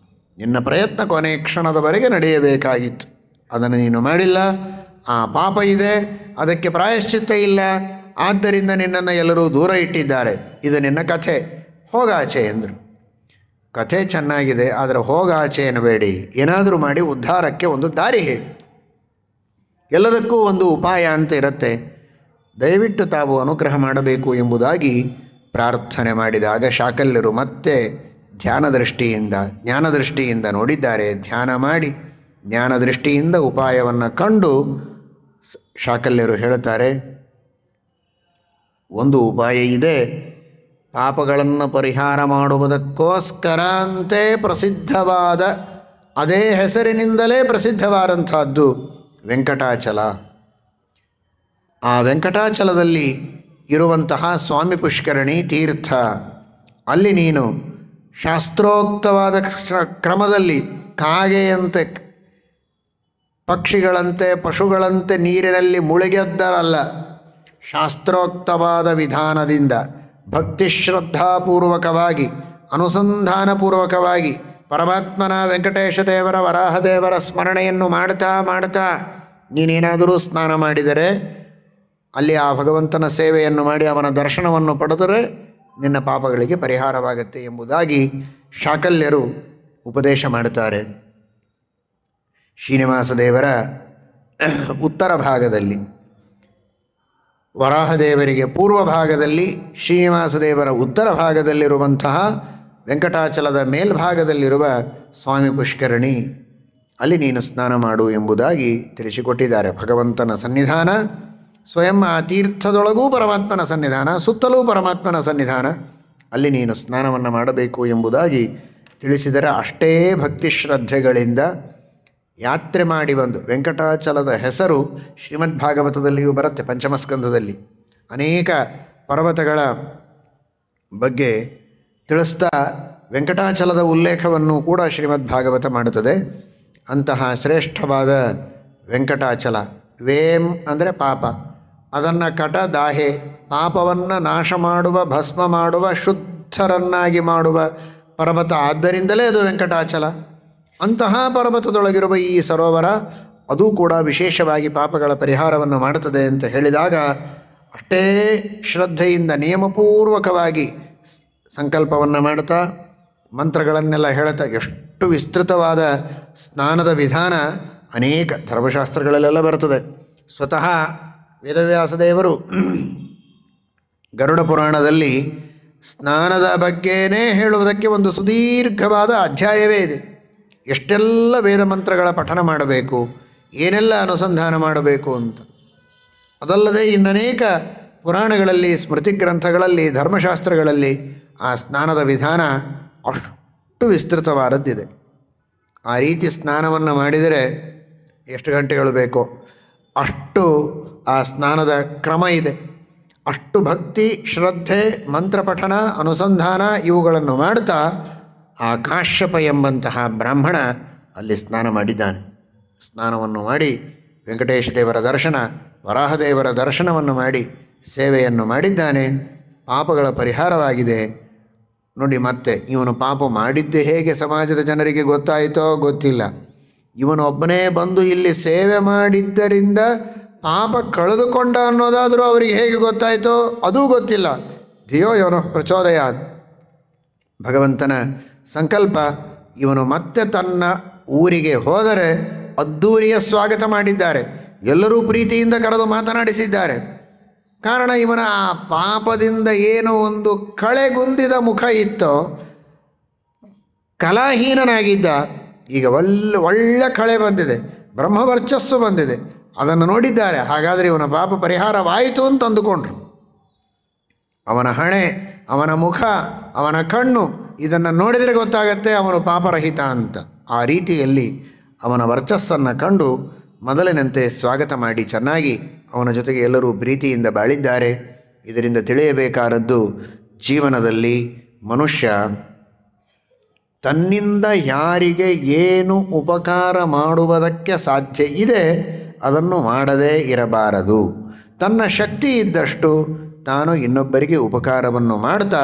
ನಿನ್ನ ಪ್ರಯತ್ನ ಕೊನೆ ಕ್ಷಣದವರೆಗೆ ನಡೆಯಬೇಕಾಗಿತ್ತು, ಅದನ್ನು ನೀನು ಮಾಡಿಲ್ಲ. ಆ ಪಾಪ ಇದೆ, ಅದಕ್ಕೆ ಪ್ರಾಯಶ್ಚಿತ್ತ ಇಲ್ಲ. ಆದ್ದರಿಂದ ನಿನ್ನನ್ನು ಎಲ್ಲರೂ ದೂರ ಇಟ್ಟಿದ್ದಾರೆ. ಇದು ನಿನ್ನ ಕಥೆ, ಹೋಗಾಚೆ ಎಂದರು. ಕಥೆ ಚೆನ್ನಾಗಿದೆ, ಆದರೆ ಹೋಗಾಚೆ ಎನ್ನಬೇಡಿ. ಏನಾದರೂ ಮಾಡಿ ಉದ್ಧಾರಕ್ಕೆ ಒಂದು ದಾರಿ ಹೇಳಿ. ಎಲ್ಲದಕ್ಕೂ ಒಂದು ಉಪಾಯ ಅಂತ ಇರುತ್ತೆ. ದಯವಿಟ್ಟು ತಾವು ಅನುಗ್ರಹ ಮಾಡಬೇಕು ಎಂಬುದಾಗಿ ಪ್ರಾರ್ಥನೆ ಮಾಡಿದಾಗ ಶಾಕಲ್ಯರು ಮತ್ತೆ ಜ್ಞಾನದೃಷ್ಟಿಯಿಂದ ನೋಡಿದ್ದಾರೆ. ಧ್ಯಾನ ಮಾಡಿ ಜ್ಞಾನದೃಷ್ಟಿಯಿಂದ ಉಪಾಯವನ್ನು ಕಂಡು ಶಾಕಲ್ಯರು ಹೇಳುತ್ತಾರೆ, ಒಂದು ಉಪಾಯ ಇದೆ. ಪಾಪಗಳನ್ನು ಪರಿಹಾರ ಮಾಡುವುದಕ್ಕೋಸ್ಕರ ಅಂತೆ ಪ್ರಸಿದ್ಧವಾದ, ಅದೇ ಹೆಸರಿನಿಂದಲೇ ಪ್ರಸಿದ್ಧವಾದಂಥದ್ದು ವೆಂಕಟಾಚಲ. ಆ ವೆಂಕಟಾಚಲದಲ್ಲಿ ಇರುವಂತಹ ಸ್ವಾಮಿ ಪುಷ್ಕರಣಿ ತೀರ್ಥ, ಅಲ್ಲಿ ನೀನು ಶಾಸ್ತ್ರೋಕ್ತವಾದ ಕ್ರಮದಲ್ಲಿ ಕಾಗೆಯಂತೆ ಪಕ್ಷಿಗಳಂತೆ ಪಶುಗಳಂತೆ ನೀರಿನಲ್ಲಿ ಮುಳುಗೆದ್ದರಲ್ಲ, ಶಾಸ್ತ್ರೋಕ್ತವಾದ ವಿಧಾನದಿಂದ ಭಕ್ತಿ ಶ್ರದ್ಧಾಪೂರ್ವಕವಾಗಿ ಅನುಸಂಧಾನಪೂರ್ವಕವಾಗಿ ಪರಮಾತ್ಮನ ವೆಂಕಟೇಶ ದೇವರ ವರಾಹದೇವರ ಸ್ಮರಣೆಯನ್ನು ಮಾಡ್ತಾ ಮಾಡ್ತಾ ನೀನೇನಾದರೂ ಸ್ನಾನ ಮಾಡಿದರೆ, ಅಲ್ಲಿ ಆ ಭಗವಂತನ ಸೇವೆಯನ್ನು ಮಾಡಿ ಅವನ ದರ್ಶನವನ್ನು ಪಡೆದರೆ ನಿನ್ನ ಪಾಪಗಳಿಗೆ ಪರಿಹಾರವಾಗುತ್ತೆ ಎಂಬುದಾಗಿ ಶಾಕಲ್ಯರು ಉಪದೇಶ ಮಾಡುತ್ತಾರೆ. ಶ್ರೀನಿವಾಸ ದೇವರ ಉತ್ತರ ಭಾಗದಲ್ಲಿ, ವರಾಹದೇವರಿಗೆ ಪೂರ್ವ ಭಾಗದಲ್ಲಿ, ಶ್ರೀನಿವಾಸ ದೇವರ ಉತ್ತರ ಭಾಗದಲ್ಲಿರುವಂತಹ ವೆಂಕಟಾಚಲದ ಮೇಲ್ಭಾಗದಲ್ಲಿರುವ ಸ್ವಾಮಿ ಪುಷ್ಕರಣಿ, ಅಲ್ಲಿ ನೀನು ಸ್ನಾನ ಮಾಡು ಎಂಬುದಾಗಿ ತಿಳಿಸಿಕೊಟ್ಟಿದ್ದಾರೆ. ಭಗವಂತನ ಸನ್ನಿಧಾನ, ಸ್ವಯಂ ಆ ತೀರ್ಥದೊಳಗೂ ಪರಮಾತ್ಮನ ಸನ್ನಿಧಾನ, ಸುತ್ತಲೂ ಪರಮಾತ್ಮನ ಸನ್ನಿಧಾನ, ಅಲ್ಲಿ ನೀನು ಸ್ನಾನವನ್ನು ಮಾಡಬೇಕು ಎಂಬುದಾಗಿ ತಿಳಿಸಿದರೆ, ಅಷ್ಟೇ ಭಕ್ತಿ ಶ್ರದ್ಧೆಗಳಿಂದ ಯಾತ್ರೆ ಮಾಡಿ ಬಂದು, ವೆಂಕಟಾಚಲದ ಹೆಸರು ಶ್ರೀಮದ್ಭಾಗವತದಲ್ಲಿಯೂ ಬರುತ್ತೆ. ಪಂಚಮಸ್ಕಂದದಲ್ಲಿ ಅನೇಕ ಪರ್ವತಗಳ ಬಗ್ಗೆ ತಿಳಿಸ್ತಾ ವೆಂಕಟಾಚಲದ ಉಲ್ಲೇಖವನ್ನು ಕೂಡ ಶ್ರೀಮದ್ಭಾಗವತ ಮಾಡುತ್ತದೆ. ಅಂತಹ ಶ್ರೇಷ್ಠವಾದ ವೆಂಕಟಾಚಲ, ವೇಂ ಅಂದರೆ ಪಾಪ, ಅದನ್ನು ಕಟ ದಾಹೆ, ಪಾಪವನ್ನು ನಾಶ ಮಾಡುವ, ಭಸ್ಮ ಮಾಡುವ, ಶುದ್ಧರನ್ನಾಗಿ ಮಾಡುವ ಪರ್ವತ. ಆದ್ದರಿಂದಲೇ ಅದು ವೆಂಕಟಾಚಲ. ಅಂತಹ ಪರ್ವತದೊಳಗಿರುವ ಈ ಸರೋವರ ಅದು ಕೂಡ ವಿಶೇಷವಾಗಿ ಪಾಪಗಳ ಪರಿಹಾರವನ್ನು ಮಾಡುತ್ತದೆ ಅಂತ ಹೇಳಿದಾಗ, ಅಷ್ಟೇ ಶ್ರದ್ಧೆಯಿಂದ ನಿಯಮಪೂರ್ವಕವಾಗಿ ಸಂಕಲ್ಪವನ್ನು ಮಾಡ್ತಾ ಮಂತ್ರಗಳನ್ನೆಲ್ಲ ಹೇಳ್ತಾ, ಎಷ್ಟು ವಿಸ್ತೃತವಾದ ಸ್ನಾನದ ವಿಧಾನ ಅನೇಕ ಧರ್ಮಶಾಸ್ತ್ರಗಳಲ್ಲೆಲ್ಲ ಬರ್ತದೆ. ಸ್ವತಃ ವೇದವ್ಯಾಸದೇವರು ಗರುಡ ಪುರಾಣದಲ್ಲಿ ಸ್ನಾನದ ಬಗ್ಗೆನೇ ಹೇಳುವುದಕ್ಕೆ ಒಂದು ಸುದೀರ್ಘವಾದ ಅಧ್ಯಾಯವೇ ಇದೆ. ಎಷ್ಟೆಲ್ಲ ವೇದ ಮಂತ್ರಗಳ ಪಠನ ಮಾಡಬೇಕು, ಏನೆಲ್ಲ ಅನುಸಂಧಾನ ಮಾಡಬೇಕು ಅಂತ. ಅದಲ್ಲದೆ ಇನ್ನನೇಕ ಪುರಾಣಗಳಲ್ಲಿ, ಸ್ಮೃತಿ ಗ್ರಂಥಗಳಲ್ಲಿ, ಧರ್ಮಶಾಸ್ತ್ರಗಳಲ್ಲಿ ಆ ಸ್ನಾನದ ವಿಧಾನ ಅಷ್ಟು ವಿಸ್ತೃತವಾದದ್ದಿದೆ. ಆ ರೀತಿ ಸ್ನಾನವನ್ನು ಮಾಡಿದರೆ ಎಷ್ಟು ಗಂಟೆಗಳು ಬೇಕೋ ಅಷ್ಟು ಆ ಸ್ನಾನದ ಕ್ರಮ ಇದೆ. ಅಷ್ಟು ಭಕ್ತಿ, ಶ್ರದ್ಧೆ, ಮಂತ್ರಪಠನ, ಅನುಸಂಧಾನ ಇವುಗಳನ್ನು ಮಾಡ್ತಾ ಆ ಕಾಶ್ಯಪ ಎಂಬಂತಹ ಬ್ರಾಹ್ಮಣ ಅಲ್ಲಿ ಸ್ನಾನ ಮಾಡಿದ್ದಾನೆ. ಸ್ನಾನವನ್ನು ಮಾಡಿ ವೆಂಕಟೇಶ ದೇವರ ದರ್ಶನ, ವರಾಹದೇವರ ದರ್ಶನವನ್ನು ಮಾಡಿ ಸೇವೆಯನ್ನು ಮಾಡಿದ್ದಾನೆ. ಪಾಪಗಳ ಪರಿಹಾರವಾಗಿದೆ. ನೋಡಿ, ಮತ್ತೆ ಇವನು ಪಾಪ ಮಾಡಿದ್ದೇ ಹೇಗೆ ಸಮಾಜದ ಜನರಿಗೆ ಗೊತ್ತಾಯಿತೋ ಗೊತ್ತಿಲ್ಲ. ಇವನು ಒಬ್ಬನೇ ಬಂದು ಇಲ್ಲಿ ಸೇವೆ ಮಾಡಿದ್ದರಿಂದ ಪಾಪ ಕಳೆದುಕೊಂಡ ಅನ್ನೋದಾದರೂ ಅವರಿಗೆ ಹೇಗೆ ಗೊತ್ತಾಯಿತೋ ಅದೂ ಗೊತ್ತಿಲ್ಲ. ಧಿಯೋ ಇವನು ಪ್ರಚೋದಯ, ಭಗವಂತನ ಸಂಕಲ್ಪ. ಇವನು ಮತ್ತೆ ತನ್ನ ಊರಿಗೆ ಹೋದರೆ ಅದ್ದೂರಿಯ ಸ್ವಾಗತ ಮಾಡಿದ್ದಾರೆ. ಎಲ್ಲರೂ ಪ್ರೀತಿಯಿಂದ ಕರೆದು ಮಾತನಾಡಿಸಿದ್ದಾರೆ. ಕಾರಣ ಇವನ ಆ ಪಾಪದಿಂದ ಏನೋ ಒಂದು ಕಳೆಗುಂದಿದ ಮುಖ ಇತ್ತೋ, ಕಲಾಹೀನನಾಗಿದ್ದ, ಈಗ ಒಳ್ಳೆ ಕಳೆ ಬಂದಿದೆ, ಬ್ರಹ್ಮವರ್ಚಸ್ಸು ಬಂದಿದೆ. ಅದನ್ನು ನೋಡಿದ್ದಾರೆ. ಹಾಗಾದರೆ ಇವನ ಪಾಪ ಪರಿಹಾರವಾಯಿತು ಅಂತ ಅಂದುಕೊಂಡ್ರು. ಅವನ ಹಣೆ, ಅವನ ಮುಖ, ಅವನ ಕಣ್ಣು ಇದನ್ನು ನೋಡಿದರೆ ಗೊತ್ತಾಗತ್ತೆ ಅವನು ಪಾಪರಹಿತ ಅಂತ. ಆ ರೀತಿಯಲ್ಲಿ ಅವನ ವರ್ಚಸ್ಸನ್ನು ಕಂಡು ಮೊದಲಿನಂತೆ ಸ್ವಾಗತ ಮಾಡಿ ಚೆನ್ನಾಗಿ ಅವನ ಜೊತೆಗೆ ಎಲ್ಲರೂ ಪ್ರೀತಿಯಿಂದ ಬಾಳಿದ್ದಾರೆ. ಇದರಿಂದ ತಿಳಿಯಬೇಕಾದದ್ದು, ಜೀವನದಲ್ಲಿ ಮನುಷ್ಯ ತನ್ನಿಂದ ಯಾರಿಗೆ ಏನು ಉಪಕಾರ ಮಾಡುವುದಕ್ಕೆ ಸಾಧ್ಯ ಇದೆ ಅದನ್ನು ಮಾಡದೇ ಇರಬಾರದು. ತನ್ನ ಶಕ್ತಿ ಇದ್ದಷ್ಟು ತಾನು ಇನ್ನೊಬ್ಬರಿಗೆ ಉಪಕಾರವನ್ನು ಮಾಡ್ತಾ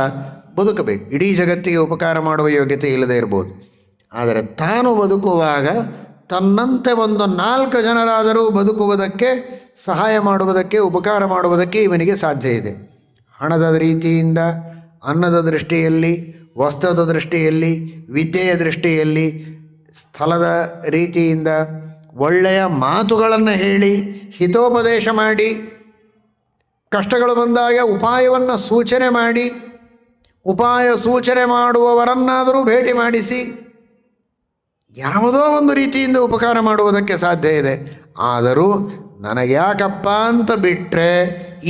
ಬದುಕಬೇಕು. ಇಡೀ ಜಗತ್ತಿಗೆ ಉಪಕಾರ ಮಾಡುವ ಯೋಗ್ಯತೆ ಇಲ್ಲದೇ ಇರ್ಬೋದು, ಆದರೆ ತಾನು ಬದುಕುವಾಗ ತನ್ನಂತೆ ಒಂದು 4 ಜನರಾದರೂ ಬದುಕುವುದಕ್ಕೆ ಸಹಾಯ ಮಾಡುವುದಕ್ಕೆ, ಉಪಕಾರ ಮಾಡುವುದಕ್ಕೆ ಇವನಿಗೆ ಸಾಧ್ಯ ಇದೆ. ಹಣದ ರೀತಿಯಿಂದ, ಅನ್ನದ ದೃಷ್ಟಿಯಲ್ಲಿ, ವಸ್ತ್ರದ ದೃಷ್ಟಿಯಲ್ಲಿ, ವಿದ್ಯೆಯ ದೃಷ್ಟಿಯಲ್ಲಿ, ಸ್ಥಳದ ರೀತಿಯಿಂದ ಒಳ್ಳೆಯ ಮಾತುಗಳನ್ನು ಹೇಳಿ, ಹಿತೋಪದೇಶ ಮಾಡಿ, ಕಷ್ಟಗಳು ಬಂದಾಗ ಉಪಾಯವನ್ನು ಸೂಚನೆ ಮಾಡಿ, ಉಪಾಯ ಸೂಚನೆ ಮಾಡುವವರನ್ನಾದರೂ ಭೇಟಿ ಮಾಡಿಸಿ ಯಾವುದೋ ಒಂದು ರೀತಿಯಿಂದ ಉಪಕಾರ ಮಾಡುವುದಕ್ಕೆ ಸಾಧ್ಯ ಇದೆ. ಆದರೂ ನನಗ್ಯಾಕಪ್ಪ ಅಂತ ಬಿಟ್ಟರೆ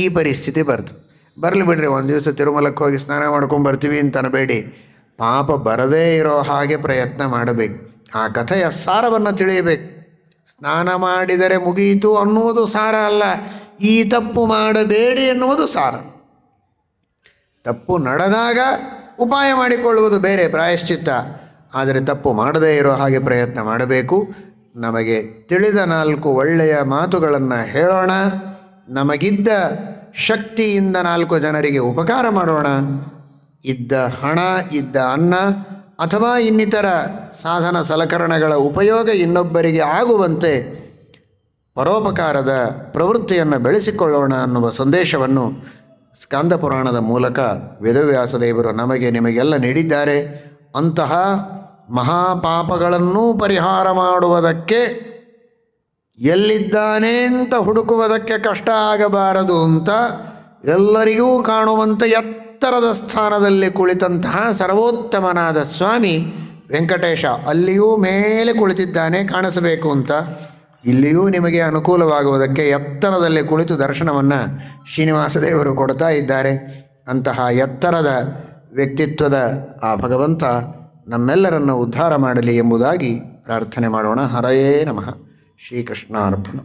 ಈ ಪರಿಸ್ಥಿತಿ ಬರ್ತದೆ. ಬರಲಿ ಬಿಡ್ರಿ, ಒಂದು ದಿವಸ ತಿರುಮಲಕ್ಕೆ ಹೋಗಿ ಸ್ನಾನ ಮಾಡ್ಕೊಂಬರ್ತೀವಿ ಅಂತ ಅನ್ನಬೇಡಿ. ಪಾಪ ಬರದೇ ಇರೋ ಹಾಗೆ ಪ್ರಯತ್ನ ಮಾಡಬೇಕು. ಆ ಕಥೆಯ ಸಾರವನ್ನು ತಿಳಿಯಬೇಕು. ಸ್ನಾನ ಮಾಡಿದರೆ ಮುಗಿಯಿತು ಅನ್ನುವುದು ಸಾರ ಅಲ್ಲ, ಈ ತಪ್ಪು ಮಾಡಬೇಡಿ ಎನ್ನುವುದು ಸಾರ. ತಪ್ಪು ನಡೆದಾಗ ಉಪಾಯ ಮಾಡಿಕೊಳ್ಳುವುದು ಬೇರೆ, ಪ್ರಾಯಶ್ಚಿತ್ತ. ಆದರೆ ತಪ್ಪು ಮಾಡದೇ ಇರೋ ಹಾಗೆ ಪ್ರಯತ್ನ ಮಾಡಬೇಕು. ನಮಗೆ ತಿಳಿದ 4 ಒಳ್ಳೆಯ ಮಾತುಗಳನ್ನು ಹೇಳೋಣ. ನಮಗಿದ್ದ ಶಕ್ತಿಯಿಂದ 4 ಜನರಿಗೆ ಉಪಕಾರ ಮಾಡೋಣ. ಇದ್ದ ಹಣ, ಇದ್ದ ಅನ್ನ ಅಥವಾ ಇನ್ನಿತರ ಸಾಧನ ಸಲಕರಣೆಗಳ ಉಪಯೋಗ ಇನ್ನೊಬ್ಬರಿಗೆ ಆಗುವಂತೆ ಪರೋಪಕಾರದ ಪ್ರವೃತ್ತಿಯನ್ನು ಬೆಳೆಸಿಕೊಳ್ಳೋಣ ಅನ್ನುವ ಸಂದೇಶವನ್ನು ಸ್ಕಾಂದ ಪುರಾಣದ ಮೂಲಕ ವೇದವ್ಯಾಸ ದೇವರು ನಮಗೆ ನಿಮಗೆಲ್ಲ ನೀಡಿದ್ದಾರೆ. ಅಂತಹ ಮಹಾಪಾಪಗಳನ್ನೂ ಪರಿಹಾರ ಮಾಡುವುದಕ್ಕೆ, ಎಲ್ಲಿದ್ದಾನೆ ಅಂತ ಹುಡುಕುವುದಕ್ಕೆ ಕಷ್ಟ ಆಗಬಾರದು ಅಂತ ಎಲ್ಲರಿಗೂ ಕಾಣುವಂಥ ಎತ್ತರದ ಸ್ಥಾನದಲ್ಲಿ ಕುಳಿತಂತಹ ಸರ್ವೋತ್ತಮನಾದ ಸ್ವಾಮಿ ವೆಂಕಟೇಶ ಅಲ್ಲಿಯೂ ಮೇಲೆ ಕುಳಿತಿದ್ದಾನೆ ಕಾಣಿಸಬೇಕು ಅಂತ. ಇಲ್ಲಿಯೂ ನಿಮಗೆ ಅನುಕೂಲವಾಗುವುದಕ್ಕೆ ಎತ್ತರದಲ್ಲಿ ಕುಳಿತು ದರ್ಶನವನ್ನು ಶ್ರೀನಿವಾಸ ದೇವರು ಕೊಡ್ತಾ ಇದ್ದಾರೆ. ಅಂತಹ ಎತ್ತರದ ವ್ಯಕ್ತಿತ್ವದ ಆ ಭಗವಂತ ನಮ್ಮೆಲ್ಲರನ್ನು ಉದ್ಧಾರ ಮಾಡಲಿ ಎಂಬುದಾಗಿ ಪ್ರಾರ್ಥನೆ ಮಾಡೋಣ. ಹರಯೇ ನಮಃ. ಶ್ರೀಕೃಷ್ಣಾರ್ಪಣ.